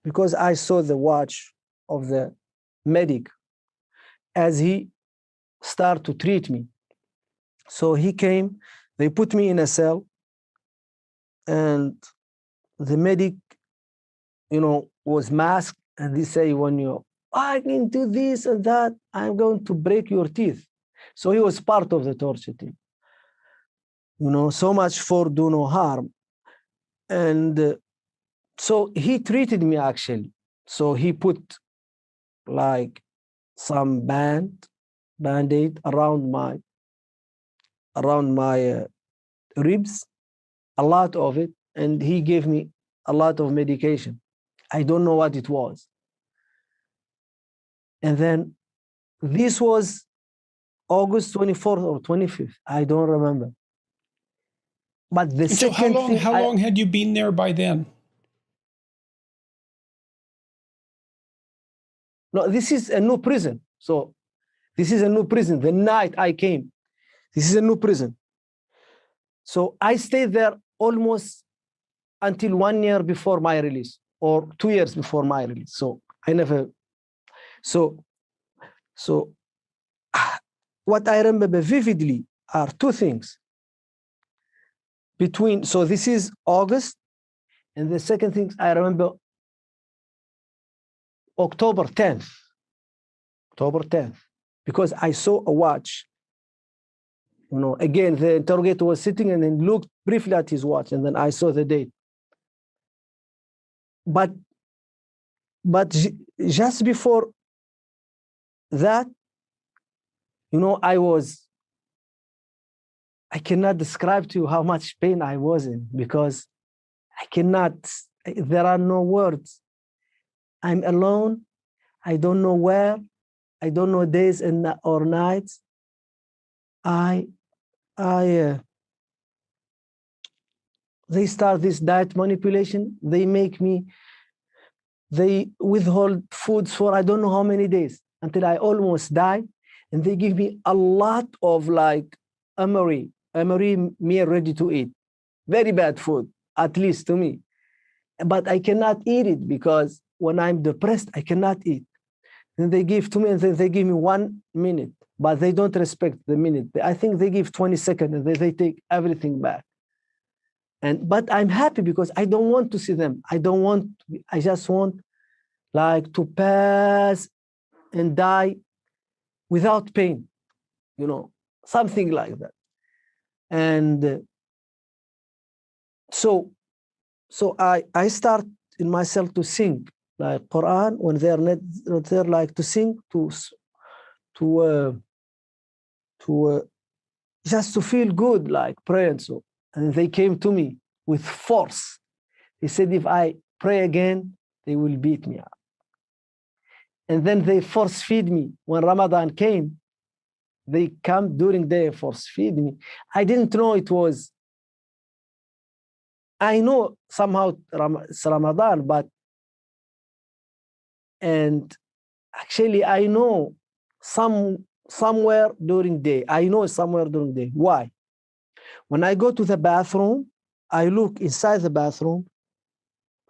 Speaker 2: because I saw the watch of the medic as he started to treat me. So he came, they put me in a cell, and the medic, was masked, and they say, when I can do this and that, I'm going to break your teeth. So he was part of the torture team. So much for do no harm. And so he treated me actually. So he put like some band-aid around my ribs, a lot of it, and he gave me a lot of medication. I don't know what it was. And then this was August 24th or 25th. I don't remember. But the
Speaker 1: so
Speaker 2: second
Speaker 1: how long had you been there by then?
Speaker 2: No, this is a new prison. So this is a new prison. The night I came, this is a new prison. So I stayed there almost until 1 year before my release or 2 years before my release. So I never, so what I remember vividly are two things between, so this is August, and the second thing I remember October 10th, because I saw a watch. Again, the interrogator was sitting and then looked briefly at his watch, and then I saw the date. But just before that, I cannot describe to you how much pain I was in, because there are no words. I'm alone. I don't know where. I don't know days or nights. They start this diet manipulation. They withhold foods for I don't know how many days until I almost die. And they give me a lot of Emery meal ready to eat. Very bad food, at least to me. But I cannot eat it because when I'm depressed, I cannot eat. Then they give to me, and then they give me 1 minute, but they don't respect the minute. I think they give 20 seconds, and they take everything back. But I'm happy because I don't want to see them. I just want to pass and die without pain, something like that. And so I start in myself to sing Quran when they're not there, to sing to just to feel good, pray and so. And they came to me with force. They said, if I pray again, they will beat me up. And then they force feed me. When Ramadan came, they come during the force feed me. I didn't know it was. I know somehow it's Ramadan, and actually I know somewhere during day. I know somewhere during day. Why? When I go to the bathroom, I look inside the bathroom,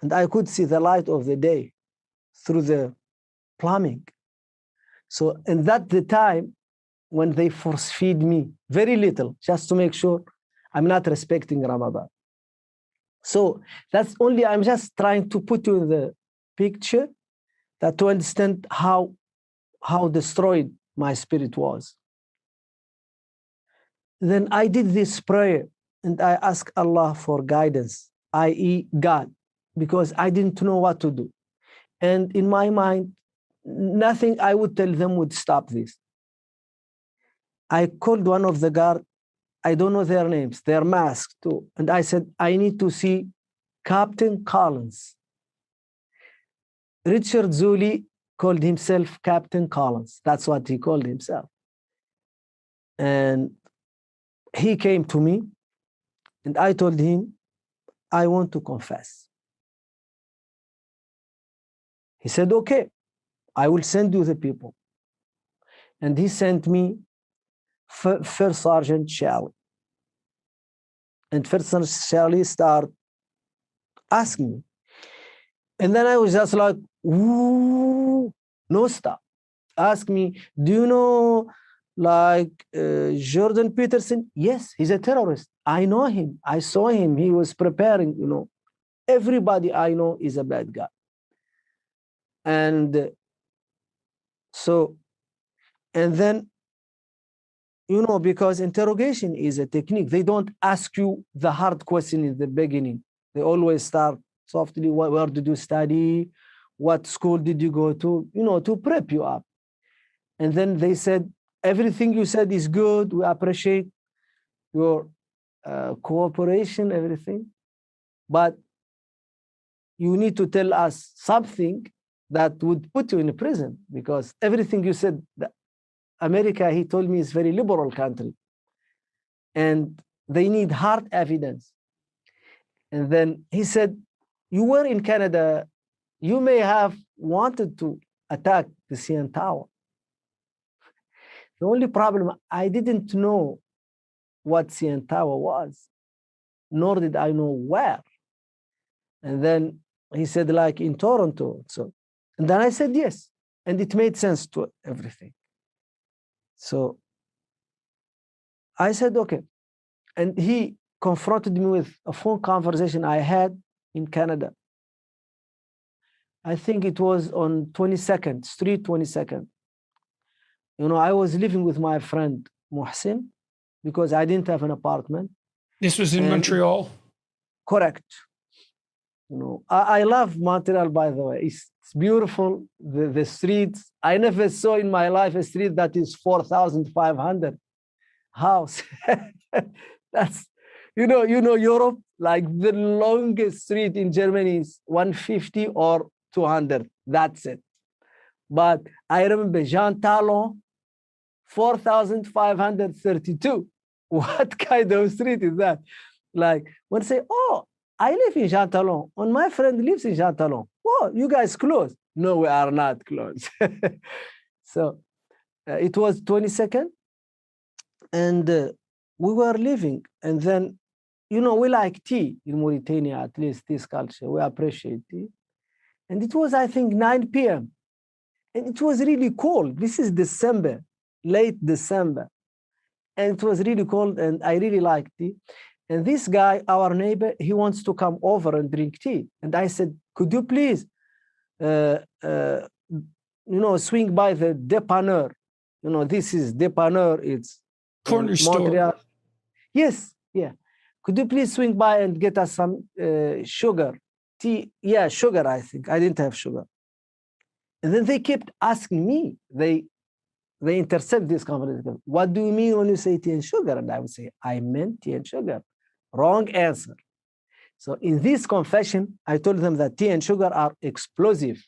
Speaker 2: and I could see the light of the day through the plumbing. So, and that's the time when they force feed me very little, just to make sure I'm not respecting Ramadan. So that's only, I'm just trying to put you in the picture that to understand how destroyed my spirit was. Then I did this prayer and I asked Allah for guidance, i.e. God, because I didn't know what to do. And in my mind, nothing I would tell them would stop this. I called one of the guard. I don't know their names. They're masked too. And I said, I need to see Captain Collins. Richard Zuli called himself Captain Collins. That's what he called himself. And he came to me and I told him, I want to confess. He said, okay, I will send you the people. And he sent me First Sergeant Shelley. And First Sergeant Shelley started asking me. And then I was just like, ooh, no stop. Ask me, do you know Jordan Peterson? Yes, he's a terrorist. I know him. I saw him. He was preparing, Everybody I know is a bad guy. And and then, because interrogation is a technique, they don't ask you the hard question in the beginning. They always start softly, where did you study? What school did you go to? To prep you up. And then they said, everything you said is good. We appreciate your cooperation, everything. But you need to tell us something that would put you in prison, because everything you said, America, he told me, is a very liberal country. And they need hard evidence. And then he said, you were in Canada, you may have wanted to attack the CN Tower. The only problem, I didn't know what CN Tower was, nor did I know where. And then he said, like in Toronto. So, and then I said yes. And it made sense to everything. So I said, okay. And he confronted me with a phone conversation I had in Canada. I think it was on 22nd, Street 22nd. You know, I was living with my friend Mohsin because I didn't have an apartment.
Speaker 1: This was in Montreal?
Speaker 2: Correct. You know, I love Montreal, by the way. It's beautiful. The streets, I never saw in my life a street that is 4,500 house. That's, you know, Europe, like the longest street in Germany is 150 or 200. That's it. But I remember Jean Talon, 4,532. What kind of street is that? Like when I say, oh, I live in Jean Talon, and my friend lives in Jean Talon. Oh, you guys close? No, we are not close. So it was 22nd, and we were living. And then, you know, we like tea in Mauritania, at least this culture. We appreciate tea. And it was, I think, 9 p.m. And it was really cold. This is December, late December. And it was really cold, and I really liked tea. And this guy, our neighbor, he wants to come over and drink tea. And I said, could you please, you know, swing by the dépanneur? You know, this is dépanneur. It's
Speaker 1: corner
Speaker 2: Montreal.
Speaker 1: store.
Speaker 2: Yes, yeah. Could you please swing by and get us some sugar, tea? Yeah, sugar, I think. I didn't have sugar. And then they kept asking me. They intercept this conversation. What do you mean when you say tea and sugar? And I would say, I meant tea and sugar. Wrong answer. So in this confession, I told them that tea and sugar are explosive.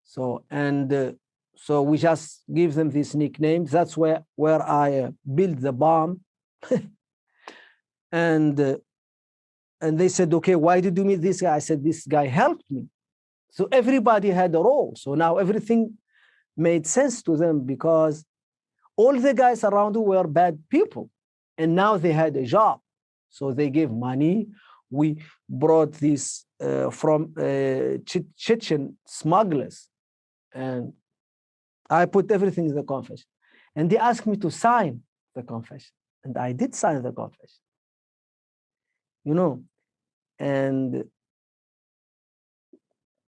Speaker 2: So, and so we just give them these nicknames. That's where I built the bomb. And they said, okay, why did you meet this guy? I said, this guy helped me. So everybody had a role. So now everything made sense to them because all the guys around who were bad people. And now they had a job. So they gave money. We brought this from Chechen smugglers. And I put everything in the confession. And they asked me to sign the confession. And I did sign the confession. You know, and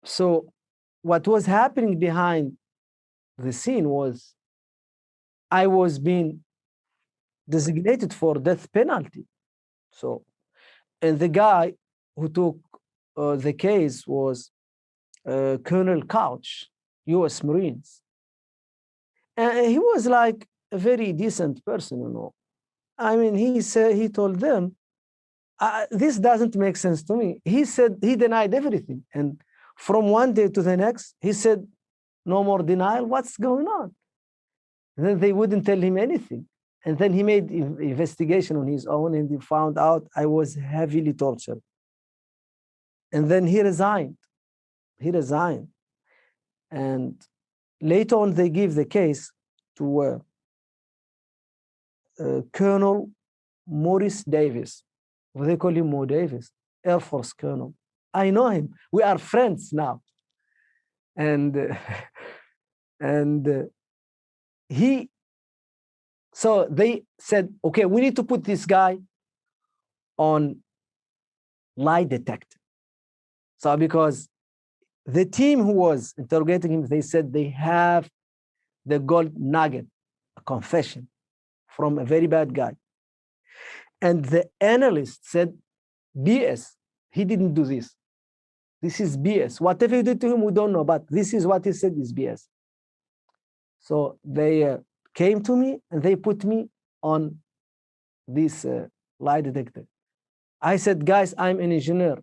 Speaker 2: so what was happening behind the scene was I was being designated for death penalty. So, and the guy who took the case was Colonel Couch, U.S. Marines. And he was like a very decent person, you know. I mean, he told them, this doesn't make sense to me. He said he denied everything. And from one day to the next, he said, no more denial. What's going on? And then they wouldn't tell him anything. And then he made investigation on his own, and he found out I was heavily tortured. And then he resigned. He resigned. And later on, they gave the case to Colonel Maurice Davis. They call him Mo Davis, Air Force Colonel. I know him. We are friends now. And so they said, okay, we need to put this guy on lie detector. So because the team who was interrogating him, they said they have the gold nugget, a confession from a very bad guy. And the analyst said, BS, he didn't do this. This is BS. Whatever you did to him, we don't know, but this is what he said is BS. So they came to me and they put me on this lie detector. I said, guys, I'm an engineer.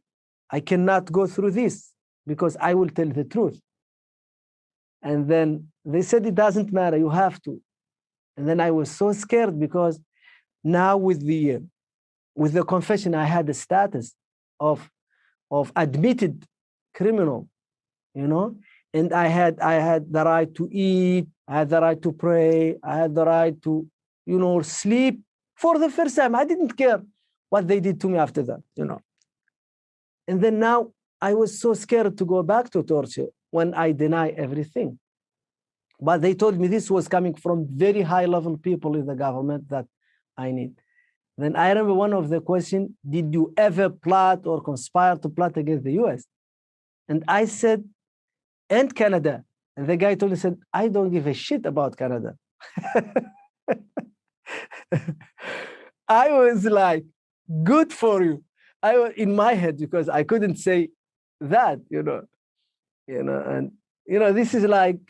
Speaker 2: I cannot go through this because I will tell the truth. And then they said, it doesn't matter, you have to. And then I was so scared because now with the confession, I had the status of admitted criminal, you know, and I had the right to eat, I had the right to pray, I had the right to, you know, sleep for the first time. I didn't care what they did to me after that, you know. And then now I was so scared to go back to torture when I deny everything. But they told me this was coming from very high level people in the government that I need. Then I remember one of the questions, did you ever plot or conspire to plot against the US? And I said, and Canada. And the guy told me, said, I don't give a shit about Canada. I was like, good for you. I was in my head because I couldn't say that, and this is like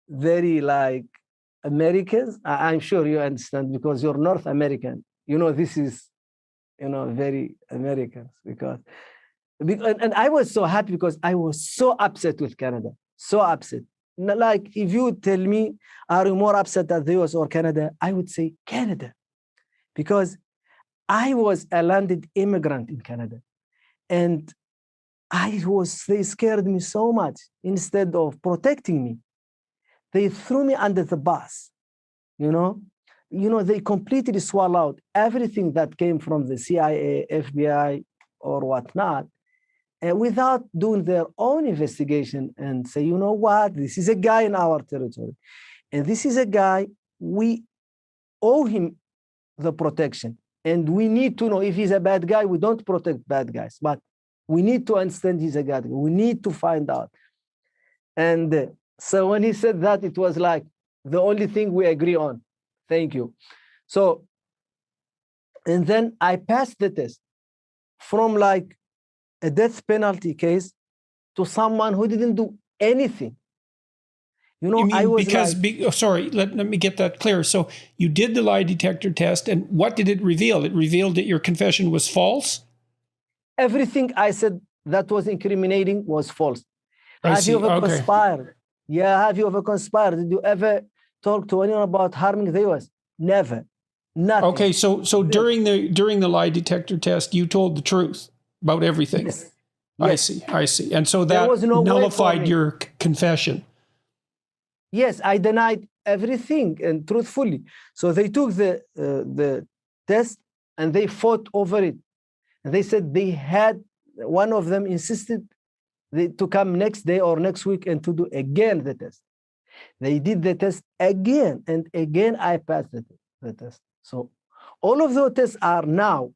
Speaker 2: very like Americans. I'm sure you understand because you're North American. This is, very Americans because and I was so happy because I was so upset with Canada, so upset. Like if you tell me, are you more upset at the US or Canada? I would say Canada because I was a landed immigrant in Canada and they scared me so much. Instead of protecting me, they threw me under the bus, they completely swallowed everything that came from the CIA, FBI, or whatnot, and without doing their own investigation and say, you know what, this is a guy in our territory, and this is a guy, we owe him the protection, and we need to know if he's a bad guy. We don't protect bad guys, but we need to understand he's a bad guy. We need to find out. And so when he said that, it was like the only thing we agree on. Thank you. So, and then I passed the test from like a death penalty case to someone who didn't do anything. I was
Speaker 1: because,
Speaker 2: like,
Speaker 1: sorry, let me get that clear. So you did the lie detector test, and what did it reveal? It revealed that your confession was false?
Speaker 2: Everything I said that was incriminating was false. Have you ever conspired? Yeah, have you ever conspired? Did you ever talk to anyone about harming the US? Never. Nothing.
Speaker 1: Okay, so during the lie detector test, you told the truth about everything.
Speaker 2: Yes.
Speaker 1: I see. And so that nullified your confession.
Speaker 2: Yes, I denied everything and truthfully. So they took the test and they fought over it. And they said one of them insisted to come next day or next week and to do again the test. They did the test again, and again I passed the test. So all of those tests are now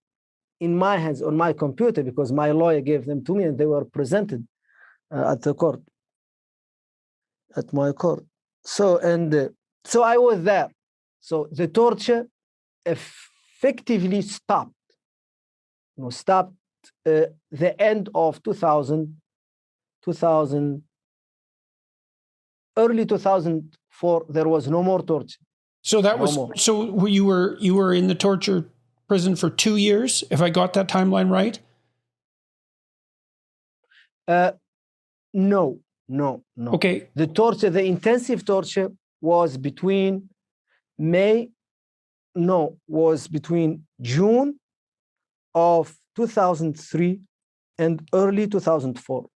Speaker 2: in my hands on my computer because my lawyer gave them to me and they were presented at the court, at my court. So I was there. So the torture effectively stopped. The end of 2000, early 2004. There was no more torture.
Speaker 1: So you were in the torture prison for 2 years, if I got that timeline right?
Speaker 2: No.
Speaker 1: Okay.
Speaker 2: The intensive torture was between June of 2003 and early 2004,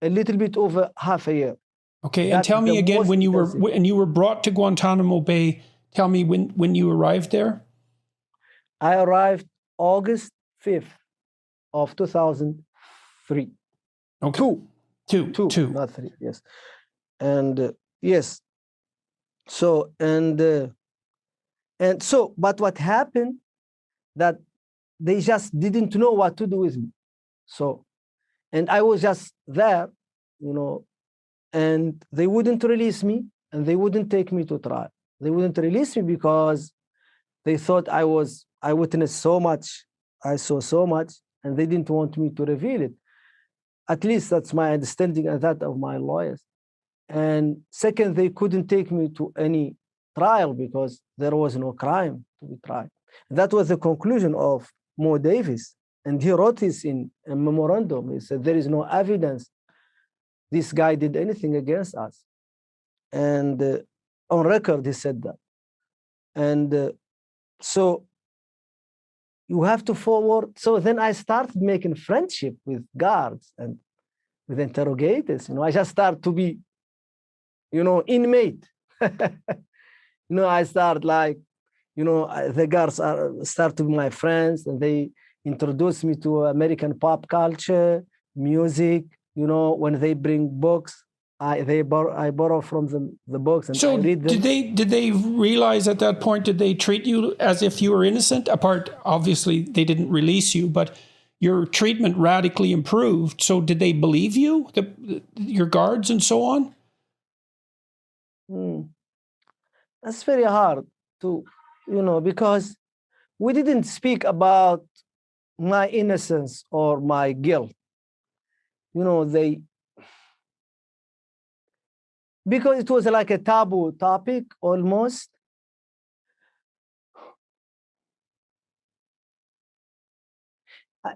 Speaker 2: a little bit over half a year.
Speaker 1: Okay, and tell me again when you were brought to Guantanamo Bay. Tell me when you arrived there.
Speaker 2: I arrived August 5th of 2003.
Speaker 1: Okay. Two,
Speaker 2: not three. Yes, and yes. So but what happened that they just didn't know what to do with me. So, and I was just there, and they wouldn't release me and they wouldn't take me to trial. They wouldn't release me because they thought I witnessed so much, I saw so much, and they didn't want me to reveal it. At least that's my understanding and that of my lawyers. And second, they couldn't take me to any trial because there was no crime to be tried. That was the conclusion of Mo Davis. And he wrote this in a memorandum. He said, there is no evidence this guy did anything against us. And on record, he said that. And so you have to forward. So then I started making friendship with guards and with interrogators. I just started to be, inmate. I start like, the guards start to be my friends, and they introduced me to American pop culture, music. You know, when they bring books, I borrow from them the books and I
Speaker 1: So
Speaker 2: read them.
Speaker 1: did they realize at that point, did they treat you as if you were innocent? Apart, obviously, they didn't release you, but your treatment radically improved. So did they believe you, your guards and so on?
Speaker 2: That's very hard to, because we didn't speak about my innocence or my guilt. Because it was like a taboo topic almost.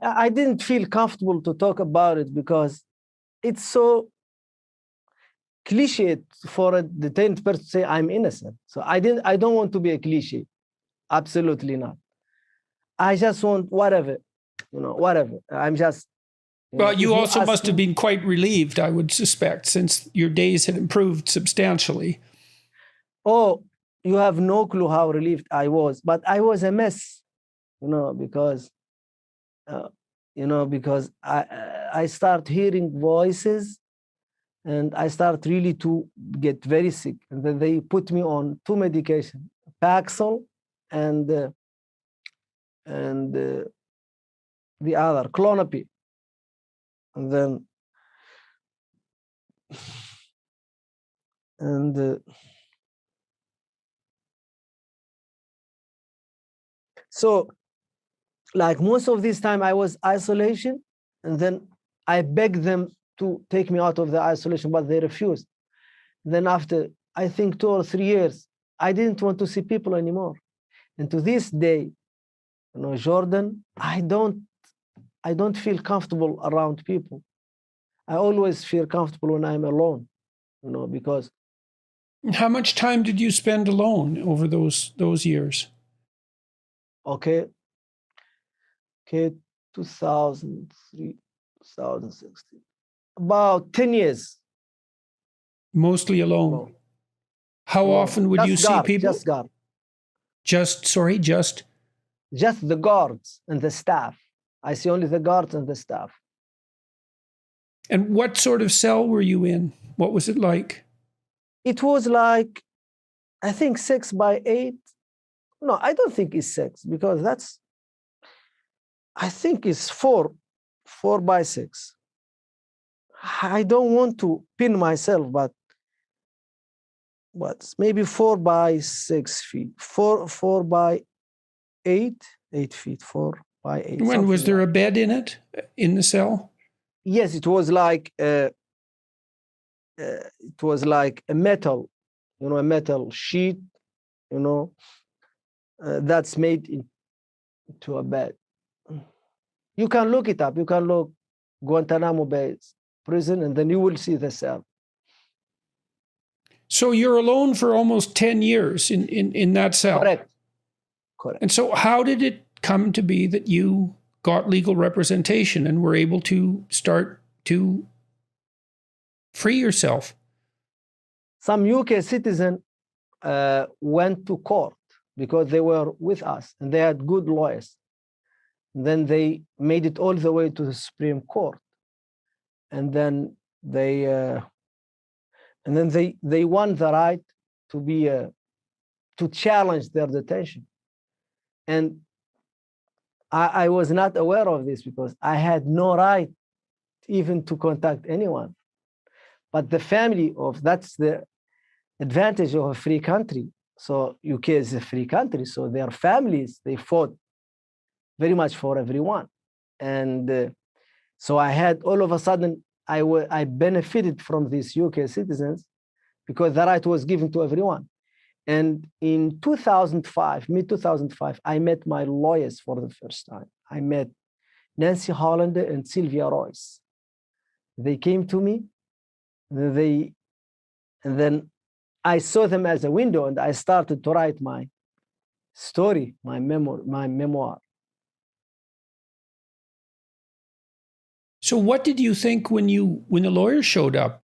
Speaker 2: I didn't feel comfortable to talk about it because it's so cliche for a detained person to say I'm innocent. So I don't want to be a cliche. Absolutely not. I just want whatever. I'm just.
Speaker 1: Well, you also must have been quite relieved, I would suspect, since your days had improved substantially.
Speaker 2: Oh, you have no clue how relieved I was, but I was a mess, because I start hearing voices and I start really to get very sick. And then they put me on 2 medications, Paxil and the other, Clonopin. And then, so like most of this time I was isolation, and then I begged them to take me out of the isolation, but they refused. Then after, I think 2 or 3 years, I didn't want to see people anymore. And to this day, Jordan, I don't feel comfortable around people. I always feel comfortable when I'm alone, because.
Speaker 1: How much time did you spend alone over those years?
Speaker 2: Okay, 2003, 2016, about 10 years.
Speaker 1: Mostly alone. How often would you see people?
Speaker 2: Just guard.
Speaker 1: Just
Speaker 2: the guards and the staff. I see only the guards and the staff.
Speaker 1: And what sort of cell were you in? What was it like?
Speaker 2: It was like, I think 6 by 8. No, I don't think it's 6 because I think it's 4 by 6. I don't want to pin myself, but maybe 4 by 6 feet, 4 by 8 feet, 4 by 8.
Speaker 1: When was there a bed in it, in the cell?
Speaker 2: Yes, it was like a metal, a metal sheet, that's made into a bed. You can look it up. You can look Guantanamo Bay prison, and then you will see the cell.
Speaker 1: So you're alone for almost 10 years in that cell.
Speaker 2: Correct.
Speaker 1: And so how did it come to be that you got legal representation and were able to start to free yourself?
Speaker 2: Some UK citizen went to court because they were with us and they had good lawyers. And then they made it all the way to the Supreme Court. And then they won the right to be to challenge their detention. And I was not aware of this because I had no right even to contact anyone. But the family that's the advantage of a free country. So UK is a free country, so their families, they fought very much for everyone. And so I had, all of a sudden, I benefited from these UK citizens because the right was given to everyone. And in 2005, mid-2005, I met my lawyers for the first time. I met Nancy Hollander and Sylvia Royce. They came to me, and then I saw them as a window, and I started to write my story, my memoir.
Speaker 1: So what did you think when the lawyer showed up?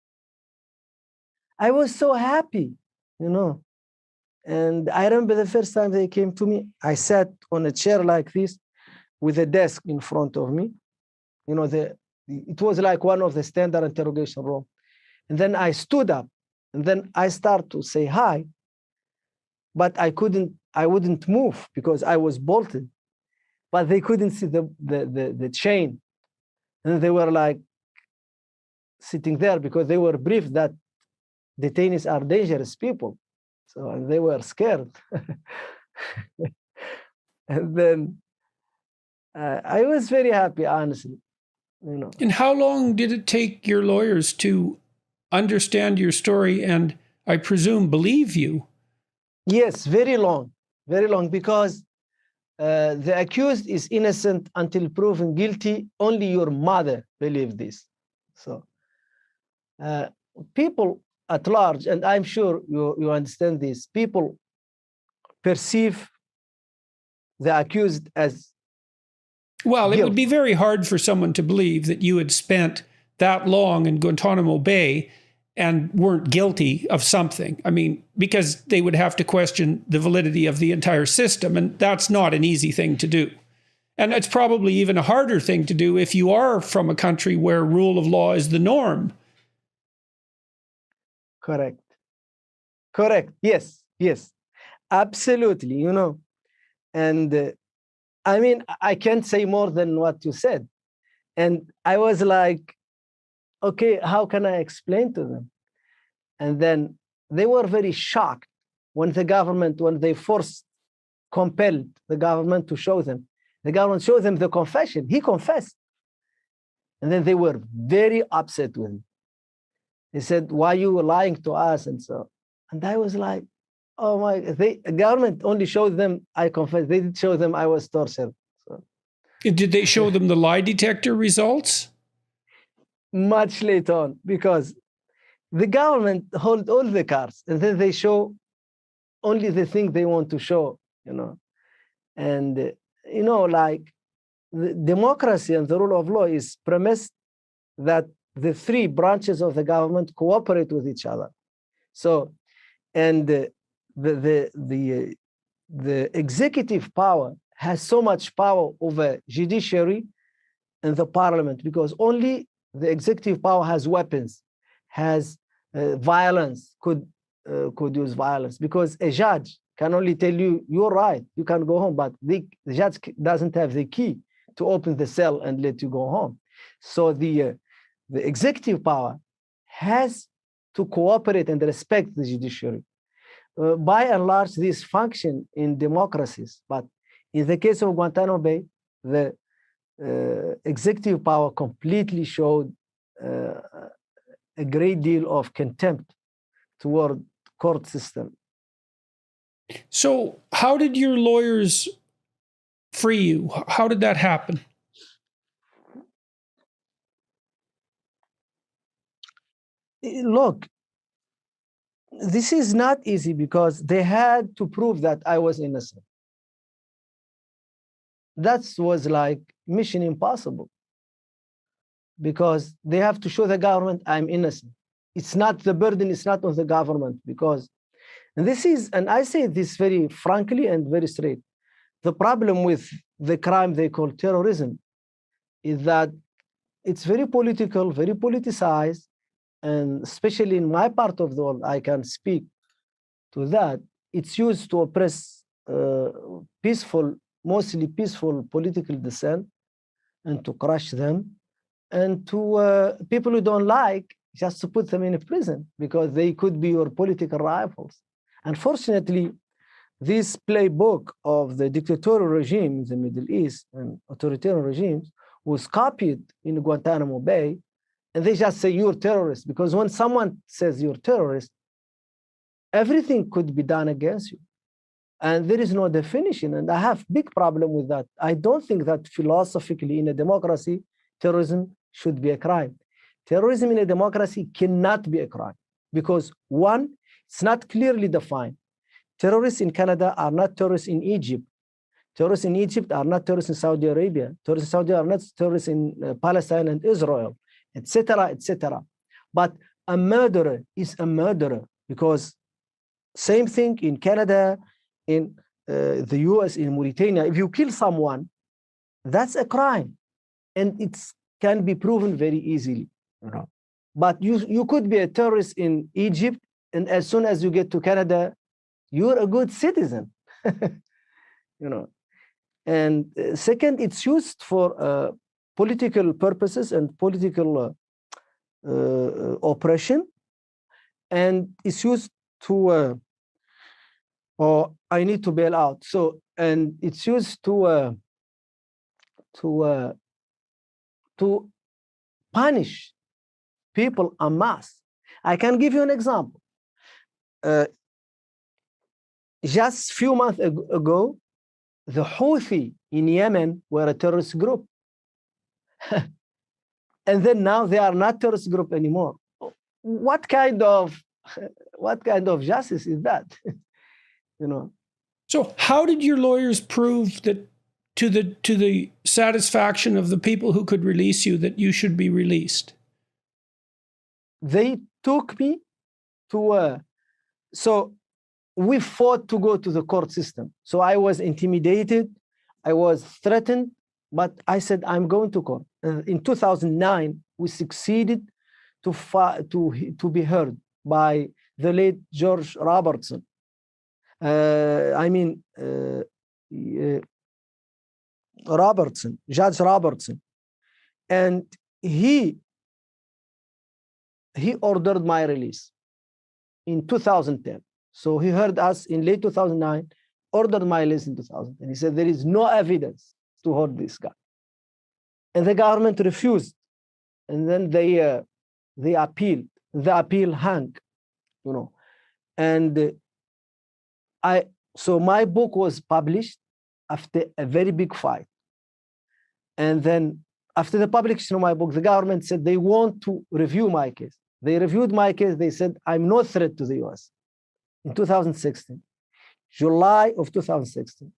Speaker 2: I was so happy, And I remember the first time they came to me, I sat on a chair like this with a desk in front of me. You know, it was like one of the standard interrogation room. And then I stood up, and then I start to say hi, but I wouldn't move because I was bolted. But they couldn't see the chain. And they were like sitting there because they were briefed that detainees are dangerous people. So and they were scared. And then I was very happy, honestly. You know.
Speaker 1: And how long did it take your lawyers to understand your story and, I presume, believe you?
Speaker 2: Yes, very long, because the accused is innocent until proven guilty. Only your mother believed this. So people at large, and I'm sure you understand this, people perceive the accused as
Speaker 1: well,
Speaker 2: guilt.
Speaker 1: It would be very hard for someone to believe that you had spent that long in Guantanamo Bay and weren't guilty of something. I mean, because they would have to question the validity of the entire system, and that's not an easy thing to do. And it's probably even a harder thing to do if you are from a country where rule of law is the norm.
Speaker 2: Correct. Yes, absolutely. You know, and I mean, I can't say more than what you said. And I was like, okay, how can I explain to them? And then they were very shocked when they compelled the government to show them. The government showed them the confession. He confessed. And then they were very upset with him. He said, why you were lying to us? And so, and I was like, oh my, the government only showed them I confessed. They didn't show them I was tortured. So,
Speaker 1: did they show them the lie detector results?
Speaker 2: Much later on, because the government hold all the cards, and then they show only the thing they want to show, you know. And, you know, like the democracy and the rule of law is premised that the three branches of the government cooperate with each other. So, and the executive power has so much power over judiciary and the parliament, because only the executive power has weapons, has violence, could use violence, because a judge can only tell you, you're right, you can go home, but the judge doesn't have the key to open the cell and let you go home. So the executive power has to cooperate and respect the judiciary. By and large, this function in democracies, but in the case of Guantanamo Bay, the executive power completely showed a great deal of contempt toward court system.
Speaker 1: So how did your lawyers free you? How did that happen?
Speaker 2: Look, this is not easy because they had to prove that I was innocent. That was like mission impossible, because they have to show the government I'm innocent. It's not the burden, it's not on the government, because, and this is, and I say this very frankly and very straight, the problem with the crime they call terrorism is that it's very political, very politicized, and especially in my part of the world, I can speak to that. It's used to oppress mostly peaceful political dissent, and to crush them, and to people who don't like, just to put them in a prison because they could be your political rivals. Unfortunately, this playbook of the dictatorial regime in the Middle East and authoritarian regimes was copied in Guantanamo Bay, and they just say you're terrorist, because when someone says you're terrorist, everything could be done against you. And there is no definition, and I have big problem with that. I don't think that philosophically in a democracy, terrorism should be a crime. Terrorism in a democracy cannot be a crime because, one, it's not clearly defined. Terrorists in Canada are not terrorists in Egypt. Terrorists in Egypt are not terrorists in Saudi Arabia. Terrorists in Saudi Arabia are not terrorists in Palestine and Israel, etc., etc. But a murderer is a murderer, because same thing in Canada, in the US, in Mauritania, if you kill someone, That's a crime, and it can be proven very easily. But you could be a terrorist in Egypt, and as soon as you get to Canada, you're a good citizen. And second, it's used for political purposes and political oppression, and it's used to or I need to bail out. So, and it's used to punish people en masse. I can give you an example. Just a few months ago, the Houthi in Yemen were a terrorist group. And then now they are not terrorist group anymore. What kind of justice is that?
Speaker 1: So how did your lawyers prove that to the satisfaction of the people who could release you that you should be released?
Speaker 2: They took me to so we fought to go to the court system. So I was intimidated, I was threatened, but I said, I'm going to court. In 2009, we succeeded to be heard by the late George Robertson. Judge Robertson. And he ordered my release in 2010. So he heard us in late 2009, ordered my release in 2000. And he said, there is no evidence to hold this guy. And the government refused. And then they appealed. The appeal hung, And so my book was published after a very big fight. And then after the publication of my book, the government said they want to review my case. They reviewed my case. They said, I'm no threat to the US. In 2016, July of 2016.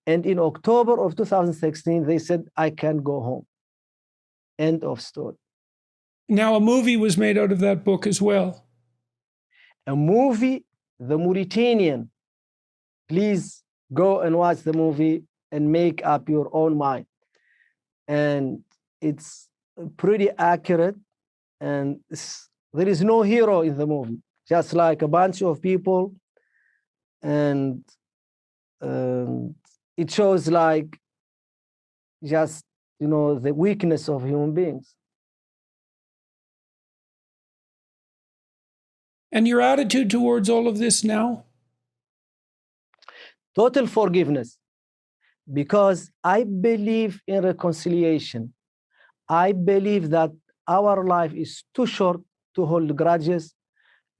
Speaker 2: And in October of 2016, they said, I can go home. End of story.
Speaker 1: Now, a movie was made out of that book as well.
Speaker 2: A movie, The Mauritanian. Please go and watch the movie and make up your own mind. And it's pretty accurate. And there is no hero in the movie, just like a bunch of people. And it shows like just, the weakness of human beings.
Speaker 1: And your attitude towards all of this now?
Speaker 2: Total forgiveness, because I believe in reconciliation. I believe that our life is too short to hold grudges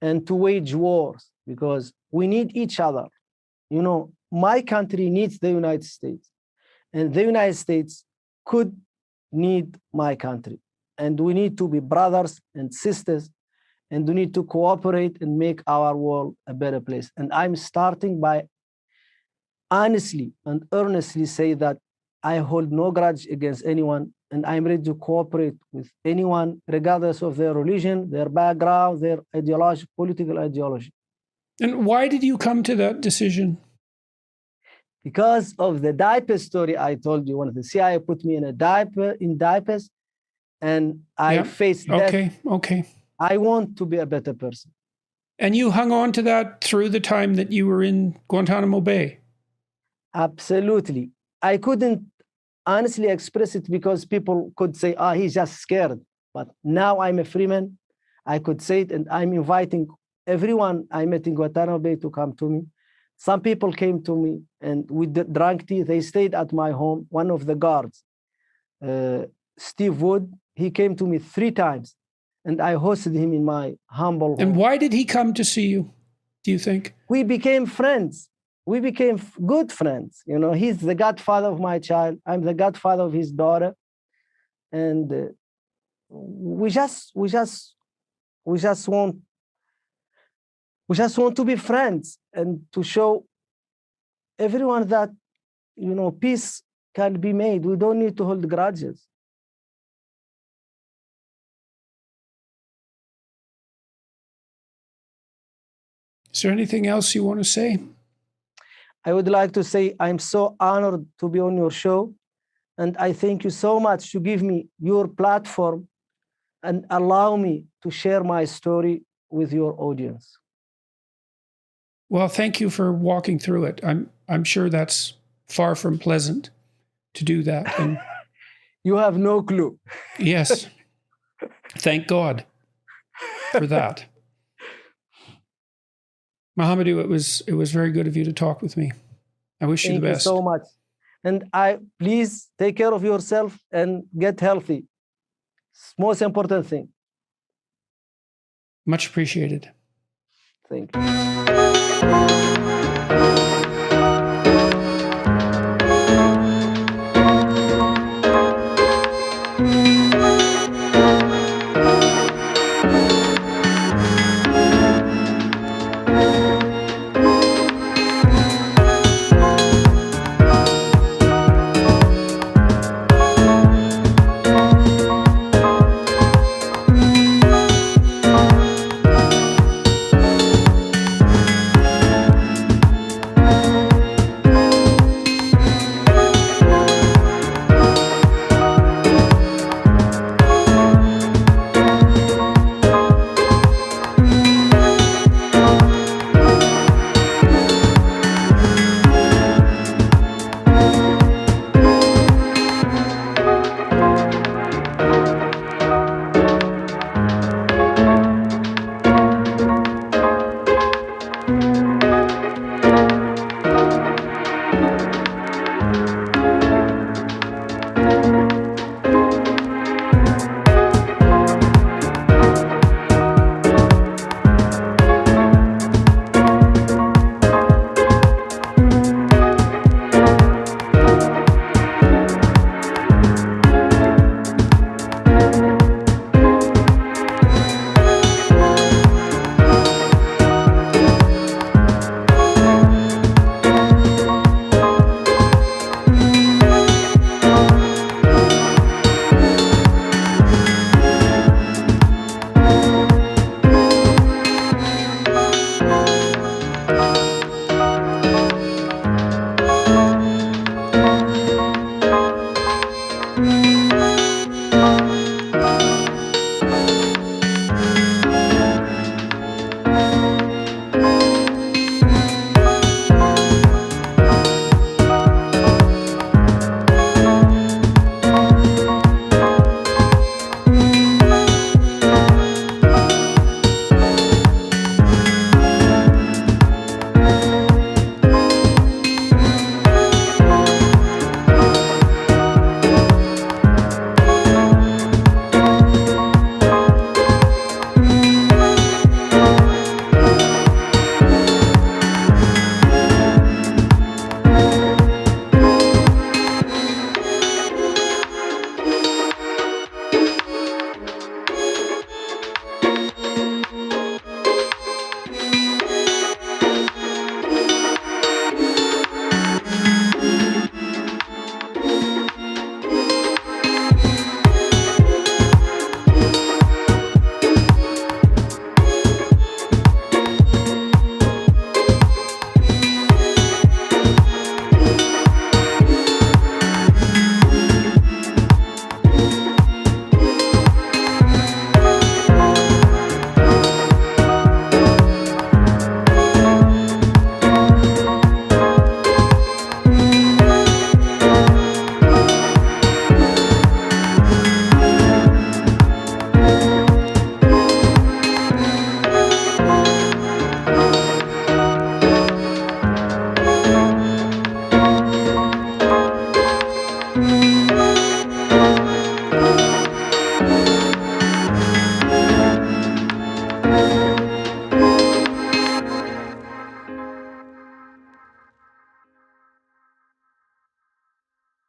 Speaker 2: and to wage wars, because we need each other. My country needs the United States, and the United States could need my country. And we need to be brothers and sisters, and we need to cooperate and make our world a better place. And I'm starting by honestly and earnestly say that I hold no grudge against anyone, and I'm ready to cooperate with anyone, regardless of their religion, their background, their ideology, political ideology.
Speaker 1: And why did you come to that decision?
Speaker 2: Because of the diaper story I told you. When the CIA put me in diapers, and I faced death.
Speaker 1: Okay.
Speaker 2: I want to be a better person.
Speaker 1: And you hung on to that through the time that you were in Guantanamo Bay?
Speaker 2: Absolutely. I couldn't honestly express it because people could say, he's just scared. But now I'm a free man. I could say it, and I'm inviting everyone I met in Guantanamo Bay to come to me. Some people came to me, and we drank tea. They stayed at my home. One of the guards, Steve Wood, he came to me 3 times, and I hosted him in my humble home.
Speaker 1: And why did he come to see you, do you think?
Speaker 2: We became friends. We became good friends. He's the godfather of my child. I'm the godfather of his daughter. And we just want to be friends and to show everyone that, peace can be made. We don't need to hold grudges.
Speaker 1: Is there anything else you want to say?
Speaker 2: I would like to say I'm so honored to be on your show. And I thank you so much to give me your platform and allow me to share my story with your audience.
Speaker 1: Well, thank you for walking through it. I'm sure that's far from pleasant to do that. And
Speaker 2: you have no clue.
Speaker 1: Yes. Thank God for that. Mohamedou, it was very good of you to talk with me. I wish you the best.
Speaker 2: Thank you so much. And please take care of yourself and get healthy. It's the most important thing.
Speaker 1: Much appreciated.
Speaker 2: Thank you.